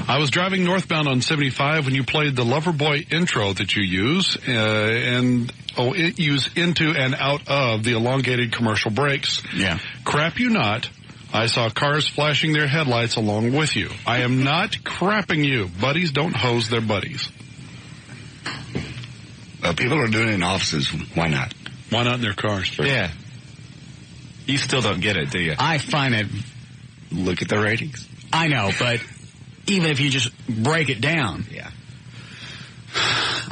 [SPEAKER 3] I was driving northbound on 75 when you played the Loverboy intro that you use, it use into and out of the elongated commercial breaks.
[SPEAKER 1] Yeah.
[SPEAKER 3] Crap you not. I saw cars flashing their headlights along with you. I am not crapping you. Buddies don't hose their buddies.
[SPEAKER 2] People are doing it in offices. Why not?
[SPEAKER 3] Why not in their cars?
[SPEAKER 4] Yeah. You still don't get it, do you?
[SPEAKER 1] I find it...
[SPEAKER 2] Look at the ratings.
[SPEAKER 1] I know, but even if you just break it down...
[SPEAKER 2] Yeah.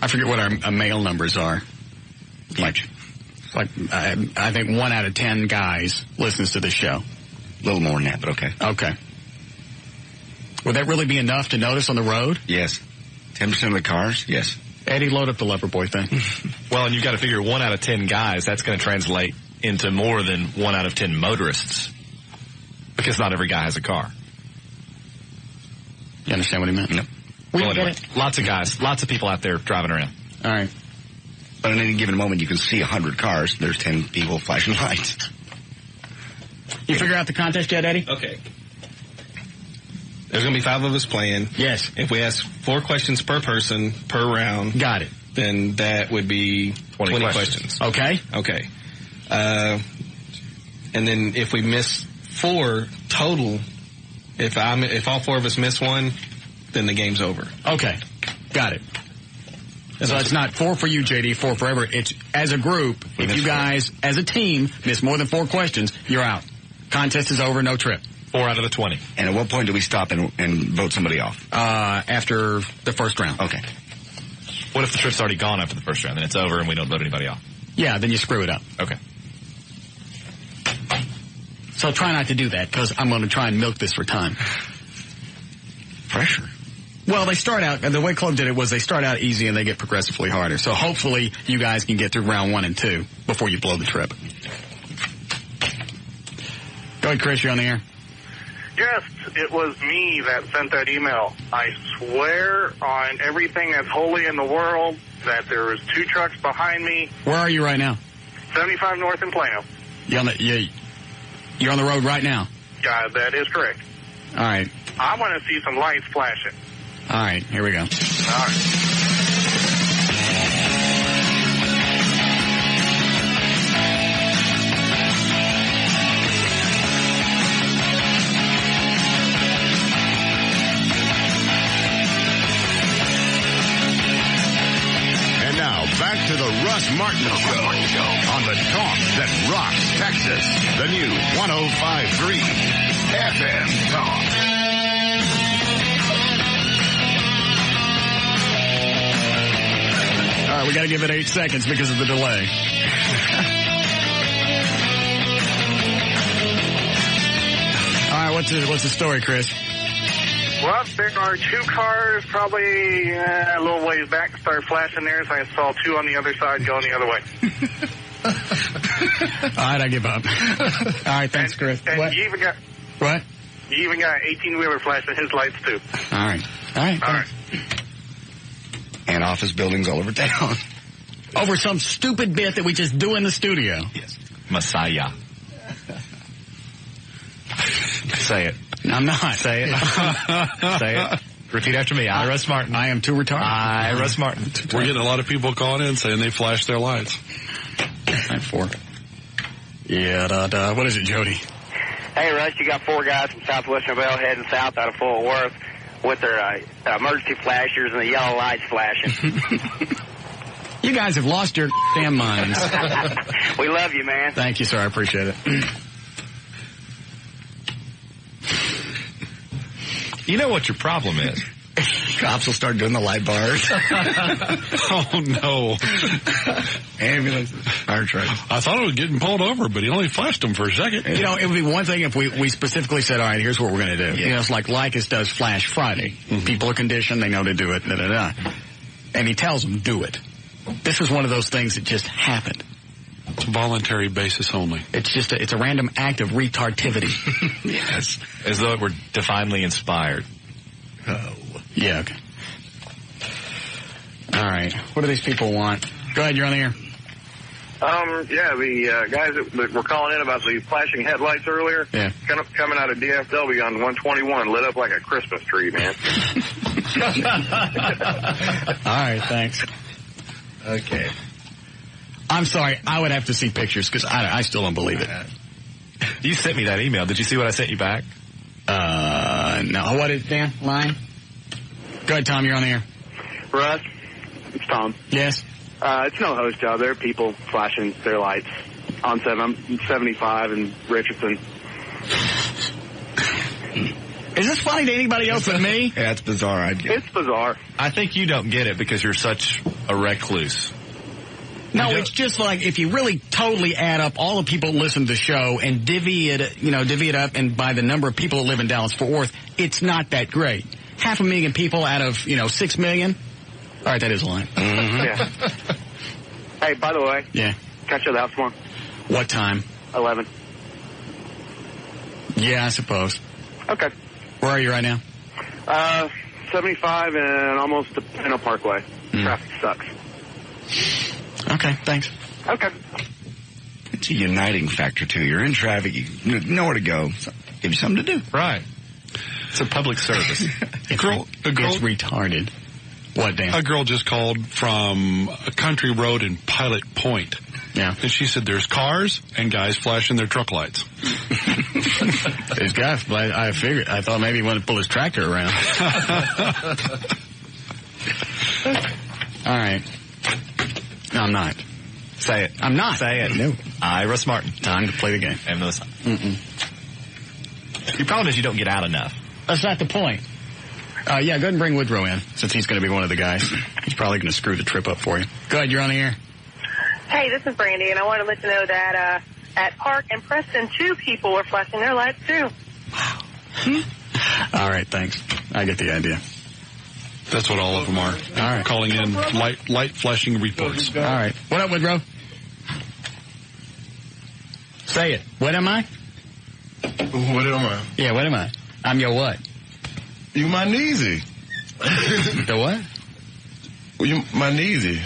[SPEAKER 1] I forget what our mail numbers are. Like I think 1 out of 10 guys listens to the show.
[SPEAKER 2] A little more than that, but okay.
[SPEAKER 1] Okay. Would that really be enough to notice on the road?
[SPEAKER 2] Yes. 10% of the cars? Yes.
[SPEAKER 1] Eddie, load up the Loverboy thing.
[SPEAKER 4] Well, and you've got to figure 1 out of 10 guys, that's going to translate into more than 1 out of 10 motorists. Because not every guy has a car.
[SPEAKER 1] You understand what he meant?
[SPEAKER 2] No.
[SPEAKER 1] We
[SPEAKER 4] Well,
[SPEAKER 1] get
[SPEAKER 4] anyway,
[SPEAKER 1] it.
[SPEAKER 4] lots of guys, lots of people out there driving around.
[SPEAKER 1] All right.
[SPEAKER 2] But in any given moment, you can see 100 cars. There's 10 people flashing lights.
[SPEAKER 1] You figure out the contest yet, Eddie?
[SPEAKER 5] Okay. There's going to be 5 of us playing.
[SPEAKER 1] Yes.
[SPEAKER 5] If we ask 4 questions per person per round.
[SPEAKER 1] Got it.
[SPEAKER 5] then that would be 20 questions.
[SPEAKER 1] Okay.
[SPEAKER 5] Okay. And then if we miss 4 total, if all 4 of us miss one, then the game's over.
[SPEAKER 1] Okay. Got it. So it's not 4 for you, JD, 4 forever. It's as a group, if you guys, as a team, miss more than 4 questions, you're out. Contest is over, no trip.
[SPEAKER 4] 4 out of the 20.
[SPEAKER 2] And at what point do we stop and vote somebody off?
[SPEAKER 1] After the first round.
[SPEAKER 2] Okay.
[SPEAKER 4] What if the trip's already gone after the first round, then it's over and we don't vote anybody off?
[SPEAKER 1] Yeah, then you screw it up.
[SPEAKER 4] Okay.
[SPEAKER 1] So try not to do that, because I'm going to try and milk this for time.
[SPEAKER 2] Pressure.
[SPEAKER 1] Well, they start out, the way Club did it was they start out easy and they get progressively harder. So hopefully you guys can get through round 1 and 2 before you blow the trip. Go ahead, Chris, you're on the air.
[SPEAKER 9] Yes, it was me that sent that email. I swear on everything that's holy in the world that there was 2 trucks behind me.
[SPEAKER 1] Where are you right now?
[SPEAKER 9] 75 North in Plano.
[SPEAKER 1] You're on the road right now?
[SPEAKER 9] Yeah, that is correct.
[SPEAKER 1] All right.
[SPEAKER 9] I want to see some lights flashing.
[SPEAKER 1] All right, here we go.
[SPEAKER 9] All right.
[SPEAKER 6] And now, back to the Russ Martin Show on the talk that rocks Texas. The new 105.3 FM Talk.
[SPEAKER 1] All right, we got to give it 8 seconds because of the delay. All right, what's the story, Chris?
[SPEAKER 9] Well, there are 2 cars probably a little ways back start flashing theirs. I saw 2 on the other side going the other way.
[SPEAKER 1] All right, I give up. All right, thanks, Chris.
[SPEAKER 9] And
[SPEAKER 1] What?
[SPEAKER 9] you even got...
[SPEAKER 1] What?
[SPEAKER 9] You even got 18-wheeler flashing his lights, too.
[SPEAKER 1] All right. All right.
[SPEAKER 9] All right.
[SPEAKER 2] And office buildings all over town.
[SPEAKER 1] Over some stupid bit that we just do in the studio.
[SPEAKER 4] Yes. Messiah. Say it.
[SPEAKER 1] I'm not.
[SPEAKER 4] Say it. Say it. Repeat after me. I, Russ Martin.
[SPEAKER 1] I am too retarded.
[SPEAKER 4] I, Russ Martin.
[SPEAKER 3] We're getting a lot of people calling in saying they flashed their lights.
[SPEAKER 1] 4. Yeah, what is it, Jody?
[SPEAKER 22] Hey, Russ, you got 4 guys from Southwestern Bell heading south out of Fort Worth with their emergency flashers and the yellow lights flashing.
[SPEAKER 1] You guys have lost your damn minds.
[SPEAKER 22] We love you, man.
[SPEAKER 1] Thank you, sir. I appreciate it.
[SPEAKER 4] You know what your problem is?
[SPEAKER 2] Cops will start doing the light bars.
[SPEAKER 3] Oh, no.
[SPEAKER 2] Ambulance, fire trucks.
[SPEAKER 3] I thought it was getting pulled over, but he only flashed them for a second.
[SPEAKER 1] You know, it would be one thing if we specifically said, all right, here's what we're going to do. Yeah. You know, it's like Lycus does Flash Friday. Mm-hmm. People are conditioned. They know to do it. Da, da, da. And he tells them, do it. This is one of those things that just happened.
[SPEAKER 3] It's voluntary basis only.
[SPEAKER 1] It's just it's a random act of retardivity.
[SPEAKER 4] Yes. As though it were divinely inspired.
[SPEAKER 1] Oh. Yeah, okay. All right. What do these people want? Go ahead, you're on the air.
[SPEAKER 9] Yeah, the guys that were calling in about the flashing headlights earlier, coming out of DFW on 121, lit up like a Christmas tree, man.
[SPEAKER 1] All right, thanks.
[SPEAKER 2] Okay.
[SPEAKER 1] I'm sorry, I would have to see pictures because I still don't believe it.
[SPEAKER 4] You sent me that email. Did you see what I sent you back?
[SPEAKER 1] No. What is it, Dan? Line? Go ahead, Tom, you're on the air.
[SPEAKER 23] Russ, it's Tom.
[SPEAKER 1] Yes?
[SPEAKER 23] It's no host job. There are people flashing their lights on 75 and Richardson.
[SPEAKER 1] Is this funny to anybody else but me?
[SPEAKER 2] Yeah, it's bizarre.
[SPEAKER 23] It's bizarre.
[SPEAKER 4] I think you don't get it because you're such a recluse.
[SPEAKER 1] No, it's just like if you really totally add up all the people that listen to the show and divvy it up and by the number of people that live in Dallas-Fort Worth, it's not that great. 500,000 people out of, 6 million. All right, that is a line. Mm-hmm.
[SPEAKER 23] Yeah. Hey, by the way.
[SPEAKER 1] Yeah.
[SPEAKER 23] Catch you at the house tomorrow.
[SPEAKER 1] What time?
[SPEAKER 23] 11.
[SPEAKER 1] Yeah, I suppose.
[SPEAKER 23] Okay.
[SPEAKER 1] Where are you right now?
[SPEAKER 23] 75 and almost to Pinto Parkway. Traffic sucks.
[SPEAKER 1] Okay, thanks.
[SPEAKER 23] Okay.
[SPEAKER 2] It's a uniting factor, too. You're in traffic. You know where to go. So give you something to do.
[SPEAKER 4] Right. It's a public service.
[SPEAKER 1] It's retarded. What, Dan?
[SPEAKER 3] A girl just called from a country road in Pilot Point.
[SPEAKER 1] Yeah.
[SPEAKER 3] And she said there's cars and guys flashing their truck lights.
[SPEAKER 1] There's guys. I figured. I thought maybe he wanted to pull his tractor around. All right. No, I'm not.
[SPEAKER 4] Say it.
[SPEAKER 1] I'm not.
[SPEAKER 4] Say it.
[SPEAKER 1] No.
[SPEAKER 4] I, Russ Martin.
[SPEAKER 1] Time to play the game.
[SPEAKER 4] And Melissa.
[SPEAKER 1] Mm-mm.
[SPEAKER 4] Your problem is you don't get out enough.
[SPEAKER 1] That's not the point. Yeah, go ahead and bring Woodrow in, since he's going to be one of the guys. He's probably going to screw the trip up for you. Go ahead, you're on the air.
[SPEAKER 10] Hey, this is Brandy, and I want to let you know that at Park and Preston, 2 people were flashing their lights, too.
[SPEAKER 1] All right, thanks. I get the idea.
[SPEAKER 3] That's what all of them are.
[SPEAKER 1] All right.
[SPEAKER 3] Calling in light flashing reports.
[SPEAKER 1] All right. What up, Woodrow? Say it. What am I?
[SPEAKER 12] What am I?
[SPEAKER 1] Yeah, what am I? I'm your what?
[SPEAKER 12] You my kneesy.
[SPEAKER 1] The what?
[SPEAKER 12] You my kneesy.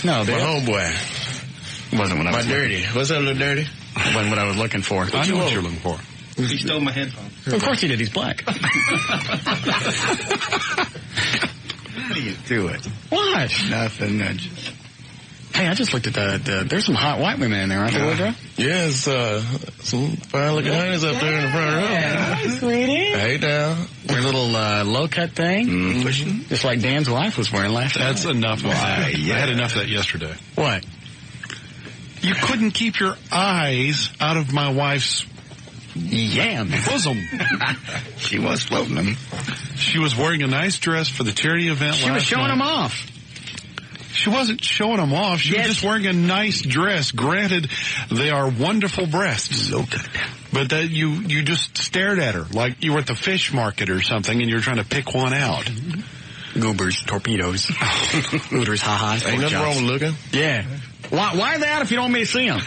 [SPEAKER 1] No,
[SPEAKER 12] my homeboy.
[SPEAKER 1] Wasn't what I was
[SPEAKER 12] dirty. What's that, little dirty?
[SPEAKER 1] Wasn't what I was looking for.
[SPEAKER 3] I know what you're looking for.
[SPEAKER 5] He stole my headphones.
[SPEAKER 1] Of course he did. He's black.
[SPEAKER 2] How do you do it?
[SPEAKER 1] What?
[SPEAKER 2] Nothing.
[SPEAKER 1] Hey, I just looked at there's some hot white women in there, aren't there, Woodrow?
[SPEAKER 12] Yes, some fine-looking honeys up there in the front row.
[SPEAKER 1] Hi, sweetie.
[SPEAKER 12] Hey, now.
[SPEAKER 1] Your little low-cut thing. Mm-hmm. Just like Dan's wife was wearing last night.
[SPEAKER 3] That's enough of that. I had enough of that yesterday.
[SPEAKER 1] What?
[SPEAKER 3] You couldn't keep your eyes out of my wife's bosom.
[SPEAKER 2] She was floating them.
[SPEAKER 3] She was wearing a nice dress for the charity event last night.
[SPEAKER 1] She was showing them off.
[SPEAKER 3] She wasn't showing them off. She was just wearing a nice dress. Granted, they are wonderful breasts.
[SPEAKER 2] So good.
[SPEAKER 3] But that you just stared at her like you were at the fish market or something and you're trying to pick one out.
[SPEAKER 1] Goobers, torpedoes, hooters, ha-has.
[SPEAKER 12] Ain't nothing wrong with looking.
[SPEAKER 1] Yeah. Why are they out if you don't want me to see them?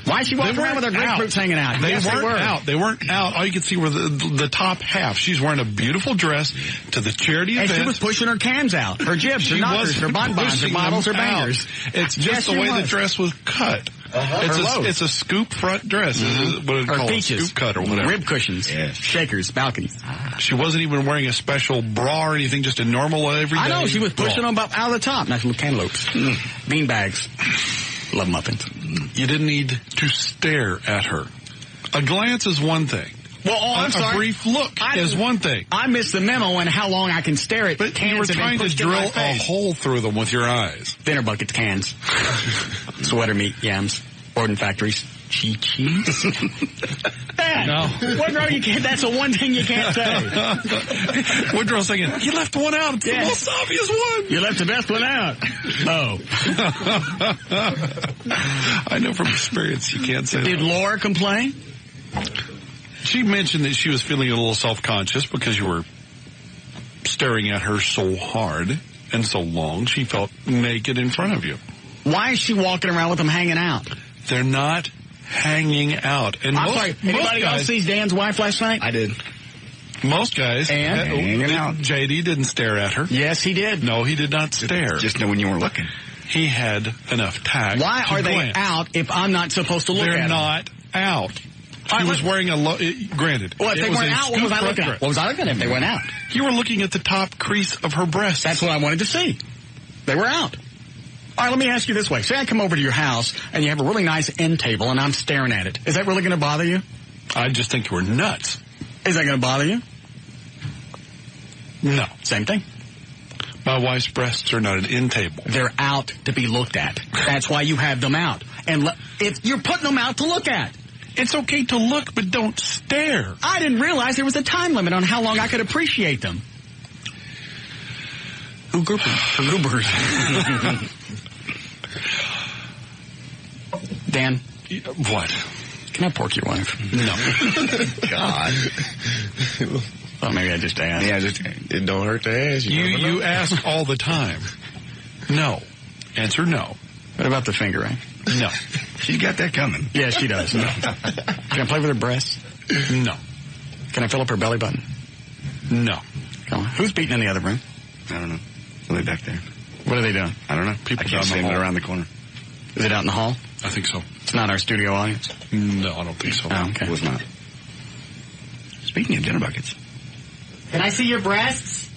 [SPEAKER 1] Why is she walking around with her grapefruits hanging out?
[SPEAKER 3] They weren't out. They weren't out. All you could see were the top half. She's wearing a beautiful dress to the charity event.
[SPEAKER 1] And she was pushing her cans out. Her jibs, her knockers, her bonbons, her bottles, her bangers.
[SPEAKER 3] It's just the way the dress was cut. It's a scoop front dress.
[SPEAKER 1] Mm-hmm.
[SPEAKER 3] What it
[SPEAKER 1] or
[SPEAKER 3] called,
[SPEAKER 1] peaches.
[SPEAKER 3] scoop cut or whatever.
[SPEAKER 1] Rib cushions, shakers, balconies.
[SPEAKER 3] She wasn't even wearing a special bra or anything, just a normal everyday.
[SPEAKER 1] I know, she was pushing them up out of the top. Nice little cantaloupes. Bean bags. Love muffins.
[SPEAKER 3] You didnn't need to stare at her. A glance is one thing.
[SPEAKER 1] Well, I'm sorry.
[SPEAKER 3] A brief look is one thing.
[SPEAKER 1] I missed the memo on how long I can stare at
[SPEAKER 3] but
[SPEAKER 1] cans.
[SPEAKER 3] You were trying to drill a hole through them with your eyes.
[SPEAKER 1] Dinner buckets, cans. Sweater meat, yams. Borden factories. Cheese.
[SPEAKER 3] No.
[SPEAKER 1] Woodrow, that's the one thing you can't say.
[SPEAKER 3] Woodrow's thinking, you left one out. It's the most obvious one.
[SPEAKER 1] You left the best one out. Oh.
[SPEAKER 3] I know from experience you can't say
[SPEAKER 1] Did
[SPEAKER 3] that.
[SPEAKER 1] Laura complain?
[SPEAKER 3] She mentioned that she was feeling a little self-conscious because you were staring at her so hard and so long. She felt naked in front of you.
[SPEAKER 1] Why is she walking around with them hanging out?
[SPEAKER 3] They're not hanging out. And
[SPEAKER 1] I'm sorry, anybody else sees Dan's wife last night?
[SPEAKER 2] I did.
[SPEAKER 3] Most guys.
[SPEAKER 2] And hanging out.
[SPEAKER 3] JD didn't stare at her.
[SPEAKER 1] Yes, he did.
[SPEAKER 3] No, he did not stare.
[SPEAKER 2] Just know when you weren't looking.
[SPEAKER 3] He had enough tact.
[SPEAKER 1] Why are they
[SPEAKER 3] glance.
[SPEAKER 1] out if I'm not supposed to look at them?
[SPEAKER 3] They're not out. She was wearing a granted.
[SPEAKER 1] Well, if they weren't out, what was I looking at? What was I looking at if they went out?
[SPEAKER 3] You were looking at the top crease of her breast.
[SPEAKER 1] That's what I wanted to see. They were out. All right, let me ask you this way. Say I come over to your house and you have a really nice end table and I'm staring at it. Is that really going to bother you?
[SPEAKER 3] I just think you were nuts.
[SPEAKER 1] Is that going to bother you?
[SPEAKER 3] No.
[SPEAKER 1] Same thing.
[SPEAKER 3] My wife's breasts are not an end table.
[SPEAKER 1] They're out to be looked at. That's why you have them out. And if you're putting them out to look at.
[SPEAKER 3] It's okay to look, but don't stare.
[SPEAKER 1] I didn't realize there was a time limit on how long I could appreciate them. Goobers. Dan.
[SPEAKER 3] What?
[SPEAKER 1] Can I pork your wife?
[SPEAKER 3] No.
[SPEAKER 2] God.
[SPEAKER 1] Well, maybe I just asked.
[SPEAKER 2] Yeah,
[SPEAKER 12] it don't hurt to ask.
[SPEAKER 3] You ask all the time. No. Answer no.
[SPEAKER 1] What about the fingering?
[SPEAKER 3] No.
[SPEAKER 2] She's got that coming.
[SPEAKER 1] Yeah, she does. No. Can I play with her breasts?
[SPEAKER 3] No.
[SPEAKER 1] Can I fill up her belly button?
[SPEAKER 3] No.
[SPEAKER 1] Come on. Who's beating in the other room?
[SPEAKER 2] I don't know. Are they back there?
[SPEAKER 1] What are they doing?
[SPEAKER 2] I don't know.
[SPEAKER 3] People
[SPEAKER 2] I can't see them around the corner.
[SPEAKER 1] Is it out in the hall?
[SPEAKER 3] I think so.
[SPEAKER 1] It's not our studio audience?
[SPEAKER 3] No, I don't think so.
[SPEAKER 1] Oh, okay.
[SPEAKER 2] It was not. Speaking of dinner buckets.
[SPEAKER 1] Can I see your breasts?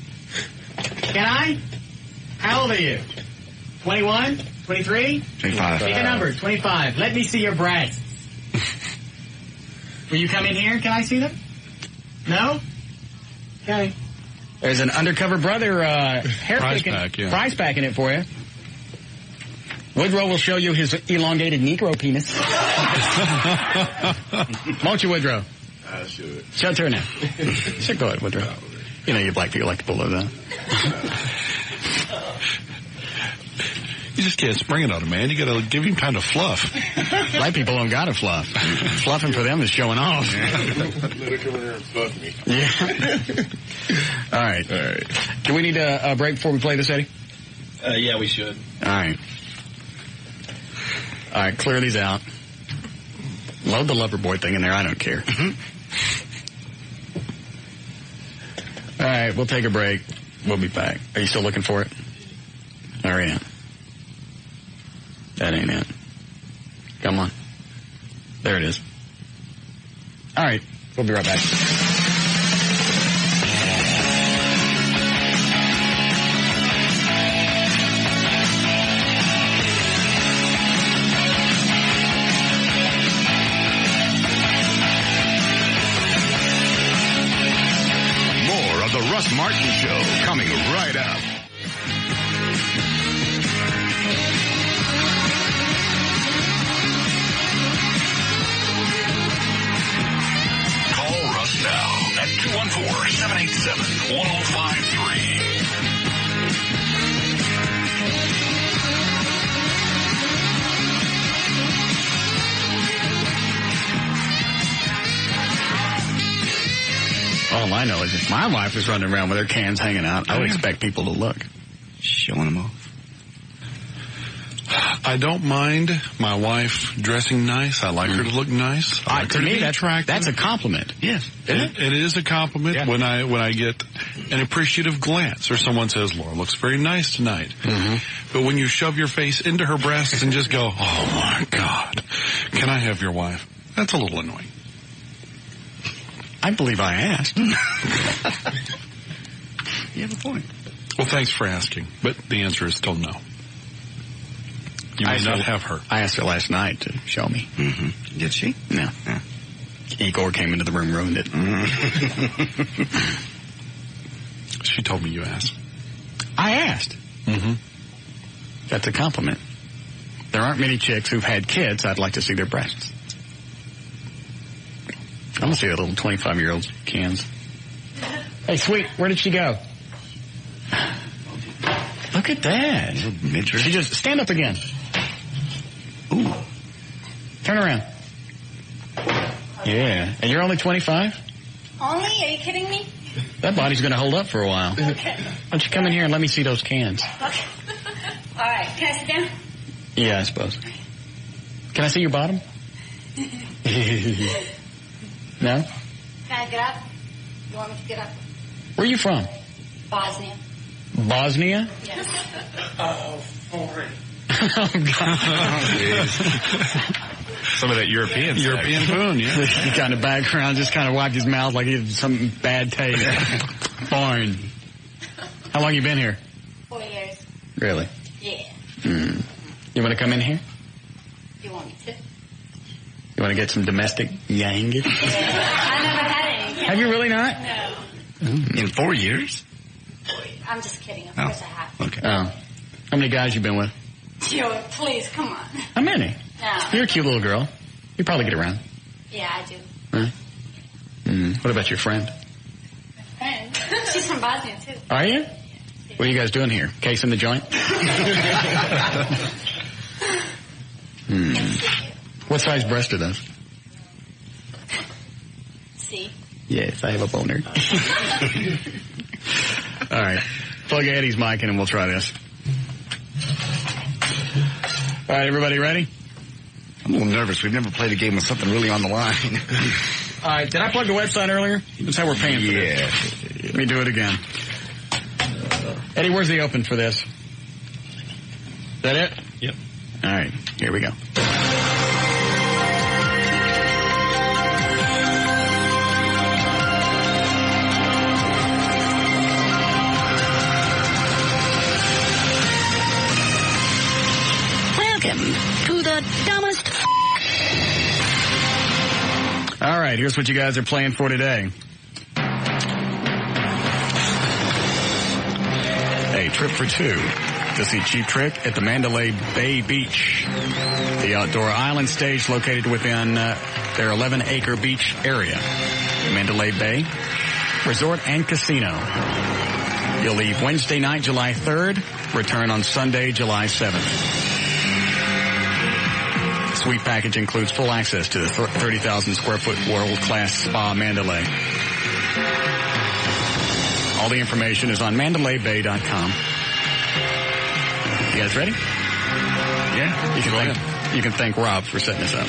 [SPEAKER 1] Can I?
[SPEAKER 13] How old are you? 21? 23?
[SPEAKER 2] 25.
[SPEAKER 13] Pick a number. 25. Let me see your breasts. Will you come in here? Can I see them? No? Okay. There's an undercover brother
[SPEAKER 3] prize
[SPEAKER 13] pack in it for you. Woodrow will show you his elongated Negro penis. Won't you, Woodrow?
[SPEAKER 11] I should.
[SPEAKER 13] Shut her now. Sure, go ahead, Woodrow. You know you black people like to pull those out.
[SPEAKER 3] You just can't spring it on him, man. You got to give him kind of fluff.
[SPEAKER 1] Black people don't got to fluff. Fluffing for them is showing off.
[SPEAKER 11] Let her come in here and fluff me.
[SPEAKER 1] Yeah. All right. Do we need a break before we play this, Eddie?
[SPEAKER 5] Yeah, we should.
[SPEAKER 1] All right. All right, clear these out. Load the lover boy thing in there. I don't care. All right, we'll take a break. We'll be back. Are you still looking for it? All right. That ain't it. Come on. There it is. All right, we'll be right back.
[SPEAKER 15] The Russ Martin Show, coming right up. Call Russ now at 214-787-1053.
[SPEAKER 1] All I know is if my wife was running around with her cans hanging out, I would expect people to look.
[SPEAKER 2] Showing them off.
[SPEAKER 3] I don't mind my wife dressing nice. I like her to look nice. I like
[SPEAKER 1] to
[SPEAKER 3] her
[SPEAKER 1] me,
[SPEAKER 3] be attractive.
[SPEAKER 1] That's a compliment.
[SPEAKER 2] Yes.
[SPEAKER 3] It is a compliment when I get an appreciative glance or someone says, Laura looks very nice tonight. Mm-hmm. But when you shove your face into her breasts and just go, oh my God, can I have your wife? That's a little annoying.
[SPEAKER 1] I believe I asked.
[SPEAKER 2] You have a point.
[SPEAKER 3] Well, thanks for asking, but the answer is still no. You may not have her.
[SPEAKER 1] I asked her last night to show me.
[SPEAKER 2] Mm-hmm. Did she?
[SPEAKER 1] No. Yeah. Igor came into the room, ruined it.
[SPEAKER 3] She told me you asked.
[SPEAKER 1] I asked. Mm-hmm. That's a compliment. There aren't many chicks who've had kids. I'd like to see their breasts. I'm going to see that little 25-year-old cans. Hey, sweet, where did she go? Look at that. She just, stand up again. Ooh. Turn around. Yeah. And you're only 25?
[SPEAKER 21] Only? Are you kidding me?
[SPEAKER 1] That body's going to hold up for a while.
[SPEAKER 21] Okay.
[SPEAKER 1] Why don't you come in here and let me see those cans?
[SPEAKER 21] Okay. All right. Can I sit down?
[SPEAKER 1] Yeah, I suppose. Can I see your bottom? No?
[SPEAKER 21] Can I get up? You want me to get up?
[SPEAKER 1] Where are you from?
[SPEAKER 21] Bosnia.
[SPEAKER 1] Bosnia?
[SPEAKER 21] Yes.
[SPEAKER 1] Oh, God.
[SPEAKER 4] Some of that European
[SPEAKER 1] food, yeah. He kind of background, just kind of wiped his mouth like he had some bad taste. Fine. How long you been here?
[SPEAKER 21] 4 years.
[SPEAKER 1] Really?
[SPEAKER 21] Yeah.
[SPEAKER 1] Mm. You want to come in here?
[SPEAKER 21] You want me to?
[SPEAKER 1] You want to get some domestic yang?
[SPEAKER 21] Yeah. I never had any.
[SPEAKER 1] Have you really not?
[SPEAKER 21] No.
[SPEAKER 2] In 4 years?
[SPEAKER 21] I'm just kidding. Of course I have.
[SPEAKER 2] Okay.
[SPEAKER 1] Oh. How many guys you been with?
[SPEAKER 21] Joe, please, come on.
[SPEAKER 1] How many?
[SPEAKER 21] No.
[SPEAKER 1] You're a cute little girl. You probably get around.
[SPEAKER 21] Yeah, I do.
[SPEAKER 1] Huh? What about your friend?
[SPEAKER 21] My friend? She's from Bosnia, too.
[SPEAKER 1] Are you? What are you guys doing here? Casing the joint? What size breast are those?
[SPEAKER 21] See?
[SPEAKER 1] Yes, I have a boner. All right. Plug Eddie's mic in and we'll try this. All right, everybody ready?
[SPEAKER 2] I'm a little nervous. We've never played a game with something really on the line.
[SPEAKER 1] All right, did I plug the website earlier? That's how we're paying for this. Let me do it again. Eddie, where's the open for this? Is that it?
[SPEAKER 5] Yep.
[SPEAKER 1] All right, here we go.
[SPEAKER 14] the dumbest.
[SPEAKER 1] All right, here's what you guys are playing for today. A trip for two to see Cheap Trick at the Mandalay Bay Beach, the outdoor island stage located within their 11-acre beach area. Mandalay Bay Resort and Casino. You'll leave Wednesday night, July 3rd, return on Sunday, July 7th. Suite package includes full access to the 30,000 square foot world-class spa Mandalay. All the information is on mandalaybay.com. You guys ready? Yeah. You can thank Rob for setting this up.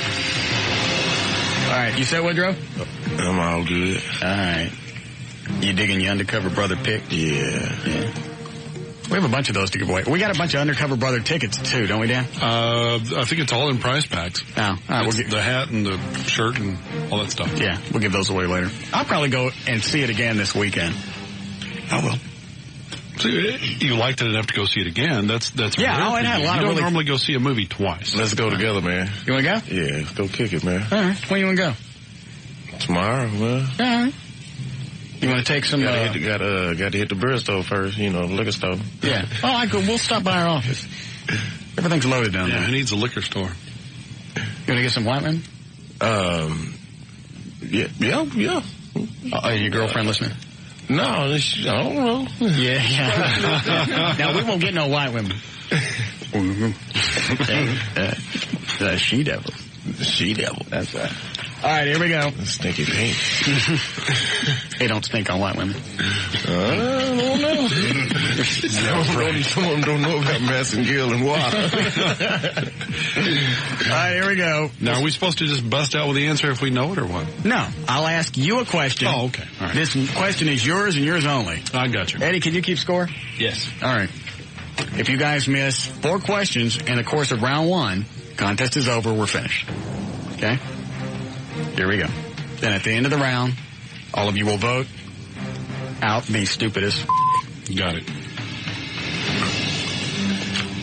[SPEAKER 1] All right. You set, Woodrow?
[SPEAKER 12] I'm all good.
[SPEAKER 1] All right. You digging your undercover brother pick?
[SPEAKER 12] Yeah.
[SPEAKER 1] We have a bunch of those to give away. We got a bunch of undercover brother tickets too, don't we, Dan?
[SPEAKER 3] I think it's all in prize packs.
[SPEAKER 1] Oh, all right.
[SPEAKER 3] We'll get the hat and the shirt and all that stuff.
[SPEAKER 1] Yeah, we'll give those away later. I'll probably go and see it again this weekend. I will.
[SPEAKER 3] So you liked it enough to go see it again. That's
[SPEAKER 1] yeah. Oh, it had a lot
[SPEAKER 3] you
[SPEAKER 1] of
[SPEAKER 3] don't normally go see a movie twice.
[SPEAKER 12] Let's go together, man.
[SPEAKER 1] You want to go?
[SPEAKER 12] Yeah, let's go kick it, man.
[SPEAKER 1] All right. When you want to go?
[SPEAKER 12] Tomorrow, man.
[SPEAKER 1] All right. You want to take some?
[SPEAKER 12] Got to hit the beer store first. You know, the liquor store.
[SPEAKER 1] Yeah. Oh, we'll stop by our office. Everything's loaded down there.
[SPEAKER 3] He needs a liquor store.
[SPEAKER 1] You want to get some white men?
[SPEAKER 12] Yeah.
[SPEAKER 1] Your girlfriend listening?
[SPEAKER 12] No, I don't know.
[SPEAKER 1] Yeah. Now, we won't get no white women. She-devil.
[SPEAKER 12] She-devil.
[SPEAKER 1] That's right. All right, here we go.
[SPEAKER 12] Stinky pink.
[SPEAKER 1] They don't stink on white women.
[SPEAKER 12] I don't know. Some of them don't know about Massengill and water.
[SPEAKER 1] All right, here we go.
[SPEAKER 3] Now, are we supposed to just bust out with the answer if we know it or what?
[SPEAKER 1] No, I'll ask you a question.
[SPEAKER 3] Oh, okay. All right.
[SPEAKER 1] This question is yours and yours only.
[SPEAKER 3] I got you.
[SPEAKER 1] Eddie, can you keep score?
[SPEAKER 5] Yes.
[SPEAKER 1] All right. If you guys miss 4 questions in the course of round 1, contest is over, we're finished. Okay? Here we go. Then at the end of the round, all of you will vote out the stupidest.
[SPEAKER 3] Got it.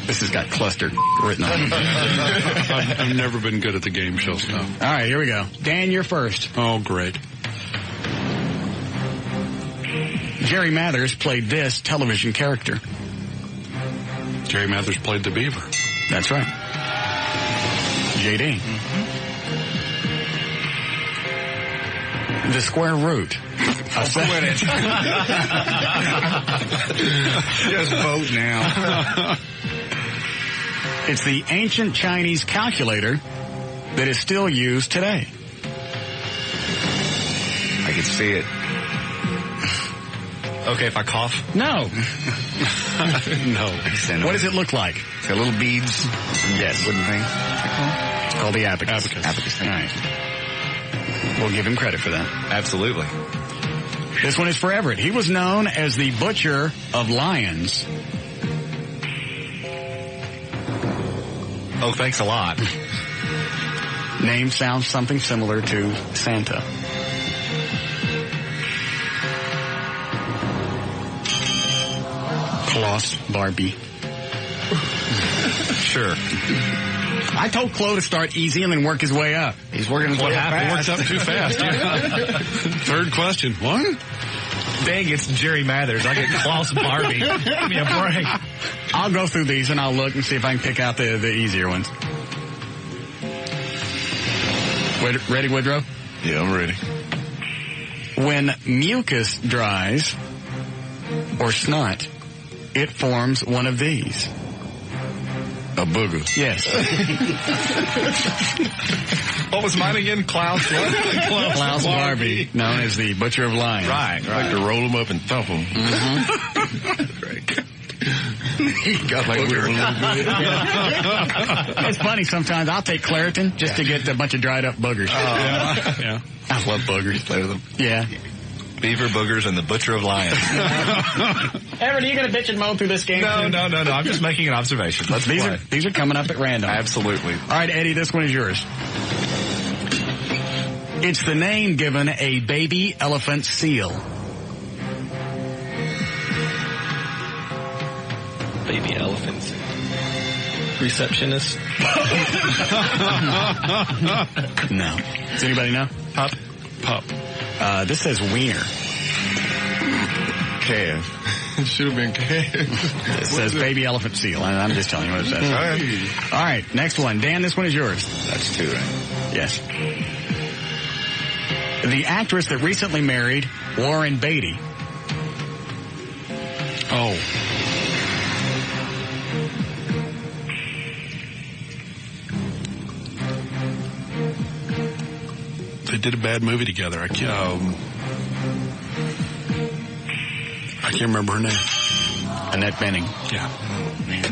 [SPEAKER 1] This has got clustered written on it.
[SPEAKER 3] I've never been good at the game show stuff.
[SPEAKER 1] All right, here we go. Dan, you're first.
[SPEAKER 3] Oh, great.
[SPEAKER 1] Jerry Mathers played this television character.
[SPEAKER 3] Jerry Mathers played the Beaver.
[SPEAKER 1] That's right. JD. The square root.
[SPEAKER 2] Quit it. Just vote now.
[SPEAKER 1] It's the ancient Chinese calculator that is still used today.
[SPEAKER 2] I can see it.
[SPEAKER 4] Okay, if I cough?
[SPEAKER 1] No.
[SPEAKER 3] No.
[SPEAKER 1] What does it look like?
[SPEAKER 2] It's got little beads.
[SPEAKER 1] Yes.
[SPEAKER 2] Wooden thing.
[SPEAKER 1] It's called the abacus.
[SPEAKER 2] Abacus.
[SPEAKER 1] All right. We'll give him credit for that.
[SPEAKER 4] Absolutely.
[SPEAKER 1] This one is for Everett. He was known as the Butcher of Lions.
[SPEAKER 4] Oh, thanks a lot.
[SPEAKER 1] Name sounds something similar to Santa. Klaus Barbie.
[SPEAKER 4] Sure.
[SPEAKER 1] I told Chloe to start easy and then work his way up.
[SPEAKER 2] He's working his way up fast.
[SPEAKER 3] Worked up too fast. Yeah. Third question. What?
[SPEAKER 4] Dang, it's Jerry Mathers. I get Klaus Barbie. Give me a break.
[SPEAKER 1] I'll go through these and I'll look and see if I can pick out the easier ones. Ready, Woodrow?
[SPEAKER 12] Yeah, I'm ready.
[SPEAKER 1] When mucus dries or snot, it forms one of these.
[SPEAKER 12] A booger.
[SPEAKER 1] Yes.
[SPEAKER 4] What was mine again? Klaus what?
[SPEAKER 1] Klaus Barbie, known as the Butcher of Lions.
[SPEAKER 4] Right.
[SPEAKER 12] Like to roll them up and thump them.
[SPEAKER 1] Mm-hmm.
[SPEAKER 12] Right. Got like we were a little bit.
[SPEAKER 1] Yeah. It's funny sometimes. I'll take Claritin just to get a bunch of dried up boogers.
[SPEAKER 3] Yeah.
[SPEAKER 1] I love boogers.
[SPEAKER 2] Play with them.
[SPEAKER 1] Yeah.
[SPEAKER 4] Beaver, boogers, and the Butcher of Lions.
[SPEAKER 1] Everett, are you going to bitch and moan through this game?
[SPEAKER 4] No. I'm just making an observation. Let's play.
[SPEAKER 1] These are coming up at random.
[SPEAKER 4] Absolutely.
[SPEAKER 1] All right, Eddie, this one is yours. It's the name given a baby elephant seal.
[SPEAKER 5] Baby elephants. Receptionist.
[SPEAKER 1] No. Does anybody know?
[SPEAKER 5] Pup.
[SPEAKER 1] This says wiener.
[SPEAKER 12] Calf. It should have been calf.
[SPEAKER 1] It says baby elephant seal. I'm just telling you what it says. All right, next one. Dan, this one is yours.
[SPEAKER 2] That's 2, right?
[SPEAKER 1] Yes. The actress that recently married Warren Beatty.
[SPEAKER 3] Oh. They did a bad movie together. I can't remember her name.
[SPEAKER 1] Annette Bening.
[SPEAKER 3] Yeah.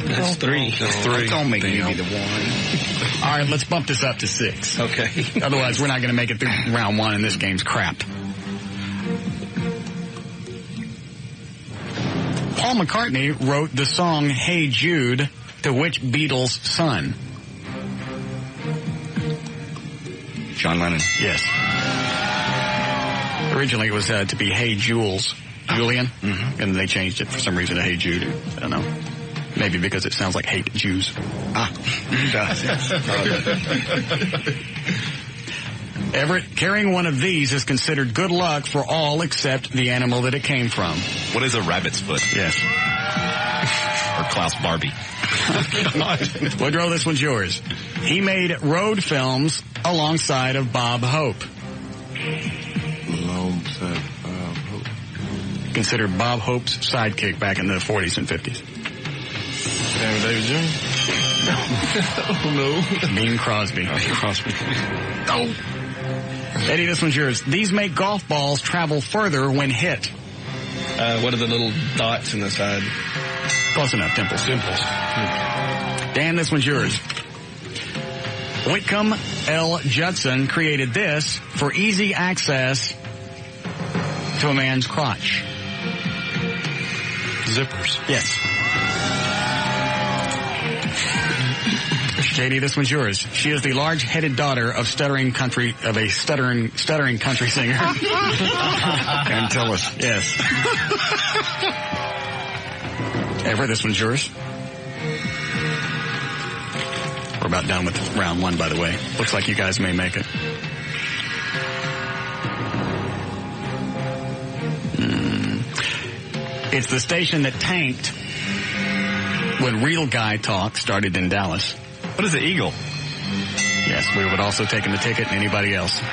[SPEAKER 5] That's 3.
[SPEAKER 2] Don't make me be the one.
[SPEAKER 1] All right, let's bump this up to 6.
[SPEAKER 5] Okay.
[SPEAKER 1] Otherwise, we're not going to make it through round 1, and this game's crap. Paul McCartney wrote the song Hey Jude to which Beatles' son?
[SPEAKER 2] John Lennon.
[SPEAKER 1] Yes. Originally, it was to be Hey Jules. Julian. Mm-hmm. And they changed it for some reason to Hey Jude. I don't know. Maybe because it sounds like hate Jews.
[SPEAKER 2] It does, yes.
[SPEAKER 1] Everett, carrying one of these is considered good luck for all except the animal that it came from.
[SPEAKER 4] What is a rabbit's foot?
[SPEAKER 1] Yes.
[SPEAKER 4] Or Klaus Barbie.
[SPEAKER 1] Woodrow, this one's yours. He made road films alongside of Bob Hope.
[SPEAKER 12] Alongside Bob Hope.
[SPEAKER 1] Considered Bob Hope's sidekick back in the 40s and 50s.
[SPEAKER 12] Sammy Davis Jr.? Oh, no.
[SPEAKER 1] Bing Crosby.
[SPEAKER 3] Crosby.
[SPEAKER 1] Oh. Eddie, this one's yours. These make golf balls travel further when hit.
[SPEAKER 5] What are the little dots in the side?
[SPEAKER 1] Close enough, Dimples. Dan, this one's yours. Whitcomb L. Judson created this for easy access to a man's crotch.
[SPEAKER 3] Zippers.
[SPEAKER 1] Yes. JD, this one's yours. She is the large-headed daughter of a stuttering country singer.
[SPEAKER 2] And tell us.
[SPEAKER 1] Yes. Everett, this one's yours. We're about done with round 1, by the way. Looks like you guys may make it. It's the station that tanked when Real Guy Talk started in Dallas.
[SPEAKER 4] What is the Eagle?
[SPEAKER 1] Yes, we would also take in the ticket and anybody else. All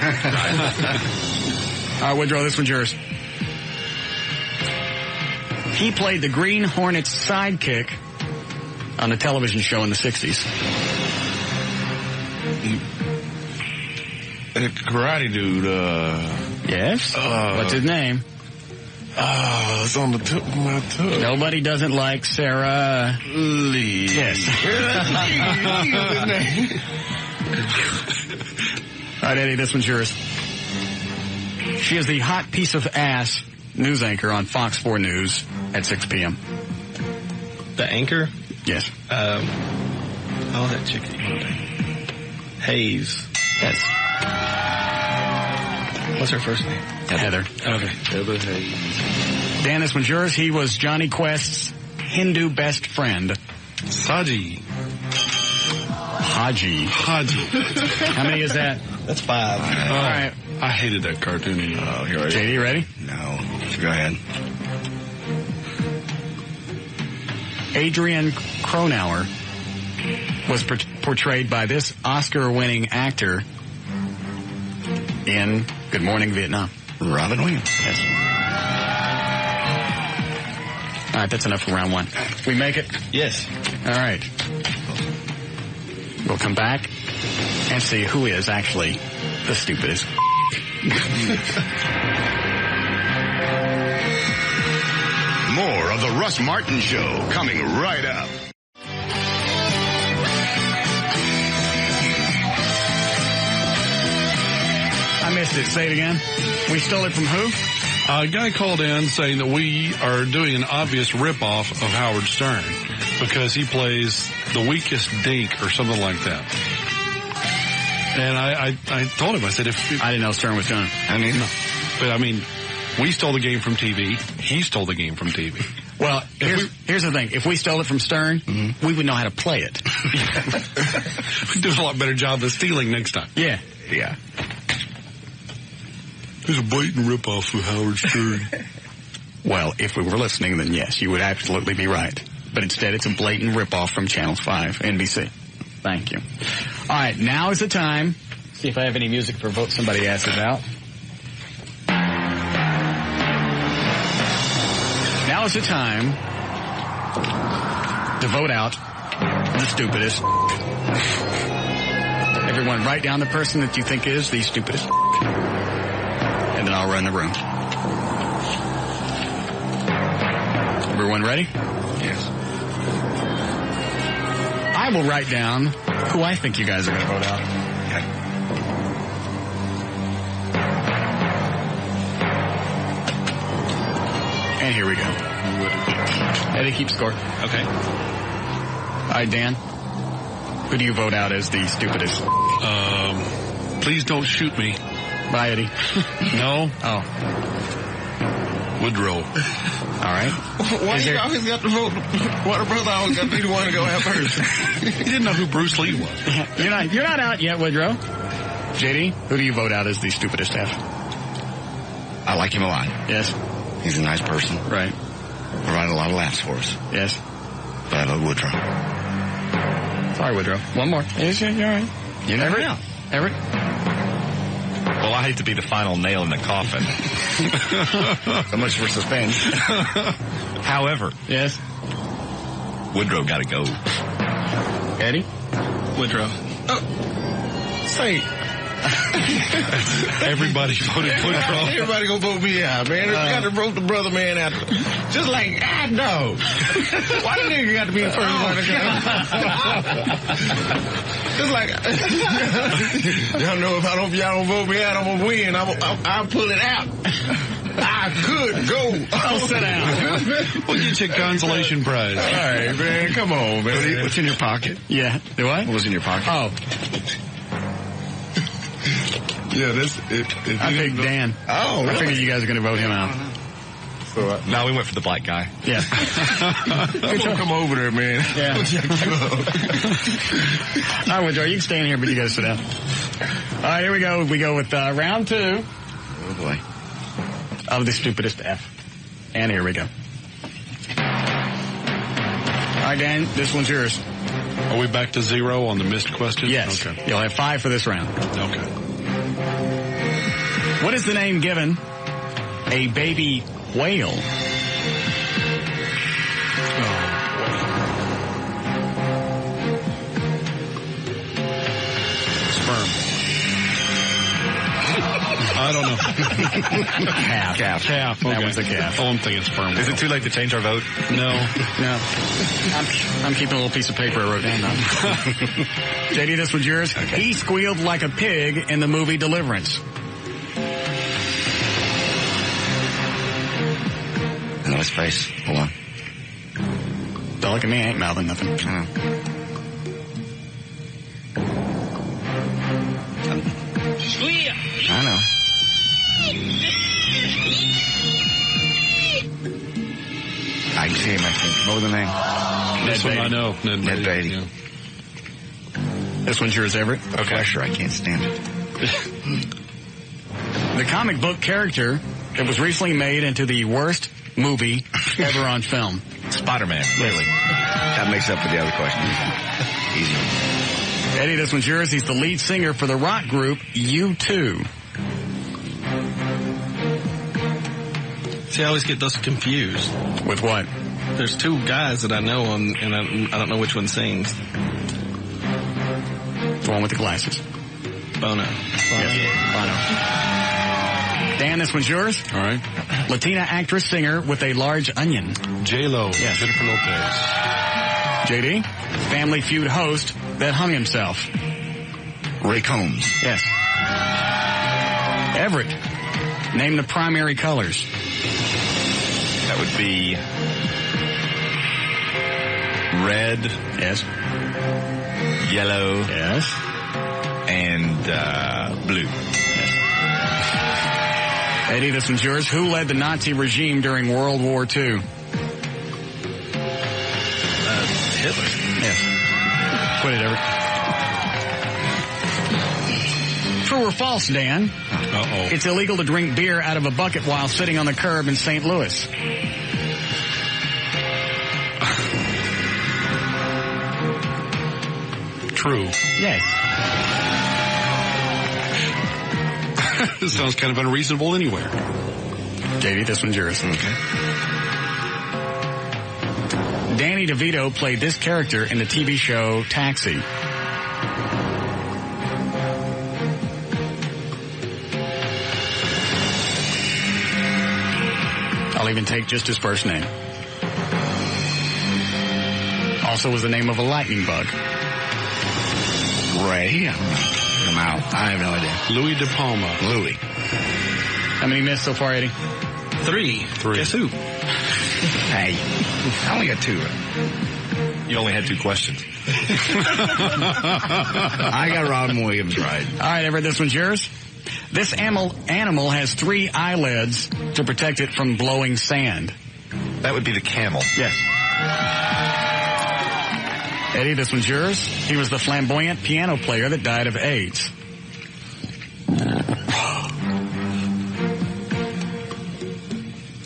[SPEAKER 1] right, Woodrow, this one's yours. He played the Green Hornet's sidekick on a television show in the 60s.
[SPEAKER 12] Karate Dude,
[SPEAKER 1] Yes? What's his name?
[SPEAKER 12] It's on the tip of my tongue.
[SPEAKER 1] Nobody doesn't like Sarah
[SPEAKER 12] Lee.
[SPEAKER 1] Yes. All right, Eddie, this one's yours. She is the hot piece of ass news anchor on Fox 4 News at 6 p.m.
[SPEAKER 5] The anchor?
[SPEAKER 1] Yes.
[SPEAKER 5] That chick. Hayes.
[SPEAKER 1] Yes.
[SPEAKER 5] What's her first name?
[SPEAKER 1] Heather.
[SPEAKER 5] Okay.
[SPEAKER 12] Heather Hayes.
[SPEAKER 1] Dan, this one's yours. He was Johnny Quest's Hindu best friend.
[SPEAKER 3] Saji.
[SPEAKER 1] Haji. How many is that?
[SPEAKER 5] That's 5.
[SPEAKER 1] All right.
[SPEAKER 3] I hated that cartoon.
[SPEAKER 2] Oh, here
[SPEAKER 1] JD, ready?
[SPEAKER 2] No. Go ahead.
[SPEAKER 1] Adrian Cronauer was portrayed by this Oscar-winning actor in Good Morning Vietnam.
[SPEAKER 2] Robin Williams.
[SPEAKER 1] Yes. All right, that's enough for round 1. We make it?
[SPEAKER 5] Yes.
[SPEAKER 1] All right. We'll come back and see who is actually the stupidest.
[SPEAKER 15] More of the Russ Martin Show coming right up.
[SPEAKER 1] I missed it. Say it again. We stole it from who?
[SPEAKER 3] A guy called in saying that we are doing an obvious ripoff of Howard Stern because he plays the weakest dink or something like that. And I told him, I said, if
[SPEAKER 1] I didn't know Stern was done.
[SPEAKER 3] I mean, no. But I mean, we stole the game from TV. He stole the game from TV.
[SPEAKER 1] Well, here's the thing. If we stole it from Stern, we would know how to play it.
[SPEAKER 3] We'd do a lot better job of stealing next time.
[SPEAKER 1] Yeah.
[SPEAKER 2] Yeah.
[SPEAKER 3] There's a blatant ripoff of Howard Stern.
[SPEAKER 1] Well, if we were listening, then yes, you would absolutely be right. But instead, it's a blatant ripoff from Channel 5, NBC. Thank you. All right, now is the time. See if I have any music for Vote Somebody Asked About. Now is the time to vote out the stupidest. Everyone write down the person that you think is the stupidest. And then I'll run the room. Everyone ready?
[SPEAKER 2] Yes.
[SPEAKER 1] I will write down who I think you guys are going to vote out.
[SPEAKER 2] Okay.
[SPEAKER 1] And here we go. Eddie, keep score.
[SPEAKER 5] Okay.
[SPEAKER 1] All right, Dan. Who do you vote out as the stupidest?
[SPEAKER 3] Please don't shoot me.
[SPEAKER 1] Bye, Eddie.
[SPEAKER 3] No?
[SPEAKER 1] Oh.
[SPEAKER 3] Woodrow.
[SPEAKER 1] All right.
[SPEAKER 12] Why you always got to vote? What brother always got to be the one to go out first?
[SPEAKER 3] You didn't know who Bruce Lee was.
[SPEAKER 1] You're not out yet, Woodrow. JD, who do you vote out as the stupidest F?
[SPEAKER 2] I like him a lot.
[SPEAKER 1] Yes.
[SPEAKER 2] He's a nice person.
[SPEAKER 1] Right.
[SPEAKER 2] Provided a lot of laughs for us.
[SPEAKER 1] Yes.
[SPEAKER 2] But I vote Woodrow.
[SPEAKER 1] Sorry, Woodrow. One more. Yes, you're all right.
[SPEAKER 2] You never know.
[SPEAKER 1] Everett?
[SPEAKER 4] Well, I hate to be the final nail in the coffin.
[SPEAKER 2] So much for suspense.
[SPEAKER 4] However,
[SPEAKER 1] yes,
[SPEAKER 4] Woodrow got to go.
[SPEAKER 1] Eddie?
[SPEAKER 5] Woodrow.
[SPEAKER 12] Say.
[SPEAKER 3] Everybody voted Woodrow.
[SPEAKER 12] Everybody gonna vote me out, man. You got to vote the brother man out. Just like, no. Why the nigga got to be the first one to go? Just like, y'all know if y'all don't vote me out, I'm gonna win. I'll pull it out. I could go.
[SPEAKER 1] I'll sit down.
[SPEAKER 3] We'll get you a consolation prize.
[SPEAKER 12] All right, man. Come on, man.
[SPEAKER 2] What's in your pocket?
[SPEAKER 1] Yeah. Do I?
[SPEAKER 2] What was in your pocket?
[SPEAKER 1] Oh.
[SPEAKER 12] Yeah, that's it.
[SPEAKER 1] I picked Dan.
[SPEAKER 12] Oh, really?
[SPEAKER 1] I figured you guys are going to vote him out.
[SPEAKER 12] So,
[SPEAKER 4] no, we went for the black guy.
[SPEAKER 1] Yeah.
[SPEAKER 12] I'm gonna come over there, man.
[SPEAKER 1] Yeah. All right, Woodrow, you can stay in here, but you got to sit down. All right, here we go. We go with round 2.
[SPEAKER 2] Oh, boy.
[SPEAKER 1] Of the stupidest F. And here we go. All right, Dan, this one's yours.
[SPEAKER 3] Are we back to 0 on the missed question?
[SPEAKER 1] Yes.
[SPEAKER 3] Okay.
[SPEAKER 1] You'll have 5 for this round.
[SPEAKER 3] Okay.
[SPEAKER 1] What is the name given a baby whale?
[SPEAKER 3] Sperm. I don't know.
[SPEAKER 1] Calf.
[SPEAKER 3] Calf. Okay.
[SPEAKER 1] That was a calf.
[SPEAKER 3] Oh, I'm thinking sperm.
[SPEAKER 4] Is it too late to change our vote?
[SPEAKER 3] No.
[SPEAKER 1] I'm keeping a little piece of paper I wrote down now. JD, this was yours. Okay. He squealed like a pig in the movie Deliverance.
[SPEAKER 2] No, his face. Hold on.
[SPEAKER 1] Don't look at me. I ain't mouthing nothing.
[SPEAKER 2] I know. I can see him, I think. What was the name?
[SPEAKER 3] This one I know.
[SPEAKER 2] Ned Beatty.
[SPEAKER 3] Yeah.
[SPEAKER 1] This one's yours, Everett.
[SPEAKER 2] Okay. Pressure, I can't stand it.
[SPEAKER 1] The comic book character that was recently made into the worst movie ever on film.
[SPEAKER 4] Spider-Man. Really?
[SPEAKER 2] That makes up for the other question. Easy.
[SPEAKER 1] Eddie, this one's yours. He's the lead singer for the rock group U2.
[SPEAKER 5] See, I always get those confused.
[SPEAKER 1] With what?
[SPEAKER 5] There's 2 guys that I know, and I don't know which one sings.
[SPEAKER 1] The one with the glasses.
[SPEAKER 5] Bono.
[SPEAKER 1] Yes. Bono. Dan, this one's yours.
[SPEAKER 3] All right.
[SPEAKER 1] Latina actress, singer with a large onion.
[SPEAKER 3] J-Lo.
[SPEAKER 1] Yes.
[SPEAKER 3] Jennifer Lopez.
[SPEAKER 1] JD, Family Feud host that hung himself.
[SPEAKER 2] Ray Combs.
[SPEAKER 1] Yes. Everett, name the primary colors.
[SPEAKER 4] That would be red.
[SPEAKER 1] Yes.
[SPEAKER 4] Yellow.
[SPEAKER 1] Yes.
[SPEAKER 4] And blue.
[SPEAKER 1] Yes. Eddie, this one's yours. Who led the Nazi regime during World War II?
[SPEAKER 5] Hitler.
[SPEAKER 1] Yes. Quit it, Everett. True or false, Dan?
[SPEAKER 3] Uh-oh.
[SPEAKER 1] It's illegal to drink beer out of a bucket while sitting on the curb in St. Louis.
[SPEAKER 3] True.
[SPEAKER 1] Yes.
[SPEAKER 3] This sounds kind of unreasonable anywhere.
[SPEAKER 1] JD, this one's yours.
[SPEAKER 2] Okay.
[SPEAKER 1] Danny DeVito played this character in the TV show Taxi. I'll even take just his first name. Also was the name of a lightning bug.
[SPEAKER 2] Ray? I'm out. I have no idea.
[SPEAKER 3] Louis De Palma.
[SPEAKER 2] Louis.
[SPEAKER 1] How many missed so far, Eddie?
[SPEAKER 5] 3. Guess who?
[SPEAKER 2] Hey, I only got 2.
[SPEAKER 4] You only had 2 questions.
[SPEAKER 2] I got Robin Williams right.
[SPEAKER 1] All right, Everett, this one's yours. This animal has 3 eyelids to protect it from blowing sand.
[SPEAKER 4] That would be the camel.
[SPEAKER 1] Yes. Eddie, this one's yours. He was the flamboyant piano player that died of AIDS.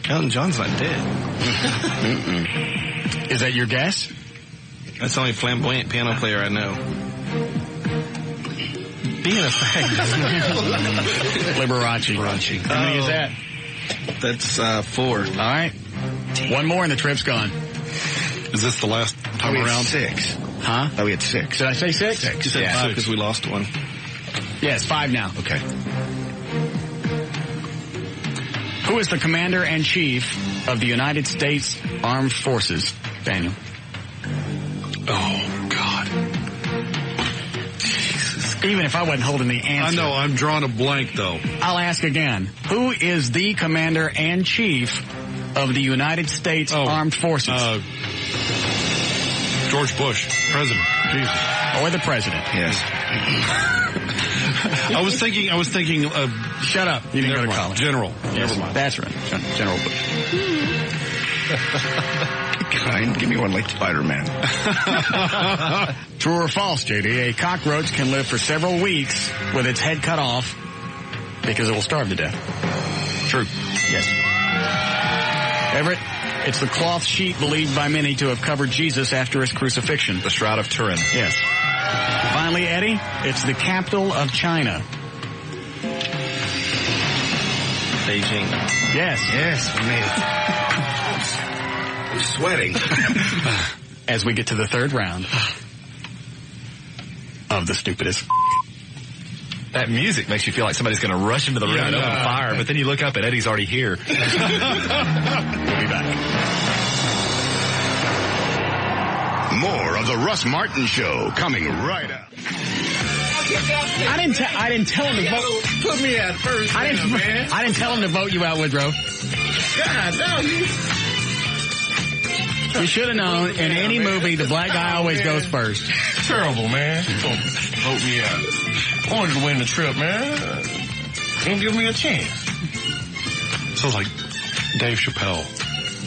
[SPEAKER 5] Elton John's not dead.
[SPEAKER 1] Is that your guess?
[SPEAKER 5] That's the only flamboyant piano player I know. Being a fact.
[SPEAKER 1] Liberace. How many is that?
[SPEAKER 5] That's 4.
[SPEAKER 1] All right. One more and the trip's gone.
[SPEAKER 3] Is this the last time around?
[SPEAKER 2] 6.
[SPEAKER 1] Huh?
[SPEAKER 2] Oh, we had 6.
[SPEAKER 1] Did I say 6?
[SPEAKER 2] 6.
[SPEAKER 5] You said 5 because we lost one.
[SPEAKER 1] Yes, 5 now.
[SPEAKER 2] Okay.
[SPEAKER 1] Who is the commander-in-chief of the United States Armed Forces, Daniel?
[SPEAKER 3] Oh, God.
[SPEAKER 1] Even if I wasn't holding the answer.
[SPEAKER 3] I know, I'm drawing a blank, though.
[SPEAKER 1] I'll ask again. Who is the commander-in-chief of the United States Armed Forces?
[SPEAKER 3] George Bush, president. Jesus.
[SPEAKER 1] Or the president.
[SPEAKER 2] Yes.
[SPEAKER 3] I was thinking.
[SPEAKER 1] Shut up. You didn't go to college.
[SPEAKER 3] General.
[SPEAKER 1] Yes,
[SPEAKER 3] Never mind.
[SPEAKER 1] That's right. General Bush.
[SPEAKER 2] Kind. Give me one like Spider-Man.
[SPEAKER 1] True or false, JD? A cockroach can live for several weeks with its head cut off because it will starve to death.
[SPEAKER 4] True.
[SPEAKER 1] Yes. Everett, it's the cloth sheet believed by many to have covered Jesus after his crucifixion.
[SPEAKER 4] The Shroud of Turin.
[SPEAKER 1] Yes. Finally, Eddie, it's the capital of China.
[SPEAKER 5] Beijing.
[SPEAKER 1] Yes.
[SPEAKER 2] Yes, we made it. I'm sweating.
[SPEAKER 1] As we get to the third round of the stupidest.
[SPEAKER 4] That music makes you feel like somebody's going to rush into the room and open fire, but then you look up and Eddie's already here.
[SPEAKER 1] We'll be back.
[SPEAKER 15] More of the Russ Martin Show coming right up.
[SPEAKER 1] I didn't tell him to vote.
[SPEAKER 12] Put me at first,
[SPEAKER 1] I didn't tell him to vote you out, Woodrow.
[SPEAKER 12] God, no,
[SPEAKER 1] You should have known. In any movie, the black guy always goes first.
[SPEAKER 12] Terrible, man. Vote me out. I wanted to win the trip, man. Don't give me a chance.
[SPEAKER 3] Sounds like Dave Chappelle.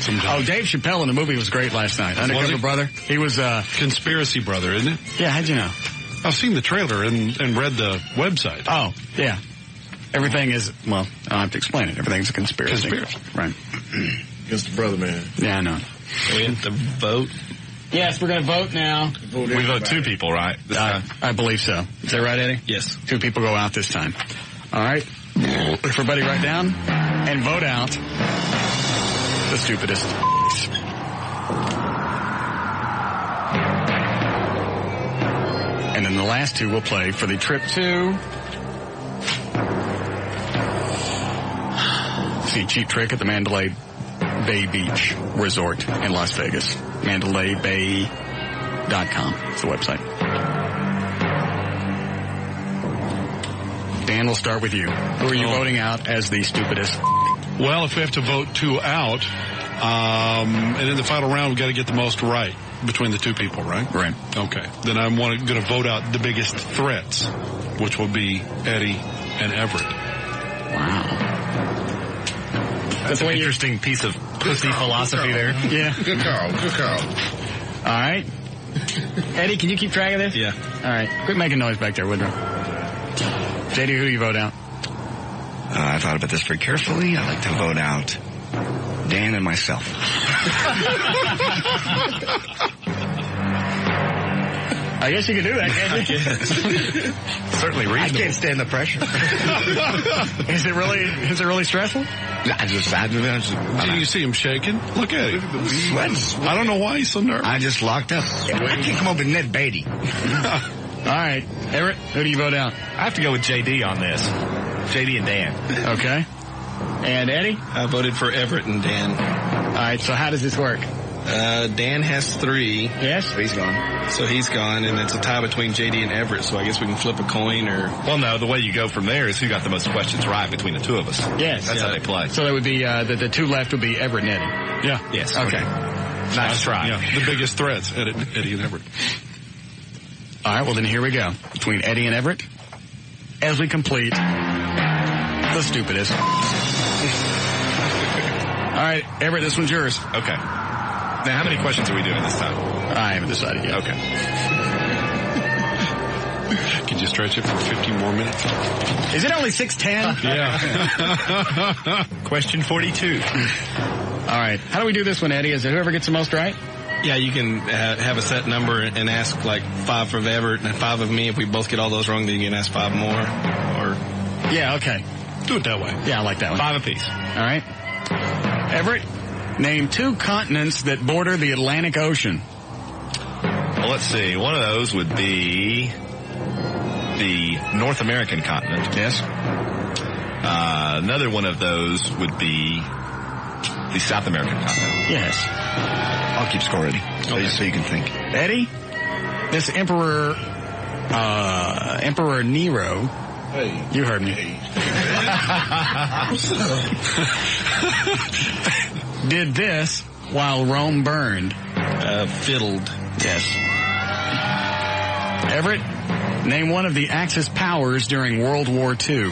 [SPEAKER 3] Sometimes.
[SPEAKER 1] Oh, Dave Chappelle in the movie was great last night. Undercover Brother. He was
[SPEAKER 3] Conspiracy Brother, isn't it?
[SPEAKER 1] Yeah, how'd you know?
[SPEAKER 3] I've seen the trailer and read the website.
[SPEAKER 1] Oh, yeah. Everything is, well, I don't have to explain it. Everything's a conspiracy. Right.
[SPEAKER 12] Against the brother, man.
[SPEAKER 1] Yeah, I know.
[SPEAKER 5] We have to vote.
[SPEAKER 1] Yes, we're going to vote now.
[SPEAKER 4] We vote 2 people, right?
[SPEAKER 1] I believe so. Is that right, Eddie?
[SPEAKER 5] Yes.
[SPEAKER 1] 2 people go out this time. All right. Everybody write down and vote out the stupidest. And then the last 2 will play for the trip to see Cheap Trick at the Mandalay Bay Beach Resort in Las Vegas. MandalayBay.com is the website. Dan, we'll start with you. Who are you voting out as the stupidest?
[SPEAKER 3] Well, if we have to vote 2 out, and in the final round, we've got to get the most right between the 2 people, right?
[SPEAKER 1] Right.
[SPEAKER 3] Okay. Then I'm going to vote out the biggest threats, which will be Eddie and Everett.
[SPEAKER 1] Wow.
[SPEAKER 4] That's an interesting piece of pussy philosophy there.
[SPEAKER 1] Yeah.
[SPEAKER 12] Good call. Good call.
[SPEAKER 1] All right. Eddie, can you keep track of this?
[SPEAKER 5] Yeah.
[SPEAKER 1] All right. Quit making noise back there, Woodrow. JD, who do you vote out?
[SPEAKER 2] I thought about this very carefully. I like to vote out Dan and myself.
[SPEAKER 1] I guess you can do that, can't you?
[SPEAKER 4] Certainly reasonable.
[SPEAKER 2] I can't stand the pressure.
[SPEAKER 1] Is it really stressful?
[SPEAKER 3] Do you see him shaking? Look at him.
[SPEAKER 2] Sweats.
[SPEAKER 3] I don't know why he's so nervous.
[SPEAKER 2] I just locked up. I can't come up with Ned Beatty.
[SPEAKER 1] All right. Everett, who do you vote out?
[SPEAKER 4] I have to go with JD on this. JD and Dan.
[SPEAKER 1] Okay. And Eddie?
[SPEAKER 5] I voted for Everett and Dan.
[SPEAKER 1] All right, so how does this work?
[SPEAKER 5] Dan has 3.
[SPEAKER 1] Yes?
[SPEAKER 2] He's gone.
[SPEAKER 5] So he's gone, and it's a tie between JD and Everett, so I guess we can flip a coin or...
[SPEAKER 4] Well, no, the way you go from there is who got the most questions right between the two of us.
[SPEAKER 1] Yes.
[SPEAKER 4] That's how they play.
[SPEAKER 1] So that would be, the 2 left would be Everett and Eddie.
[SPEAKER 3] Yeah.
[SPEAKER 4] Yes.
[SPEAKER 1] Okay.
[SPEAKER 4] Nice try.
[SPEAKER 3] Yeah, the biggest threats, Eddie and Everett.
[SPEAKER 1] All right, well then here we go. Between Eddie and Everett, as we complete the stupidest. All right, Everett, this one's yours.
[SPEAKER 4] Okay. Now, how many questions are we doing this time?
[SPEAKER 1] I haven't decided yet.
[SPEAKER 4] Okay.
[SPEAKER 3] Can you stretch it for 15 more minutes?
[SPEAKER 1] Is it only 6:10?
[SPEAKER 3] Yeah.
[SPEAKER 4] Question 42.
[SPEAKER 1] All right. How do we do this one, Eddie? Is it whoever gets the most right?
[SPEAKER 5] Yeah, you can have a set number and ask like 5 of Everett and 5 of me. If we both get all those wrong, then you can ask 5 more. Or
[SPEAKER 1] Yeah, okay.
[SPEAKER 3] Do it that way.
[SPEAKER 1] Yeah, I like that one.
[SPEAKER 4] 5 apiece.
[SPEAKER 1] All right. Everett, name 2 continents that border the Atlantic Ocean.
[SPEAKER 4] Well, let's see. One of those would be the North American continent.
[SPEAKER 1] Yes.
[SPEAKER 4] Another one of those would be the South American continent.
[SPEAKER 1] Yes.
[SPEAKER 2] I'll keep score, Eddie. So you can think.
[SPEAKER 1] Eddie, this Emperor Nero.
[SPEAKER 12] Hey.
[SPEAKER 1] You heard me. Did this while Rome burned.
[SPEAKER 5] fiddled.
[SPEAKER 1] Yes. Everett, name one of the Axis powers during World War II.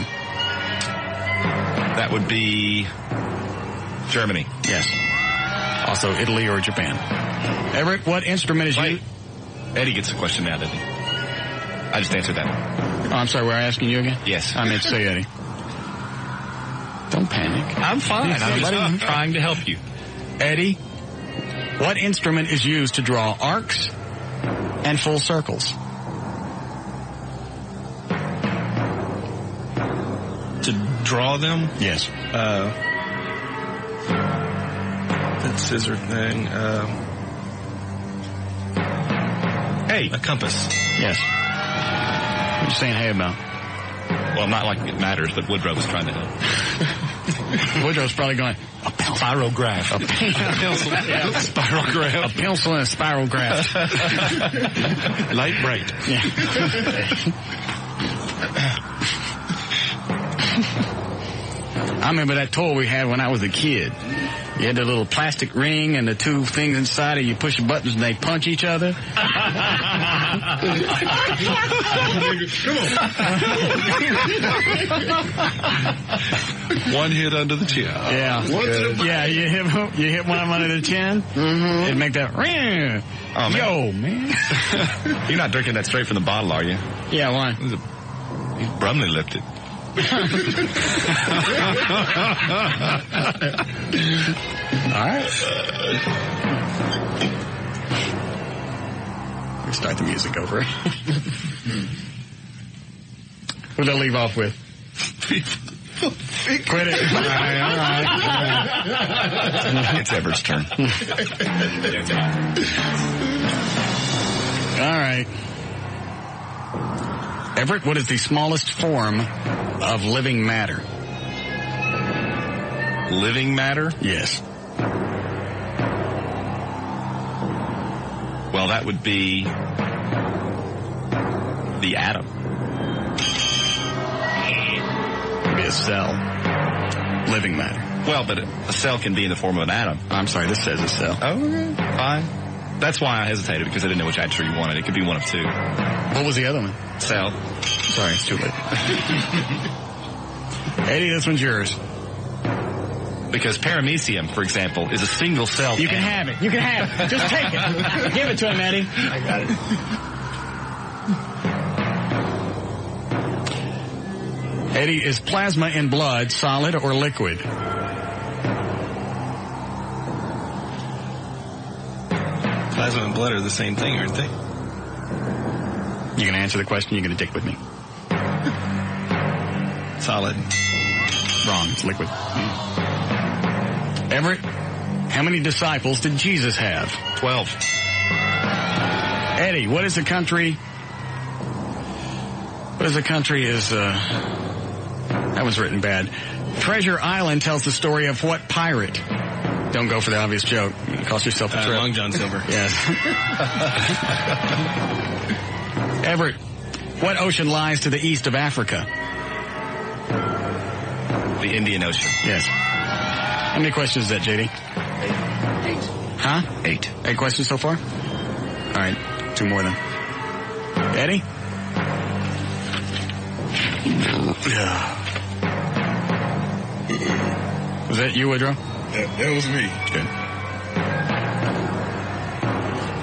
[SPEAKER 4] That would be Germany.
[SPEAKER 1] Yes. Also Italy or Japan. Everett, what instrument is used?
[SPEAKER 4] Eddie gets the question now, doesn't he? I just answered that one.
[SPEAKER 1] Oh, I'm sorry, we're asking you again?
[SPEAKER 4] Yes.
[SPEAKER 1] I meant to say Eddie. Don't panic.
[SPEAKER 4] I'm fine. I'm just trying to help you.
[SPEAKER 1] Eddie, what instrument is used to draw arcs and full circles?
[SPEAKER 5] To draw them?
[SPEAKER 1] Yes.
[SPEAKER 5] That scissor thing.
[SPEAKER 4] Hey.
[SPEAKER 5] A compass.
[SPEAKER 1] Yes. What are you saying hey about?
[SPEAKER 4] Well, not like it matters, but Woodrow was trying to help.
[SPEAKER 1] Woodrow's probably going, a
[SPEAKER 4] spirograph.
[SPEAKER 1] A pencil. Yeah.
[SPEAKER 3] Spirograph.
[SPEAKER 1] A pencil and a spirograph.
[SPEAKER 3] Light bright.
[SPEAKER 1] Yeah. I remember that toy we had when I was a kid. You had the little plastic ring and the 2 things inside it. You push the buttons and they punch each other.
[SPEAKER 12] Come on.
[SPEAKER 3] One hit under the chin.
[SPEAKER 1] Yeah. Yeah, you hit one of them under the chin. Mm-hmm. It'd make that ring.
[SPEAKER 4] Oh, man.
[SPEAKER 1] Yo, man.
[SPEAKER 4] You're not drinking that straight from the bottle, are you?
[SPEAKER 1] Yeah, why?
[SPEAKER 4] He's Brumley lipped it.
[SPEAKER 1] All right. We start the music over. Who'd I leave off with? Quit it. All right.
[SPEAKER 2] It's Everett's turn.
[SPEAKER 1] All right. Everett, what is the smallest form of living matter?
[SPEAKER 4] Living matter?
[SPEAKER 1] Yes.
[SPEAKER 4] Well, that would be the atom.
[SPEAKER 1] It'd be a cell. Living matter.
[SPEAKER 4] Well, but a cell can be in the form of an atom.
[SPEAKER 1] I'm sorry, this says a cell.
[SPEAKER 4] Oh, okay. Fine. That's why I hesitated, because I didn't know which answer you wanted. It could be one of 2.
[SPEAKER 1] What was the other one?
[SPEAKER 4] Cell.
[SPEAKER 1] Sorry, it's too late. Eddie, this one's yours.
[SPEAKER 4] The Because paramecium, for example, is a single-celled
[SPEAKER 1] You can have it. You can have it. Just take it. Give it to him, Eddie.
[SPEAKER 13] I got it.
[SPEAKER 1] Eddie, is plasma in blood solid or liquid?
[SPEAKER 5] Plasma and blood are the same thing, aren't they?
[SPEAKER 1] You can answer the question. You're going to dick with me.
[SPEAKER 5] Solid.
[SPEAKER 1] Wrong. It's liquid. Everett, how many disciples did Jesus have?
[SPEAKER 4] 12.
[SPEAKER 1] Eddie, what is the country? That was written bad. Treasure Island tells the story of what pirate? Don't go for the obvious joke. It cost yourself a trip.
[SPEAKER 5] Long John Silver.
[SPEAKER 1] Yes. Everett, what ocean lies to the east of Africa?
[SPEAKER 4] The Indian Ocean.
[SPEAKER 1] Yes. How many questions is that, JD?
[SPEAKER 2] 8.
[SPEAKER 1] Huh?
[SPEAKER 2] 8.
[SPEAKER 1] 8 questions so far? All right. 2 more then. Eddie? Was that you, Woodrow?
[SPEAKER 12] That was me.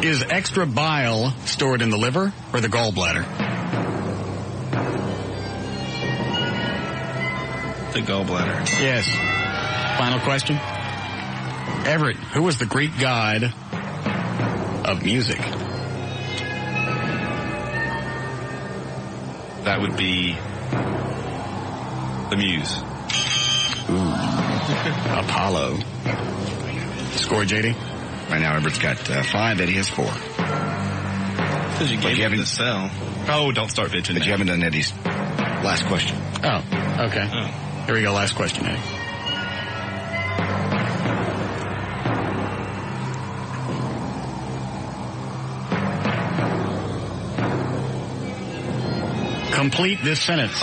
[SPEAKER 1] Good. Is extra bile stored in the liver or the gallbladder?
[SPEAKER 5] The gallbladder.
[SPEAKER 1] Yes. Final question. Everett, who was the Greek god of music?
[SPEAKER 4] That would be the Muse.
[SPEAKER 1] Ooh. Apollo. Score, JD?
[SPEAKER 2] Right now, Everett's got 5. Eddie has 4.
[SPEAKER 5] Because you gave him the cell.
[SPEAKER 4] Oh, don't start bitching.
[SPEAKER 2] But you haven't done Eddie's last question.
[SPEAKER 1] Oh, okay. Oh. Here we go. Last question, Eddie. Complete this sentence.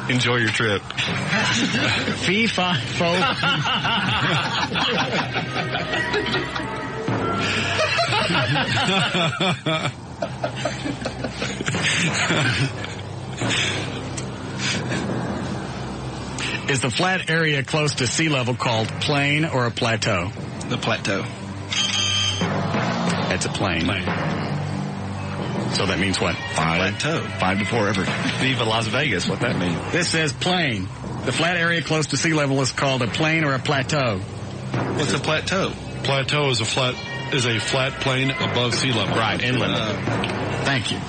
[SPEAKER 4] Enjoy your trip.
[SPEAKER 1] Fee, fi, fo. Is the flat area close to sea level called plain or a plateau?
[SPEAKER 5] The plateau.
[SPEAKER 1] That's a plain. So that means what?
[SPEAKER 2] 5.
[SPEAKER 5] Plateau.
[SPEAKER 2] 5 to 4, Everett.
[SPEAKER 4] Viva Las Vegas. What that mean?
[SPEAKER 1] This says plain. The flat area close to sea level is called a plain or a plateau.
[SPEAKER 5] What's a plateau?
[SPEAKER 3] Plateau is a flat plain above sea level.
[SPEAKER 1] Right, inland. Thank you.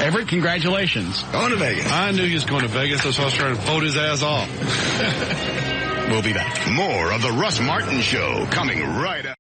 [SPEAKER 1] Everett, congratulations.
[SPEAKER 2] Going to Vegas.
[SPEAKER 3] I knew he was going to Vegas. That's why I was trying to vote his ass off.
[SPEAKER 1] We'll be back.
[SPEAKER 15] More of the Russ Martin Show coming right up.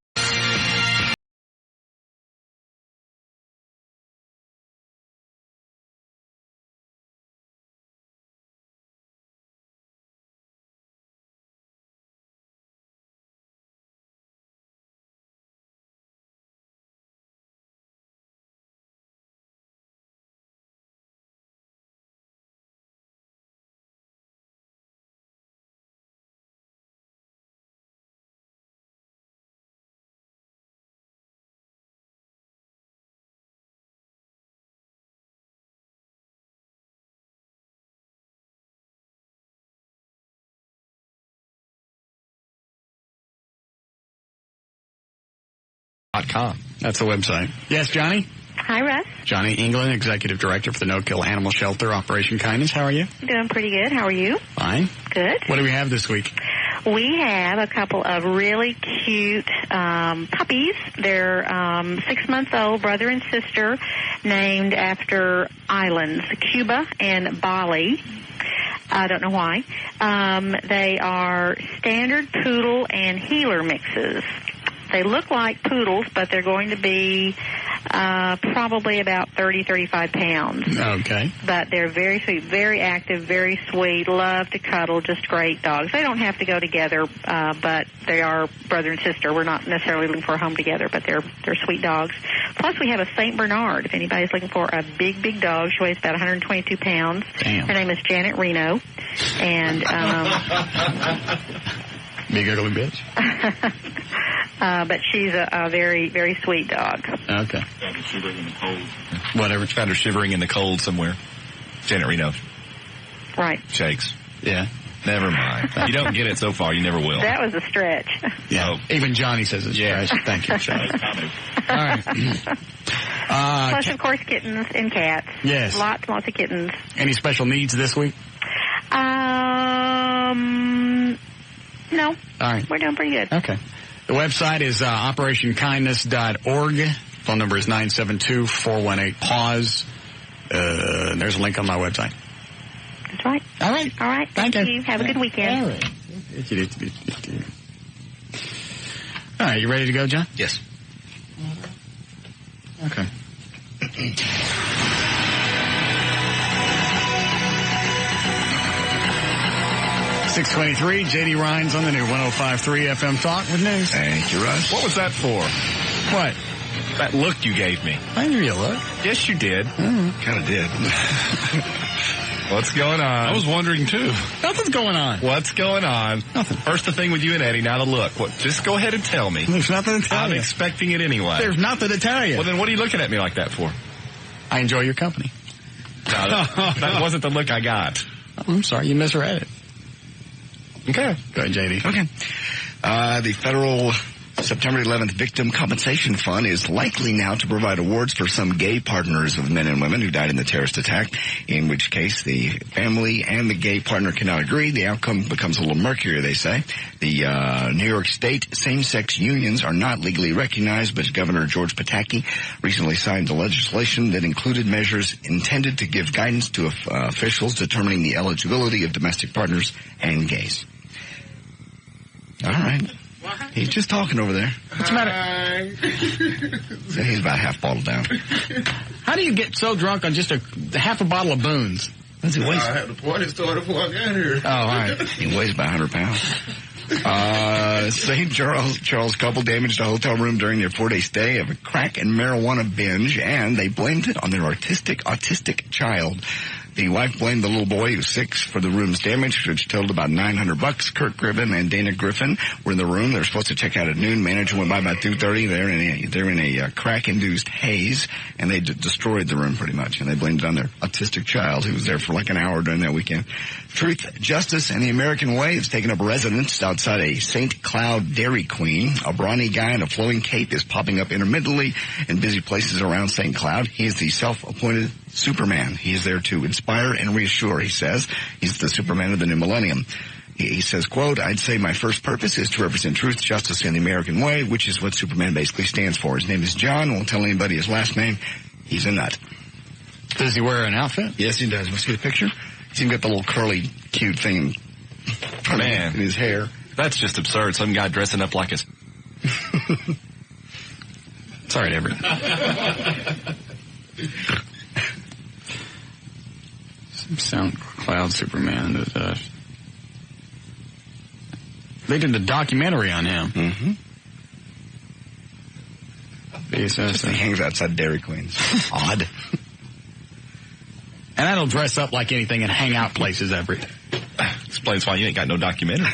[SPEAKER 4] .com.
[SPEAKER 1] That's the website. Yes, Johnny?
[SPEAKER 8] Hi, Russ.
[SPEAKER 1] Johnny England, Executive Director for the No-Kill Animal Shelter, Operation Kindness. How are you?
[SPEAKER 8] Doing pretty good. How are you?
[SPEAKER 1] Fine.
[SPEAKER 8] Good.
[SPEAKER 1] What do we have this week?
[SPEAKER 8] We have a couple of really cute puppies. They're 6 months old, brother and sister, named after islands, Cuba and Bali. I don't know why. They are standard poodle and heeler mixes. They look like poodles, but they're going to be probably about 30, 35 pounds.
[SPEAKER 1] Okay.
[SPEAKER 8] But they're very sweet, very active, very sweet, love to cuddle, just great dogs. They don't have to go together, but they are brother and sister. We're not necessarily looking for a home together, but they're sweet dogs. Plus, we have a St. Bernard, if anybody's looking for a big, big dog. She weighs about 122 pounds.
[SPEAKER 1] Damn.
[SPEAKER 8] Her name is Janet Reno. And
[SPEAKER 1] big ugly bitch.
[SPEAKER 8] But she's a very, very sweet dog.
[SPEAKER 1] Okay.
[SPEAKER 4] Found her shivering in the cold.
[SPEAKER 1] Whatever.
[SPEAKER 4] Found her shivering in the cold somewhere. Janet Reno.
[SPEAKER 8] Right.
[SPEAKER 4] Shakes.
[SPEAKER 1] Yeah.
[SPEAKER 4] Never mind. You don't get it so far, you never will.
[SPEAKER 8] That was a stretch.
[SPEAKER 1] Yeah. Even Johnny says it's a stretch. Thank you, Johnny. All right.
[SPEAKER 8] Plus, of course, kittens and cats.
[SPEAKER 1] Yes.
[SPEAKER 8] Lots and lots of kittens.
[SPEAKER 1] Any special needs this week?
[SPEAKER 8] No.
[SPEAKER 1] All right.
[SPEAKER 8] We're doing pretty good.
[SPEAKER 1] Okay. The website is operationkindness.org. Phone number is 972-418-PAUSE. There's a link on my website.
[SPEAKER 8] That's right.
[SPEAKER 1] All right.
[SPEAKER 8] All right. Thank you. Have a good weekend.
[SPEAKER 1] All right. All right. You ready to go, John?
[SPEAKER 2] Yes.
[SPEAKER 1] Okay. 6:23, J.D. Rhines on the new 105.3 FM Talk with news.
[SPEAKER 2] Thank you, Russ.
[SPEAKER 4] What was that for?
[SPEAKER 1] What?
[SPEAKER 4] That look you gave me.
[SPEAKER 1] I knew you look.
[SPEAKER 4] Yes, you did.
[SPEAKER 2] Kind of did.
[SPEAKER 4] What's going on?
[SPEAKER 3] I was wondering, too.
[SPEAKER 1] Nothing's going on.
[SPEAKER 4] What's going on?
[SPEAKER 1] Nothing.
[SPEAKER 4] First the thing with you and Eddie, now the look. What? Just go ahead and tell me.
[SPEAKER 1] There's nothing to tell
[SPEAKER 4] I'm
[SPEAKER 1] you.
[SPEAKER 4] expecting it anyway.
[SPEAKER 1] There's nothing to tell you.
[SPEAKER 4] Well, then what are you looking at me like that for?
[SPEAKER 1] I enjoy your company.
[SPEAKER 4] No, that wasn't the look I got.
[SPEAKER 1] Oh, I'm sorry. You misread it.
[SPEAKER 4] Okay.
[SPEAKER 1] Go ahead, J.D.
[SPEAKER 2] Okay. The federal September 11th Victim Compensation Fund is likely now to provide awards for some gay partners of men and women who died in the terrorist attack, in which case the family and the gay partner cannot agree. The outcome becomes a little murkier, they say. The New York State same-sex unions are not legally recognized, but Governor George Pataki recently signed the legislation that included measures intended to give guidance to officials determining the eligibility of domestic partners and gays. All right. He's just talking over there.
[SPEAKER 1] What's the matter?
[SPEAKER 2] He's about half bottled down.
[SPEAKER 1] How do you get so drunk on just half a bottle of Boone's?
[SPEAKER 2] What's he weighs?
[SPEAKER 12] I had the party started before I got here.
[SPEAKER 1] Oh, all right.
[SPEAKER 2] He weighs about 100 pounds. St. Charles couple damaged a hotel room during their 4-day stay of a crack and marijuana binge, and they blamed it on their autistic child. The wife blamed the little boy, who was 6, for the room's damage, which totaled about $900. Kurt Griffin and Dana Griffin were in the room. They were supposed to check out at noon. Manager went by about 2:30. They're in a crack-induced haze, and they destroyed the room pretty much. And they blamed it on their autistic child, who was there for like an hour during that weekend. Truth, Justice, and the American Way has taken up residence outside a St. Cloud Dairy Queen. A brawny guy in a flowing cape is popping up intermittently in busy places around St. Cloud. He is the self-appointed Superman. He is there to inspire and reassure, he says. He's the Superman of the new millennium. He says, quote, I'd say my first purpose is to represent truth, justice, and the American way, which is what Superman basically stands for. His name is John. Won't tell anybody his last name. He's a nut.
[SPEAKER 1] Does he wear an outfit?
[SPEAKER 2] Yes, he does. Want to see the picture? He's even got the little curly, cute thing in his hair.
[SPEAKER 4] That's just absurd. Some guy dressing up like a...
[SPEAKER 1] Sorry, Everett. Some SoundCloud Superman. They did a documentary on him.
[SPEAKER 2] Mm-hmm.
[SPEAKER 1] He
[SPEAKER 2] hangs outside Dairy Queens. Odd.
[SPEAKER 1] And I don't dress up like anything and hang out places, Everett.
[SPEAKER 4] Explains why you ain't got no documentary.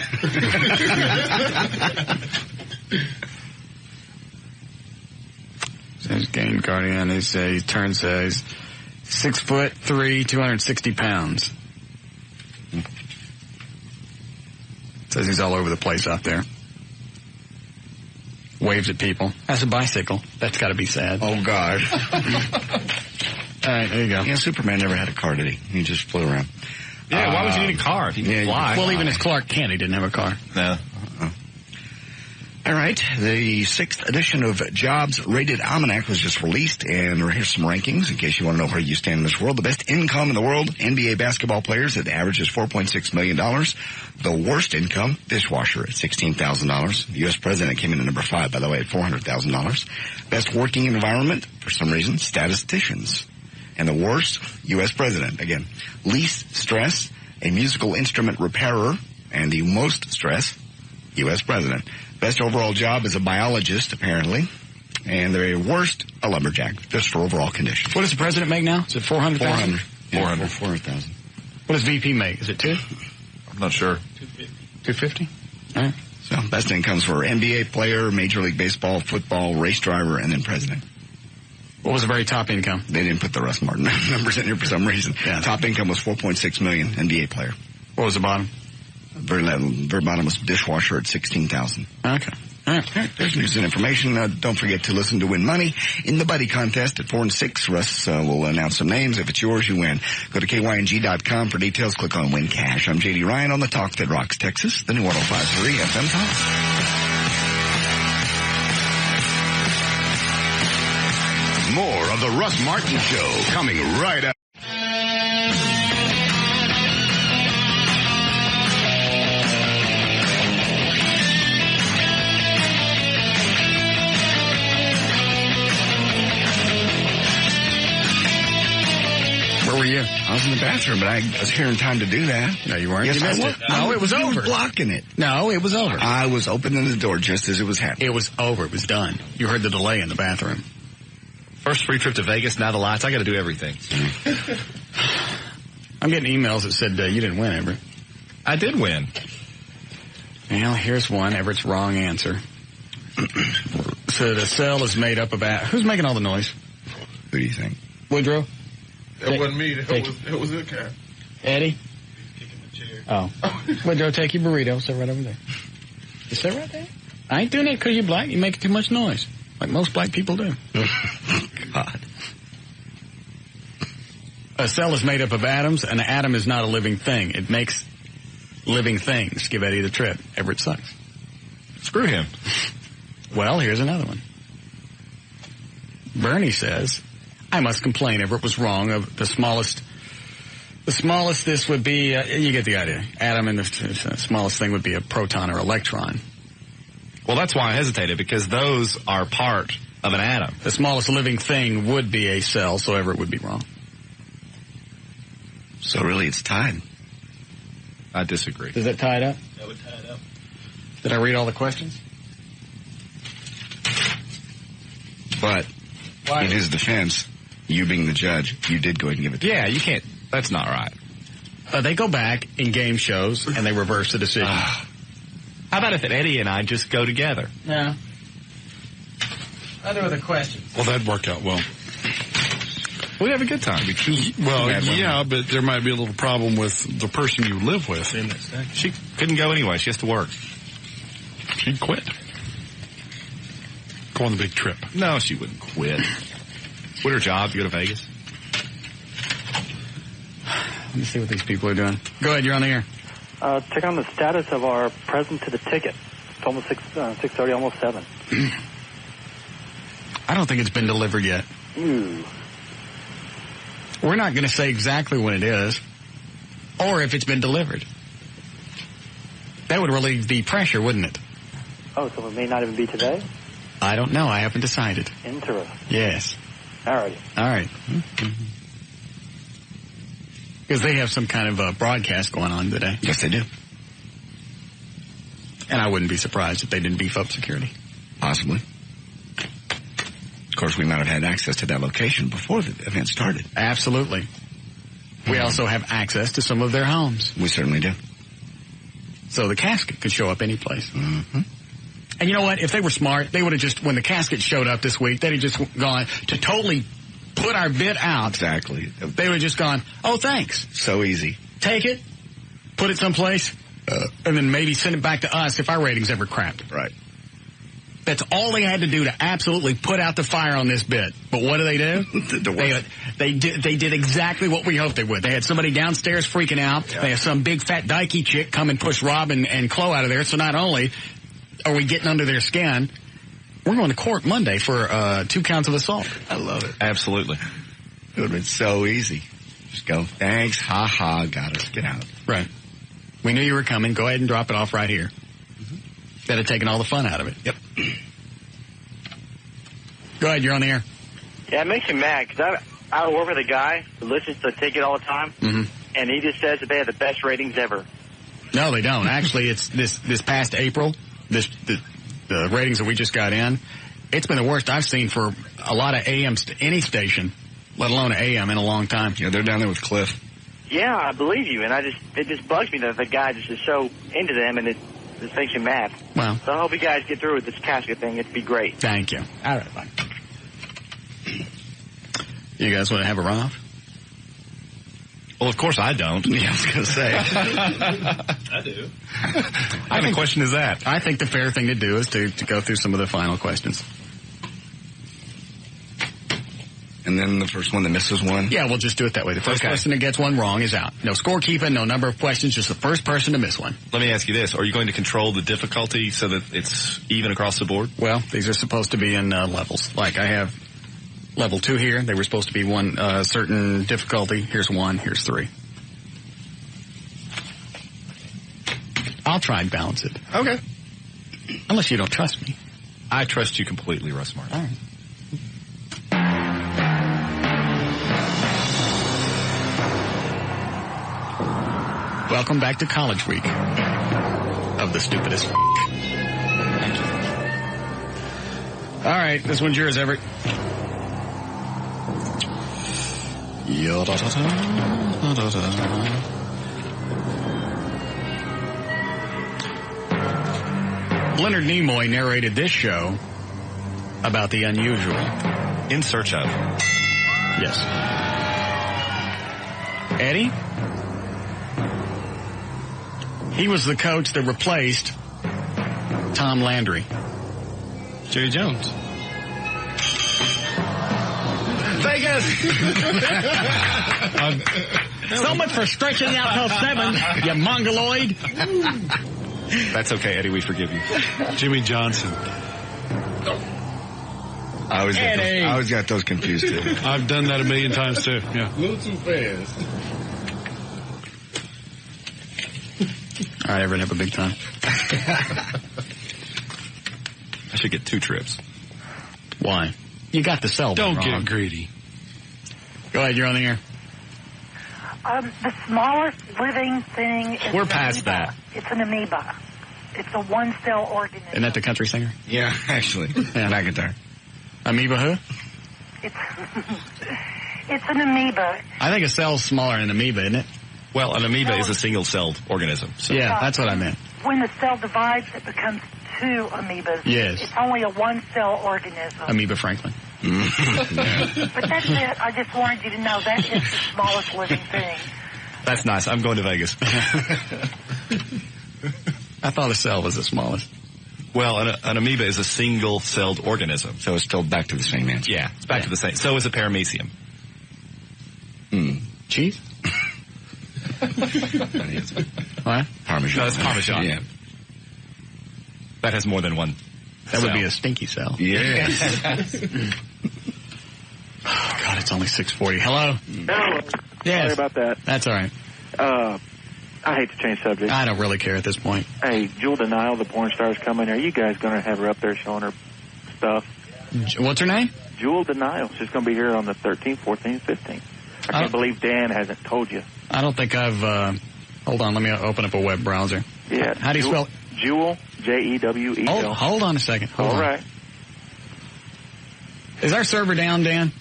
[SPEAKER 1] Says Game Guardian. He turns 6'3", 260 pounds. Says he's all over the place out there. Waves at people. Has a bicycle. That's got to be sad.
[SPEAKER 2] Oh, God.
[SPEAKER 1] All right, there you go.
[SPEAKER 2] Yeah, Superman never had a car, did he? He just flew around.
[SPEAKER 4] Yeah, why would you need a car if he could fly?
[SPEAKER 1] Well, even as Clark Kent, he didn't have a car.
[SPEAKER 4] No.
[SPEAKER 2] All right, the 6th edition of Jobs Rated Almanac was just released, and here's some rankings in case you want to know where you stand in this world. The best income in the world, NBA basketball players at averages $4.6 million. The worst income, dishwasher at $16,000. The U.S. president came in at number 5, by the way, at $400,000. Best working environment, for some reason, statisticians. And the worst, U.S. president, again. Least stress, a musical instrument repairer. And the most stress, U.S. president. Best overall job is a biologist, apparently. And the worst, a lumberjack, just for overall conditions.
[SPEAKER 1] What does the president make now? Is it $400,000?
[SPEAKER 2] 400,000.
[SPEAKER 1] What does VP make? Is it 2?
[SPEAKER 4] I'm not sure.
[SPEAKER 1] 250? All right.
[SPEAKER 2] So, best incomes for NBA player, Major League Baseball, football, race driver, and then president.
[SPEAKER 1] What was the very top income?
[SPEAKER 2] They didn't put the Russ Martin numbers in here for some reason. Yeah. Top income was $4.6 million, NBA player.
[SPEAKER 1] What was the bottom?
[SPEAKER 2] Very bottom was dishwasher at $16,000.
[SPEAKER 1] Okay. All right.
[SPEAKER 2] There's news and information. Don't forget to listen to win money in the Buddy Contest at 4 and 6. Russ will announce some names. If it's yours, you win. Go to KYNG.com for details. Click on Win Cash. I'm J.D. Ryan on the Talk That Rocks Texas, the new 105.3 FM Talk.
[SPEAKER 15] More of the Russ Martin Show coming right up.
[SPEAKER 1] Where were you?
[SPEAKER 2] I was in the bathroom, but I was here in time to do that.
[SPEAKER 1] No, you weren't.
[SPEAKER 2] Yes,
[SPEAKER 1] I was. No, it was over.
[SPEAKER 2] You were blocking it.
[SPEAKER 1] No, it was over.
[SPEAKER 2] I was opening the door just as it was happening.
[SPEAKER 1] It was over. It was done. You heard the delay in the bathroom.
[SPEAKER 4] First free trip to Vegas, now the lights. I got to do everything.
[SPEAKER 1] I'm getting emails that said you didn't win, Everett.
[SPEAKER 4] I did win.
[SPEAKER 1] Well, here's one. Everett's wrong answer. So the cell is made up of... Who's making all the noise?
[SPEAKER 2] Who do you think?
[SPEAKER 1] Woodrow?
[SPEAKER 12] It wasn't me. It was it, Cat.
[SPEAKER 1] Eddie? Kicking the chair. Oh. Woodrow, take your burrito. Sit right over there. You sit right there? I ain't doing it because you're black. You're making too much noise. Like most black people do. God. A cell is made up of atoms. An atom is not a living thing. It makes living things. Give Eddie the trip. Everett sucks.
[SPEAKER 4] Screw him.
[SPEAKER 1] Well, here's another one. Bernie says... I must complain. Everett was wrong. Of the smallest this would be, you get the idea. Atom in the smallest thing would be a proton or electron.
[SPEAKER 4] Well, that's why I hesitated, because those are part of an atom.
[SPEAKER 1] The smallest living thing would be a cell, so Everett would be wrong.
[SPEAKER 2] So really it's tied.
[SPEAKER 4] I disagree.
[SPEAKER 1] Does that tie it up?
[SPEAKER 13] That would tie it up.
[SPEAKER 1] Did I read all the questions?
[SPEAKER 2] But in his defense... You being the judge, you did go ahead and give it to him.
[SPEAKER 4] Yeah, you can't. That's not right.
[SPEAKER 1] They go back in game shows and they reverse the decision.
[SPEAKER 4] How about if Eddie and I just go together?
[SPEAKER 1] Yeah. Other the questions.
[SPEAKER 3] Well, that'd work out well.
[SPEAKER 4] We'd have a good time.
[SPEAKER 3] Well, yeah, but there might be a little problem with the person you live with.
[SPEAKER 4] She couldn't go anyway. She has to work.
[SPEAKER 3] She'd quit. Go on the big trip.
[SPEAKER 4] No, she wouldn't quit. Quit her job, go to Vegas.
[SPEAKER 1] Let me see what these people are doing. Go ahead, you're on the air.
[SPEAKER 14] Check on the status of our present to the ticket. It's almost 6:30, almost 7.
[SPEAKER 1] I don't think it's been delivered yet.
[SPEAKER 14] Ooh.
[SPEAKER 1] We're not going to say exactly when it is, or if it's been delivered. That would relieve the pressure, wouldn't it?
[SPEAKER 14] Oh, so it may not even be today?
[SPEAKER 1] I don't know. I haven't decided.
[SPEAKER 14] Interesting.
[SPEAKER 1] Yes.
[SPEAKER 14] All right.
[SPEAKER 1] Because they have some kind of a broadcast going on today.
[SPEAKER 2] Yes, they do.
[SPEAKER 1] And I wouldn't be surprised if they didn't beef up security.
[SPEAKER 2] Possibly. Of course, we might have had access to that location before the event started.
[SPEAKER 1] Absolutely. We also have access to some of their homes.
[SPEAKER 2] We certainly do.
[SPEAKER 1] So the casket could show up any place.
[SPEAKER 2] Mm-hmm.
[SPEAKER 1] And you know what? If they were smart, they would have just, when the casket showed up this week, they'd have just gone to totally put our bid out.
[SPEAKER 2] Exactly.
[SPEAKER 1] They would have just gone, oh, thanks.
[SPEAKER 2] So easy.
[SPEAKER 1] Take it, put it someplace, and then maybe send it back to us if our ratings ever crapped.
[SPEAKER 2] Right.
[SPEAKER 1] That's all they had to do to absolutely put out the fire on this bid. But what do? They did exactly what we hoped they would. They had somebody downstairs freaking out. Yeah. They had some big fat dykey chick come and push Rob and Chloe out of there. So not only are we getting under their skin, we're going to court Monday for 2 counts of assault.
[SPEAKER 2] I love it.
[SPEAKER 4] Absolutely.
[SPEAKER 2] It would have been so easy. Just go, thanks, ha-ha, got us, get out.
[SPEAKER 1] Right. We knew you were coming. Go ahead and drop it off right here. Mm-hmm. That had taken all the fun out of it.
[SPEAKER 2] Yep.
[SPEAKER 1] Go ahead, you're on the air.
[SPEAKER 23] Yeah, it makes me mad, because I work with a guy who listens to the ticket all the time, and he just says that they have the best ratings ever.
[SPEAKER 1] No, they don't. Actually, it's this past April, the ratings that we just got in, it's been the worst I've seen for a lot of AMs to any station, let alone an AM, in a long time.
[SPEAKER 2] Yeah, they're down there with Cliff.
[SPEAKER 23] Yeah, I believe you, and it just bugs me that the guy just is so into them, and it just makes me mad.
[SPEAKER 1] Well,
[SPEAKER 23] so I hope you guys get through with this casket thing. It'd be great.
[SPEAKER 1] Thank you. All right, bye. You guys want to have a runoff?
[SPEAKER 4] Well, of course I don't.
[SPEAKER 1] Yeah, I was going to say.
[SPEAKER 5] I do.
[SPEAKER 4] What kind of question is that?
[SPEAKER 1] I think the fair thing to do is to go through some of the final questions.
[SPEAKER 2] And then the first one that misses one?
[SPEAKER 1] Yeah, we'll just do it that way. The first person that gets one wrong is out. No scorekeeping, no number of questions, just the first person to miss one.
[SPEAKER 4] Let me ask you this. Are you going to control the difficulty so that it's even across the board?
[SPEAKER 1] Well, these are supposed to be in levels. Like I have level 2 here. They were supposed to be one certain difficulty. Here's 1, here's 3. I'll try and balance it.
[SPEAKER 4] Okay.
[SPEAKER 1] Unless you don't trust me.
[SPEAKER 4] I trust you completely, Russ Martin.
[SPEAKER 1] All right. Welcome back to College Week of the stupidest. Thank you. All right, this one's yours, Everett. Leonard Nimoy narrated this show about the unusual.
[SPEAKER 4] In Search of.
[SPEAKER 1] Yes. Eddie? He was the coach that replaced Tom Landry.
[SPEAKER 5] Jerry Jones.
[SPEAKER 1] Vegas! So much for stretching out till 7, you mongoloid.
[SPEAKER 4] That's okay, Eddie. We forgive you.
[SPEAKER 3] Jimmy Johnson.
[SPEAKER 2] I always got those confused, too.
[SPEAKER 3] I've done that a million times, too. Yeah.
[SPEAKER 12] A little too fast.
[SPEAKER 1] All right, everyone have a big time.
[SPEAKER 4] I should get 2 trips.
[SPEAKER 1] Why? You got the cell.
[SPEAKER 3] Don't
[SPEAKER 1] wrong.
[SPEAKER 3] get greedy.
[SPEAKER 1] Go ahead, you're on the air.
[SPEAKER 16] The smallest living thing is
[SPEAKER 1] We're past that.
[SPEAKER 16] It's an amoeba. It's a one-cell organism.
[SPEAKER 1] Isn't that the country singer?
[SPEAKER 2] Yeah, actually.
[SPEAKER 1] Yeah, back there. Amoeba who?
[SPEAKER 16] It's an amoeba.
[SPEAKER 1] I think a cell's smaller than an amoeba, isn't it?
[SPEAKER 4] Well, an amoeba is a single-celled organism. So.
[SPEAKER 1] Yeah, that's what I meant.
[SPEAKER 16] When the cell divides, it becomes 2 amoebas.
[SPEAKER 1] Yes.
[SPEAKER 16] It's only a one-cell organism.
[SPEAKER 1] Amoeba Franklin.
[SPEAKER 16] But that's it. I just wanted you to know that is the smallest living thing.
[SPEAKER 4] That's nice. I'm going to Vegas.
[SPEAKER 1] I thought a cell was the smallest.
[SPEAKER 4] Well, an amoeba is a single-celled organism.
[SPEAKER 2] So it's still back to the same answer.
[SPEAKER 4] Yeah, it's back to the same. So is a paramecium.
[SPEAKER 1] Cheese? What?
[SPEAKER 2] Parmesan.
[SPEAKER 4] No, it's Parmesan.
[SPEAKER 2] Yeah.
[SPEAKER 4] That has more than one
[SPEAKER 1] That would be a stinky cell.
[SPEAKER 2] Yes.
[SPEAKER 1] Oh, God, it's only 6:40. Hello?
[SPEAKER 18] Hello.
[SPEAKER 1] Yes.
[SPEAKER 18] Sorry about that.
[SPEAKER 1] That's all right.
[SPEAKER 18] I hate to change subjects.
[SPEAKER 1] I don't really care at this point.
[SPEAKER 18] Hey, Jewel Denial, the porn star's coming. Are you guys going to have her up there showing her stuff?
[SPEAKER 1] What's her name?
[SPEAKER 18] Jewel Denial. She's going to be here on the 13th, 14th, 15th. I can't believe Dan hasn't told you.
[SPEAKER 1] I don't think I've... hold on, let me open up a web browser.
[SPEAKER 18] Yeah.
[SPEAKER 1] How do you spell...
[SPEAKER 18] Jewel, Jewel.
[SPEAKER 1] Hold on a second. Hold
[SPEAKER 18] All
[SPEAKER 1] on.
[SPEAKER 18] right.
[SPEAKER 1] Is our server down, Dan?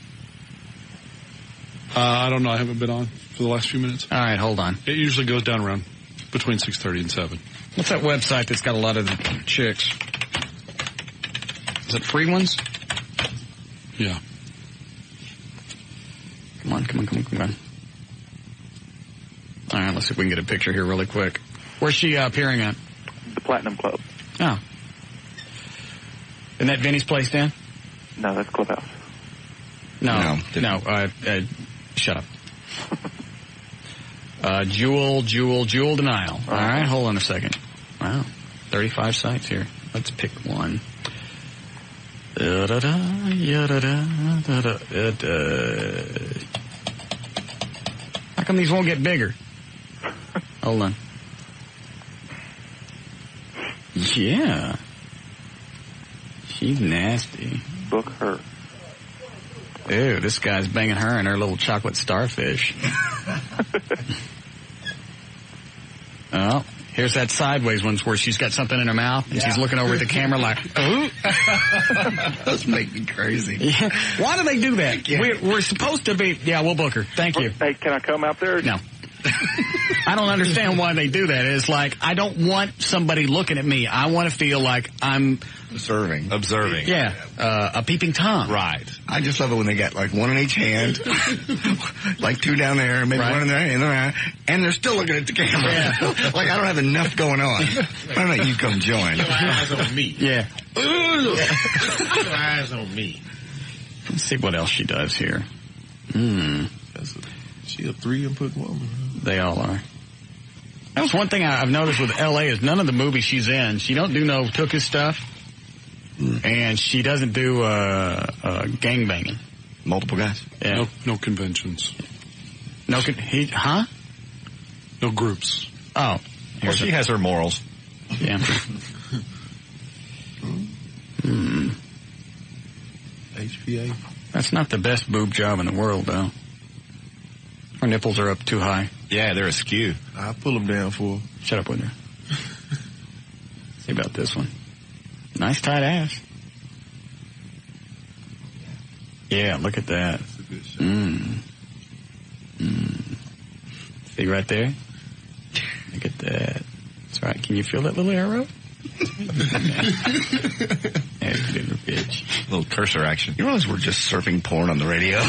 [SPEAKER 3] I don't know. I haven't been on for the last few minutes.
[SPEAKER 1] All right, hold on.
[SPEAKER 3] It usually goes down around between 6:30 and 7.
[SPEAKER 1] What's that website that's got a lot of the chicks? Is it free ones?
[SPEAKER 3] Yeah.
[SPEAKER 1] Come on. All right, let's see if we can get a picture here really quick. Where's she appearing at?
[SPEAKER 18] The Platinum Club.
[SPEAKER 1] Oh. Isn't that Vinny's place, Dan?
[SPEAKER 18] No, that's Clubhouse.
[SPEAKER 1] No. Shut up. Jewel Denial. All right, hold on a second. Wow, 35 sites here. Let's pick one. How come these won't get bigger? Hold on. Yeah. She's nasty.
[SPEAKER 18] Book her.
[SPEAKER 1] Ew, this guy's banging her and her little chocolate starfish. Oh, here's that sideways one where she's got something in her mouth and she's looking over at the camera like, ooh.
[SPEAKER 2] Those make me crazy.
[SPEAKER 1] Yeah. Why do they do that? We're supposed to be, we'll book her. Thank you.
[SPEAKER 18] Hey, can I come out there?
[SPEAKER 1] No. I don't understand why they do that. It's like, I don't want somebody looking at me. I want to feel like I'm
[SPEAKER 2] observing.
[SPEAKER 1] Yeah, a peeping Tom.
[SPEAKER 4] Right.
[SPEAKER 2] I just love it when they got like one in each hand, like two down there, maybe one in there, and they're still looking at the camera.
[SPEAKER 1] Yeah.
[SPEAKER 2] Like I don't have enough going on. Why don't you come join?
[SPEAKER 12] Your eyes on me.
[SPEAKER 1] Yeah.
[SPEAKER 12] Your eyes on me.
[SPEAKER 1] Let's see what else she does here.
[SPEAKER 12] She a 3-input woman.
[SPEAKER 1] They all are. That was one thing I've noticed with L.A. is none of the movies she's in, she don't do no Tookus stuff, and she doesn't do gangbanging.
[SPEAKER 2] Multiple guys?
[SPEAKER 1] Yeah.
[SPEAKER 3] No conventions.
[SPEAKER 1] No
[SPEAKER 3] No groups.
[SPEAKER 1] Oh.
[SPEAKER 4] Well, she has her morals.
[SPEAKER 1] Yeah.
[SPEAKER 12] HPA.
[SPEAKER 1] That's not the best boob job in the world, though. Her nipples are up too high.
[SPEAKER 4] Yeah, they're askew.
[SPEAKER 12] I'll pull them down for her.
[SPEAKER 1] Shut up with her. See about this one. Nice tight ass. Yeah, look at that.
[SPEAKER 12] That's a good shot.
[SPEAKER 1] See right there? Look at that. That's right. Can you feel that little arrow? There's a bitch.
[SPEAKER 4] Little cursor action.
[SPEAKER 2] You realize we're just surfing porn on the radio?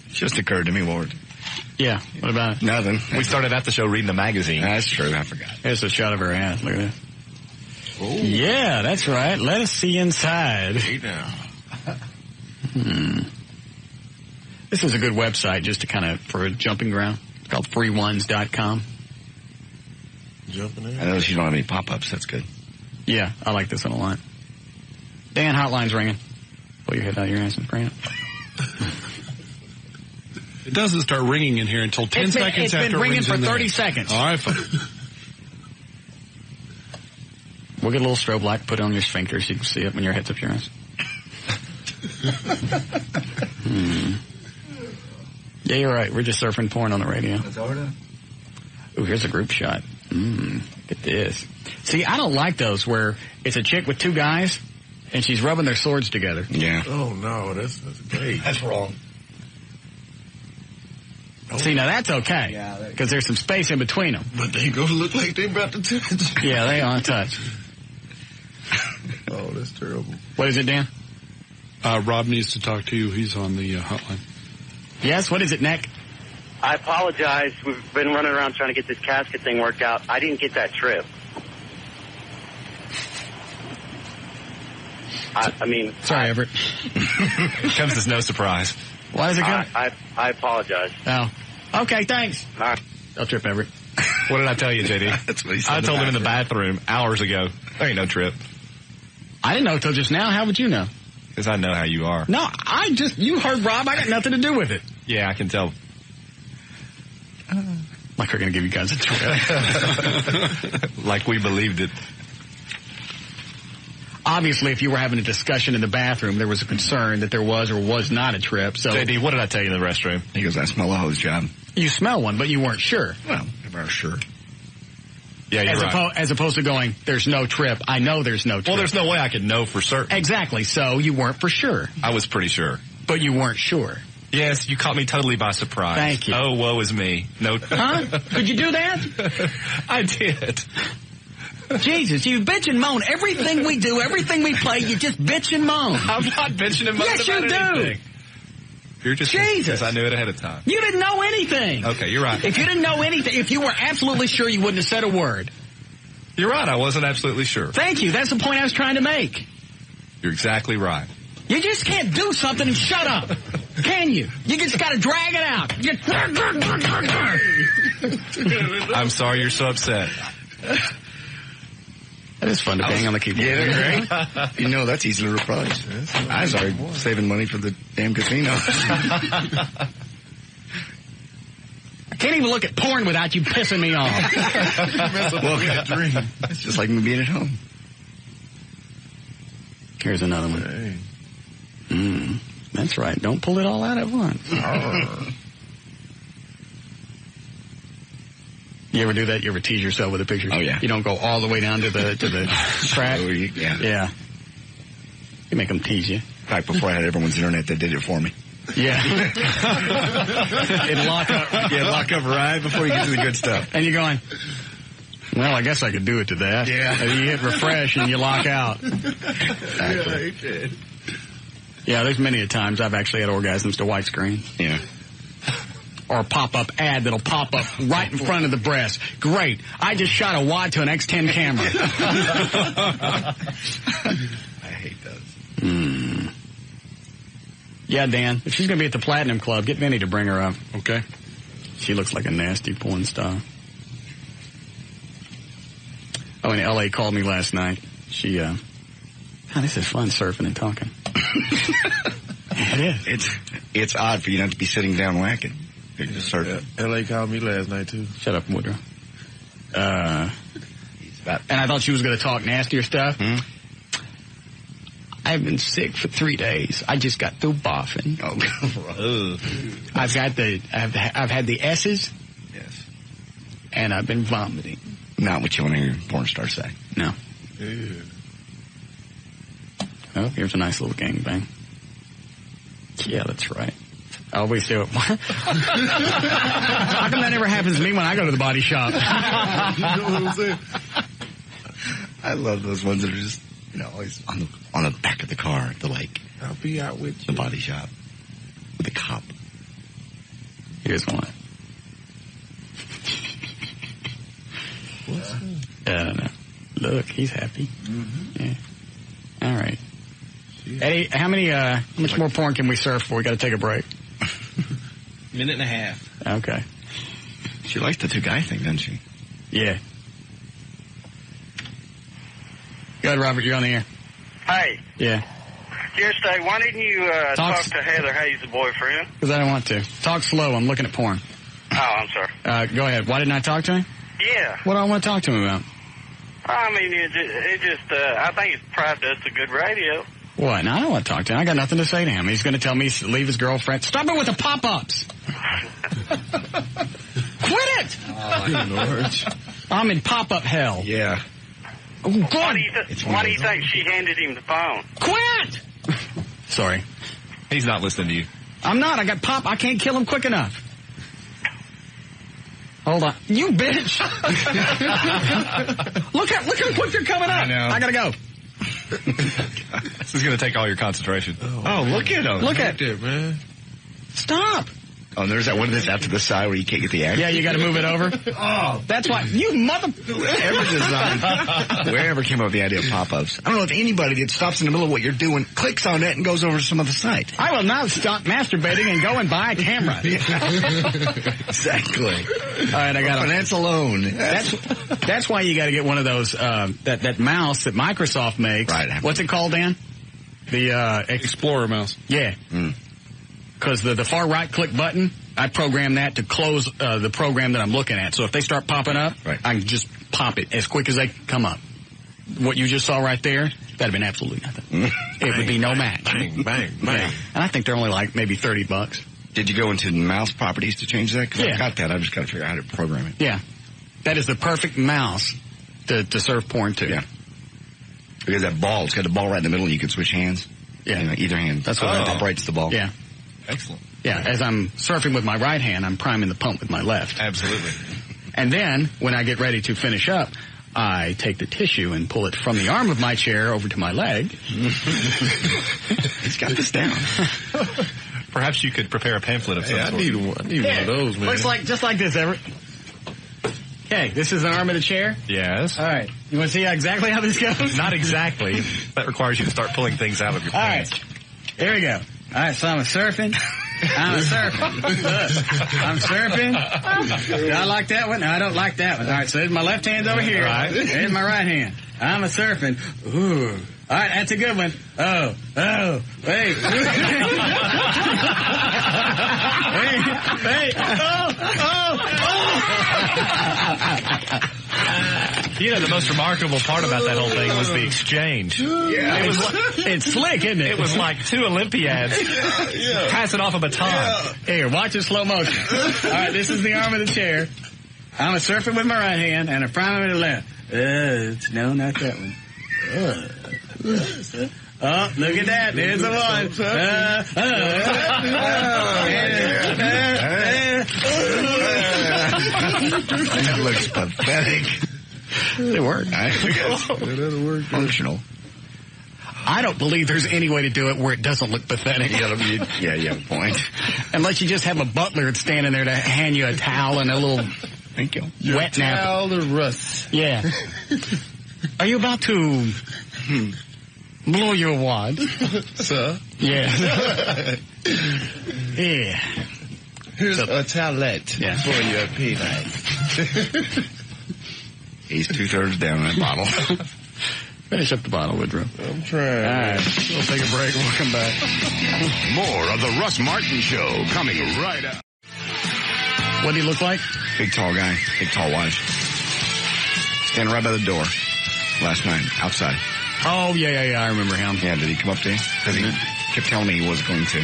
[SPEAKER 2] Just occurred to me, Ward.
[SPEAKER 1] Yeah, what about it?
[SPEAKER 2] Nothing.
[SPEAKER 4] We started out the show reading the magazine.
[SPEAKER 2] That's true, I forgot.
[SPEAKER 1] There's a shot of her ass. Look at that.
[SPEAKER 12] Oh.
[SPEAKER 1] Yeah, that's right. Let us see inside.
[SPEAKER 12] Hey now.
[SPEAKER 1] This is a good website just to kind of, for a jumping ground. It's called freeones.com.
[SPEAKER 12] Jumping in.
[SPEAKER 2] I notice you don't have any pop-ups. That's good.
[SPEAKER 1] Yeah, I like this one a lot. Dan, hotline's ringing. Pull your head out of your ass and bring it.
[SPEAKER 3] It doesn't start ringing in here until 10 seconds after it rings.
[SPEAKER 1] It's been ringing for
[SPEAKER 3] in
[SPEAKER 1] 30
[SPEAKER 3] there.
[SPEAKER 1] seconds.
[SPEAKER 3] All right, fine.
[SPEAKER 1] We'll get a little strobe light, put it on your sphincter so you can see it when your head's up your ass. Yeah, you're right. We're just surfing porn on the radio.
[SPEAKER 2] That's all we're doing.
[SPEAKER 1] Ooh, here's a group shot. Look at this. See, I don't like those where it's a chick with two guys and she's rubbing their swords together.
[SPEAKER 2] Yeah.
[SPEAKER 12] Oh, no, that's great.
[SPEAKER 2] That's wrong.
[SPEAKER 1] See, now that's okay because there's some space in between them.
[SPEAKER 12] But they gonna look like they about to touch.
[SPEAKER 1] Yeah, they aren't touch.
[SPEAKER 12] Oh, that's terrible.
[SPEAKER 1] What is it, Dan?
[SPEAKER 3] Rob needs to talk to you. He's on the hotline.
[SPEAKER 1] Yes, what is it, Nick?
[SPEAKER 23] I apologize. We've been running around trying to get this casket thing worked out. I didn't get that trip. I mean...
[SPEAKER 1] Sorry, Everett.
[SPEAKER 4] It comes as no surprise.
[SPEAKER 1] Why does it come?
[SPEAKER 23] I apologize.
[SPEAKER 1] Oh. Okay, thanks.
[SPEAKER 23] All right.
[SPEAKER 1] I'll trip, Everett.
[SPEAKER 4] What did I tell you, JD?
[SPEAKER 2] That's what he said.
[SPEAKER 4] I told him in the bathroom hours ago. There ain't no trip.
[SPEAKER 1] I didn't know until just now. How would you know?
[SPEAKER 4] Because I know how you are.
[SPEAKER 1] No, you heard Rob. I got nothing to do with it.
[SPEAKER 4] Yeah, I can tell.
[SPEAKER 1] Like we're going to give you guys a trip.
[SPEAKER 4] Like we believed it.
[SPEAKER 1] Obviously, if you were having a discussion in the bathroom, there was a concern that there was or was not a trip. So,
[SPEAKER 4] JD, what did I tell you in the restroom?
[SPEAKER 2] He goes, I smell a hose job.
[SPEAKER 1] You smell one, but you weren't sure.
[SPEAKER 2] Well, never sure.
[SPEAKER 4] Yeah, you're right.
[SPEAKER 1] As opposed to going, there's no trip. I know there's no trip.
[SPEAKER 4] Well, there's no way I could know for certain.
[SPEAKER 1] Exactly. So you weren't for sure.
[SPEAKER 4] I was pretty sure.
[SPEAKER 1] But you weren't sure.
[SPEAKER 4] Yes, you caught me totally by surprise.
[SPEAKER 1] Thank you.
[SPEAKER 4] Oh, woe is me. No.
[SPEAKER 1] Huh? Could you do that?
[SPEAKER 4] I did.
[SPEAKER 1] Jesus, you bitch and moan. Everything we do, everything we play, you just bitch and moan.
[SPEAKER 4] I'm not bitching and moaning
[SPEAKER 1] yes,
[SPEAKER 4] about
[SPEAKER 1] you do.
[SPEAKER 4] anything. You're just
[SPEAKER 1] Jesus.
[SPEAKER 4] I knew it ahead of time.
[SPEAKER 1] You didn't know anything.
[SPEAKER 4] Okay, you're right.
[SPEAKER 1] If you didn't know anything, if you were absolutely sure, you wouldn't have said a word.
[SPEAKER 4] You're right. I wasn't absolutely sure.
[SPEAKER 1] Thank you. That's the point I was trying to make.
[SPEAKER 4] You're exactly right.
[SPEAKER 1] You just can't do something and shut up. Can you? You just got to drag it out.
[SPEAKER 4] I'm sorry you're so upset.
[SPEAKER 1] That is fun to bang on the keyboard.
[SPEAKER 2] Yeah, right? You know, that's easy to reprise. I was already saving money for the damn casino.
[SPEAKER 1] I can't even look at porn without you pissing me off.
[SPEAKER 2] Well, dream. It's just like me being at home.
[SPEAKER 1] Here's another one. That's right. Don't pull it all out at once. You ever do that? You ever tease yourself with a picture?
[SPEAKER 2] Oh, yeah.
[SPEAKER 1] You don't go all the way down to the track?
[SPEAKER 2] Oh, yeah.
[SPEAKER 1] Yeah. You make them tease you.
[SPEAKER 2] In fact, before I had everyone's internet, they did it for me.
[SPEAKER 1] Yeah.
[SPEAKER 2] It'll lock up. Yeah, lock up right before you get to the good stuff.
[SPEAKER 1] And you're going, well, I guess I could do it to that.
[SPEAKER 2] Yeah.
[SPEAKER 1] And you hit refresh and you lock out.
[SPEAKER 12] Yeah, you can.
[SPEAKER 1] Yeah, there's many a times I've actually had orgasms to widescreen.
[SPEAKER 2] Yeah.
[SPEAKER 1] Or a pop-up ad that'll pop up right in front of the breast. Great. I just shot a wad to an X10 camera.
[SPEAKER 2] I hate those.
[SPEAKER 1] Yeah, Dan, if she's going to be at the Platinum Club, get Vinny to bring her up.
[SPEAKER 3] Okay.
[SPEAKER 1] She looks like a nasty porn star. Oh, and L.A. called me last night. She, this is fun surfing and talking. It is.
[SPEAKER 2] It's odd for you not to be sitting down whacking. You're just surfing.
[SPEAKER 12] L.A. called me last night, too.
[SPEAKER 1] Shut up, Woodrow. And I thought she was going to talk nastier stuff. I've been sick for 3 days. I just got through barfing.
[SPEAKER 2] Oh,
[SPEAKER 1] I've had the S's.
[SPEAKER 2] Yes.
[SPEAKER 1] And I've been vomiting.
[SPEAKER 2] Not what you want to hear a porn star say.
[SPEAKER 1] No.
[SPEAKER 12] Ew.
[SPEAKER 1] Oh, here's a nice little gangbang. Yeah, that's right. I always do it. How come that never happens to me when I go to the body shop?
[SPEAKER 12] You know what I'm saying?
[SPEAKER 2] I love those ones that are just, always on the back of the car at the lake.
[SPEAKER 12] I'll be out with you.
[SPEAKER 2] The body shop. With a cop.
[SPEAKER 1] Here's one.
[SPEAKER 12] What's that?
[SPEAKER 1] I don't know. Look, he's happy.
[SPEAKER 12] Mm-hmm.
[SPEAKER 1] Yeah. All right. Eddie, how much more porn can we surf before we got to take a break?
[SPEAKER 5] Minute and a half.
[SPEAKER 1] Okay.
[SPEAKER 2] She likes the two-guy thing, doesn't she?
[SPEAKER 1] Yeah. Go ahead, Robert. You're on the air.
[SPEAKER 9] Hey.
[SPEAKER 1] Yeah.
[SPEAKER 9] Just why didn't you talk to Heather Hayes' boyfriend?
[SPEAKER 1] Because I don't want to. Talk slow. I'm looking at porn.
[SPEAKER 9] Oh, I'm sorry.
[SPEAKER 1] Go ahead. Why didn't I talk to him?
[SPEAKER 9] Yeah.
[SPEAKER 1] What do I want to talk to him about?
[SPEAKER 9] I mean, I think it's probably does a good radio.
[SPEAKER 1] What? No, I don't want to talk to him. I got nothing to say to him. He's going to tell me to leave his girlfriend. Stop it with the pop-ups. Quit it!
[SPEAKER 12] Lord.
[SPEAKER 1] I'm in pop-up hell.
[SPEAKER 2] Yeah.
[SPEAKER 1] Oh, God.
[SPEAKER 9] Why do you think she handed him the phone?
[SPEAKER 1] Quit! Sorry.
[SPEAKER 4] He's not listening to you.
[SPEAKER 1] I'm not. I got pop. I can't kill him quick enough. Hold on. You bitch! Look how quick you're coming up.
[SPEAKER 4] I know.
[SPEAKER 1] I gotta go.
[SPEAKER 4] This is going to take all your concentration.
[SPEAKER 2] Oh, look at him.
[SPEAKER 1] Look at
[SPEAKER 12] it, man.
[SPEAKER 1] Stop.
[SPEAKER 2] Oh, there's that one that's out to the side where you can't get the action.
[SPEAKER 1] Yeah, you got to move it over.
[SPEAKER 2] Oh,
[SPEAKER 1] that's why you mother.
[SPEAKER 2] Wherever came up with the idea of pop-ups. I don't know if anybody that stops in the middle of what you're doing, clicks on it, and goes over to some other site.
[SPEAKER 1] I will not stop masturbating and go and buy a camera.
[SPEAKER 2] Exactly.
[SPEAKER 1] All right, I got
[SPEAKER 2] finance alone.
[SPEAKER 1] That's why you got to get one of those that mouse that Microsoft makes.
[SPEAKER 2] Right.
[SPEAKER 1] What's it called, Dan? The
[SPEAKER 3] Explorer mouse.
[SPEAKER 1] Yeah. Because the far right click button, I program that to close the program that I'm looking at. So if they start popping up, I can just pop it as quick as they come up. What you just saw right there, that'd have been absolutely nothing. It would be no match.
[SPEAKER 12] Bang, bang, bang.
[SPEAKER 1] Yeah. And I think they're only like maybe $30.
[SPEAKER 2] Did you go into mouse properties to change that? Because
[SPEAKER 1] Yeah.
[SPEAKER 2] I got that. I just got to figure out how to program it.
[SPEAKER 1] Yeah. That is the perfect mouse to surf porn to.
[SPEAKER 2] Yeah. Because that ball, it's got the ball right in the middle and you can switch hands.
[SPEAKER 1] Yeah.
[SPEAKER 2] Either hand. That's what operates the ball.
[SPEAKER 1] Yeah.
[SPEAKER 4] Excellent.
[SPEAKER 1] Yeah, as I'm surfing with my right hand, I'm priming the pump with my left.
[SPEAKER 4] Absolutely.
[SPEAKER 1] And then, when I get ready to finish up, I take the tissue and pull it from the arm of my chair over to my leg.
[SPEAKER 2] He's got this down.
[SPEAKER 4] Perhaps you could prepare a pamphlet of some sort.
[SPEAKER 12] I need one of those, man.
[SPEAKER 1] Looks like, just like this, Everett. Okay, this is an arm of the chair?
[SPEAKER 4] Yes.
[SPEAKER 1] All right. You want to see exactly how this goes?
[SPEAKER 4] Not exactly. That requires you to start pulling things out of your pants.
[SPEAKER 1] All right. Here we go. All right, so I'm surfing. Look, I'm surfing. Do I like that one? No, I don't like that one. All right, so there's my left hand's over here.
[SPEAKER 4] Right.
[SPEAKER 1] There's my right hand. I'm a surfing. Ooh. All right, that's a good one. Oh, wait. Wait.
[SPEAKER 4] You know, the most remarkable part about that whole thing was the exchange.
[SPEAKER 1] Yeah. It's slick, isn't it?
[SPEAKER 4] It was like two Olympiads passing off a baton.
[SPEAKER 1] Yeah. Here, watch it slow motion. All right, this is the arm of the chair. I'm a surfing with my right hand and a priming with the left. No, not that one. Oh, look at that. There's the one.
[SPEAKER 2] That looks pathetic.
[SPEAKER 1] It worked.
[SPEAKER 2] That'll work. Functional.
[SPEAKER 1] I don't believe there's any way to do it where it doesn't look pathetic.
[SPEAKER 2] You have a point.
[SPEAKER 1] Unless you just have a butler standing there to hand you a towel and a little
[SPEAKER 2] Thank you.
[SPEAKER 1] wet napkin.
[SPEAKER 12] Towel to Russ.
[SPEAKER 1] Yeah. Are you about to blow your wad?
[SPEAKER 12] Sir?
[SPEAKER 1] Yeah. Yeah.
[SPEAKER 12] Here's a towelette for your peanut.
[SPEAKER 2] He's 2/3 down that bottle.
[SPEAKER 1] Finish up the bottle, Woodrow.
[SPEAKER 12] I'm trying.
[SPEAKER 1] All right. We'll take a break. We'll come back.
[SPEAKER 15] More of the Russ Martin Show coming right up.
[SPEAKER 1] What did he look like?
[SPEAKER 2] Big tall guy. Big tall wife. Standing right by the door last night, outside.
[SPEAKER 1] Oh, yeah. I remember him.
[SPEAKER 2] Yeah, did he come up to you? Because he kept telling me he was going to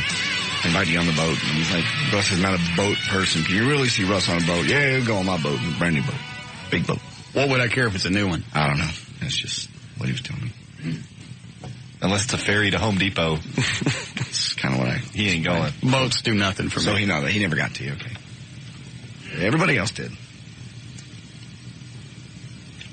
[SPEAKER 2] invite you on the boat. And he's like, Russ is not a boat person. Can you really see Russ on a boat? Yeah, he'll go on my boat. Brand new boat. Big boat.
[SPEAKER 1] What would I care if it's a new one?
[SPEAKER 2] I don't know. That's just what he was telling me.
[SPEAKER 4] Unless it's a ferry to Home Depot.
[SPEAKER 2] That's kind of what
[SPEAKER 4] he ain't going.
[SPEAKER 1] Boats do nothing for me.
[SPEAKER 2] So he never got to you, okay. Everybody else did.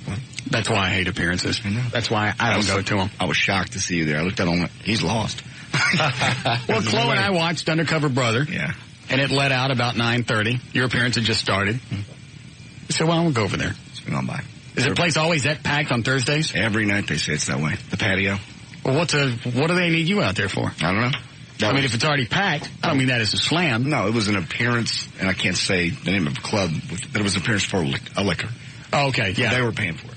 [SPEAKER 2] What?
[SPEAKER 1] That's why I hate appearances. I know. That's why I don't go to them.
[SPEAKER 2] I was shocked to see you there. I looked at him, he's lost.
[SPEAKER 1] Well, Chloe and I watched Undercover Brother.
[SPEAKER 2] Yeah.
[SPEAKER 1] And it let out about 9:30. Your appearance had just started. I said, well, we'll go over there.
[SPEAKER 2] It's been on by.
[SPEAKER 1] Is the place always that packed on Thursdays?
[SPEAKER 2] Every night they say it's that way. The patio.
[SPEAKER 1] Well, what do they need you out there for?
[SPEAKER 2] I don't know.
[SPEAKER 1] I mean, if it's already packed, I don't mean that as a slam.
[SPEAKER 2] No, it was an appearance, and I can't say the name of the club, but it was an appearance for a liquor.
[SPEAKER 1] Oh, okay, yeah.
[SPEAKER 2] They were paying for it.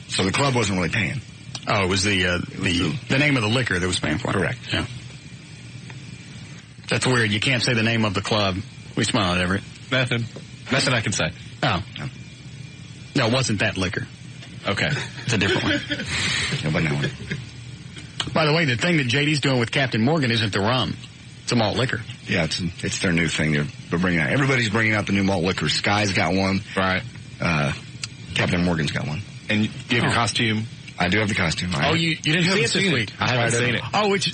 [SPEAKER 2] So the club wasn't really paying.
[SPEAKER 1] Oh, it was the name of the liquor that was paying for it.
[SPEAKER 2] Correct.
[SPEAKER 1] Yeah. That's weird. You can't say the name of the club. We smile at Everett.
[SPEAKER 4] Nothing I can say.
[SPEAKER 1] Oh. No, it wasn't that liquor.
[SPEAKER 4] Okay.
[SPEAKER 1] It's a different one.
[SPEAKER 2] Nobody knows.
[SPEAKER 1] By the way, the thing that JD's doing with Captain Morgan isn't the rum. It's a malt liquor.
[SPEAKER 2] Yeah, it's their new thing. They're bringing out. Everybody's bringing out the new malt liquor. Sky's got one.
[SPEAKER 4] Right.
[SPEAKER 2] Captain Morgan's got one.
[SPEAKER 4] And you have your costume?
[SPEAKER 2] I do have the costume.
[SPEAKER 1] You didn't see it this week?
[SPEAKER 4] I haven't seen it.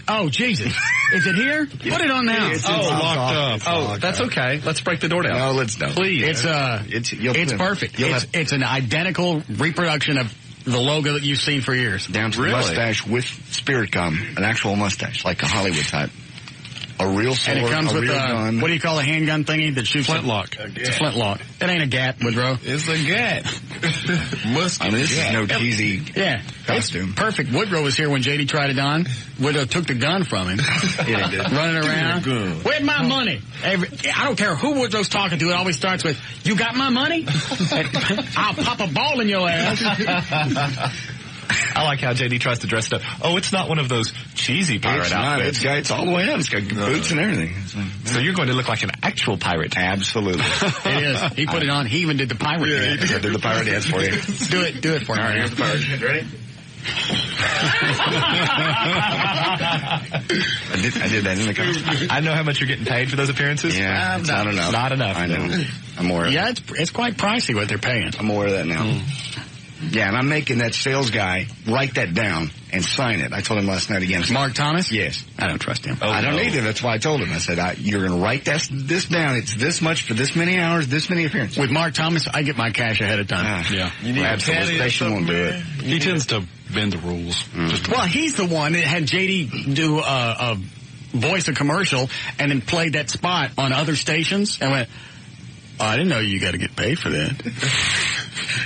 [SPEAKER 1] Oh, Jesus. Is it here? Put it on now.
[SPEAKER 4] It's locked up. That's okay. Let's break the door down.
[SPEAKER 2] No, let's not.
[SPEAKER 1] Please. It's perfect. It's an identical reproduction of the logo that you've seen for years.
[SPEAKER 2] Down to the mustache with spirit gum, an actual mustache, like a Hollywood type. A real sword,
[SPEAKER 1] and it comes with
[SPEAKER 2] gun.
[SPEAKER 1] What do you call a handgun thingy that shoots?
[SPEAKER 3] Flintlock.
[SPEAKER 1] It's a flintlock. It ain't a gat, Woodrow.
[SPEAKER 12] It's a gat.
[SPEAKER 2] This is no cheesy costume.
[SPEAKER 1] It's perfect. Woodrow was here when JD tried it on. Woodrow took the gun from him.
[SPEAKER 2] Yeah, he did.
[SPEAKER 1] Running around. Where's my money? I don't care who Woodrow's talking to. It always starts with, you got my money? I'll pop a ball in your ass.
[SPEAKER 4] I like how JD tries to dress it up. Oh, it's not one of those cheesy pirate outfits.
[SPEAKER 2] It's all the way up. It's got boots and everything.
[SPEAKER 4] So you're going to look like an actual pirate.
[SPEAKER 2] Absolutely.
[SPEAKER 1] It is. He put it on. He even did the pirate dance.
[SPEAKER 2] I did the pirate dance for you.
[SPEAKER 1] Do it for me.
[SPEAKER 2] All right, here's the pirate dance. Ready? I did that in the costume.
[SPEAKER 4] I know how much you're getting paid for those appearances.
[SPEAKER 2] Yeah, it's not enough.
[SPEAKER 4] Not enough.
[SPEAKER 2] I know. I'm aware.
[SPEAKER 1] Yeah, it's quite pricey what they're paying.
[SPEAKER 2] I'm aware of that now. Yeah, and I'm making that sales guy write that down and sign it. I told him last night again.
[SPEAKER 1] Mark Thomas?
[SPEAKER 2] Yes.
[SPEAKER 1] I don't trust him.
[SPEAKER 2] I don't either. That's why I told him. I said, you're going to write this down. It's this much for this many hours, this many appearances.
[SPEAKER 1] With Mark Thomas, I get my cash ahead of time.
[SPEAKER 3] Yeah.
[SPEAKER 2] You need a station won't do it.
[SPEAKER 3] He tends to bend the rules.
[SPEAKER 1] Well, he's the one that had JD do a voice a commercial and then played that spot on other stations and went, I didn't know you got to get paid for that.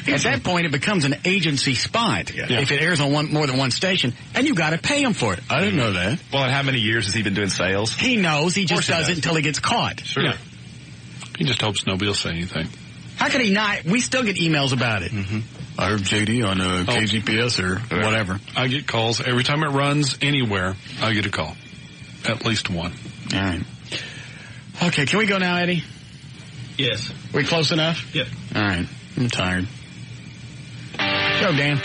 [SPEAKER 1] At that point, it becomes an agency spot if it airs on more than one station, and you got to pay him for it. I didn't know that.
[SPEAKER 4] Well, and how many years has he been doing sales?
[SPEAKER 1] He knows. He just does it until he gets caught.
[SPEAKER 3] Sure. Yeah. He just hopes nobody will say anything.
[SPEAKER 1] How could he not? We still get emails about it. I heard JD on KGPS or whatever.
[SPEAKER 3] I get calls. Every time it runs anywhere, I get a call. At least one.
[SPEAKER 1] All right. Okay, can we go now, Eddie?
[SPEAKER 5] Yes.
[SPEAKER 1] We close enough?
[SPEAKER 5] Yep.
[SPEAKER 1] All right. I'm tired. Go, Dan.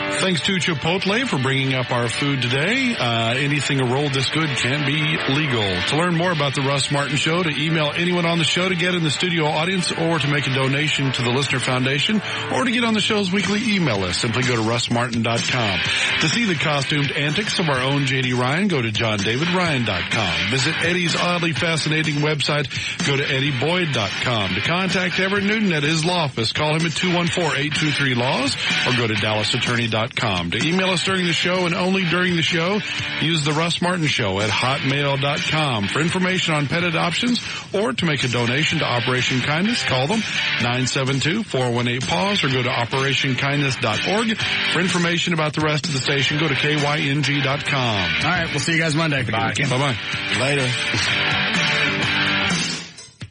[SPEAKER 3] Thanks to Chipotle for bringing up our food today. Anything a roll this good can't be legal. To learn more about the Russ Martin Show, to email anyone on the show, to get in the studio audience, or to make a donation to the Listener Foundation, or to get on the show's weekly email list, simply go to russmartin.com. To see the costumed antics of our own J.D. Ryan, go to johndavidryan.com. Visit Eddie's oddly fascinating website, go to eddieboyd.com. To contact Everett Newton at his law office, call him at 214-823-LAWS, or go to dallasattorney.com. To email us during the show and only during the show, use the Russ Martin Show at hotmail.com. For information on pet adoptions or to make a donation to Operation Kindness, call them 972-418-PAWS or go to operationkindness.org. For information about the rest of the station, go to kyng.com.
[SPEAKER 1] All right, we'll see you guys Monday.
[SPEAKER 3] Bye. Bye-bye.
[SPEAKER 2] Later.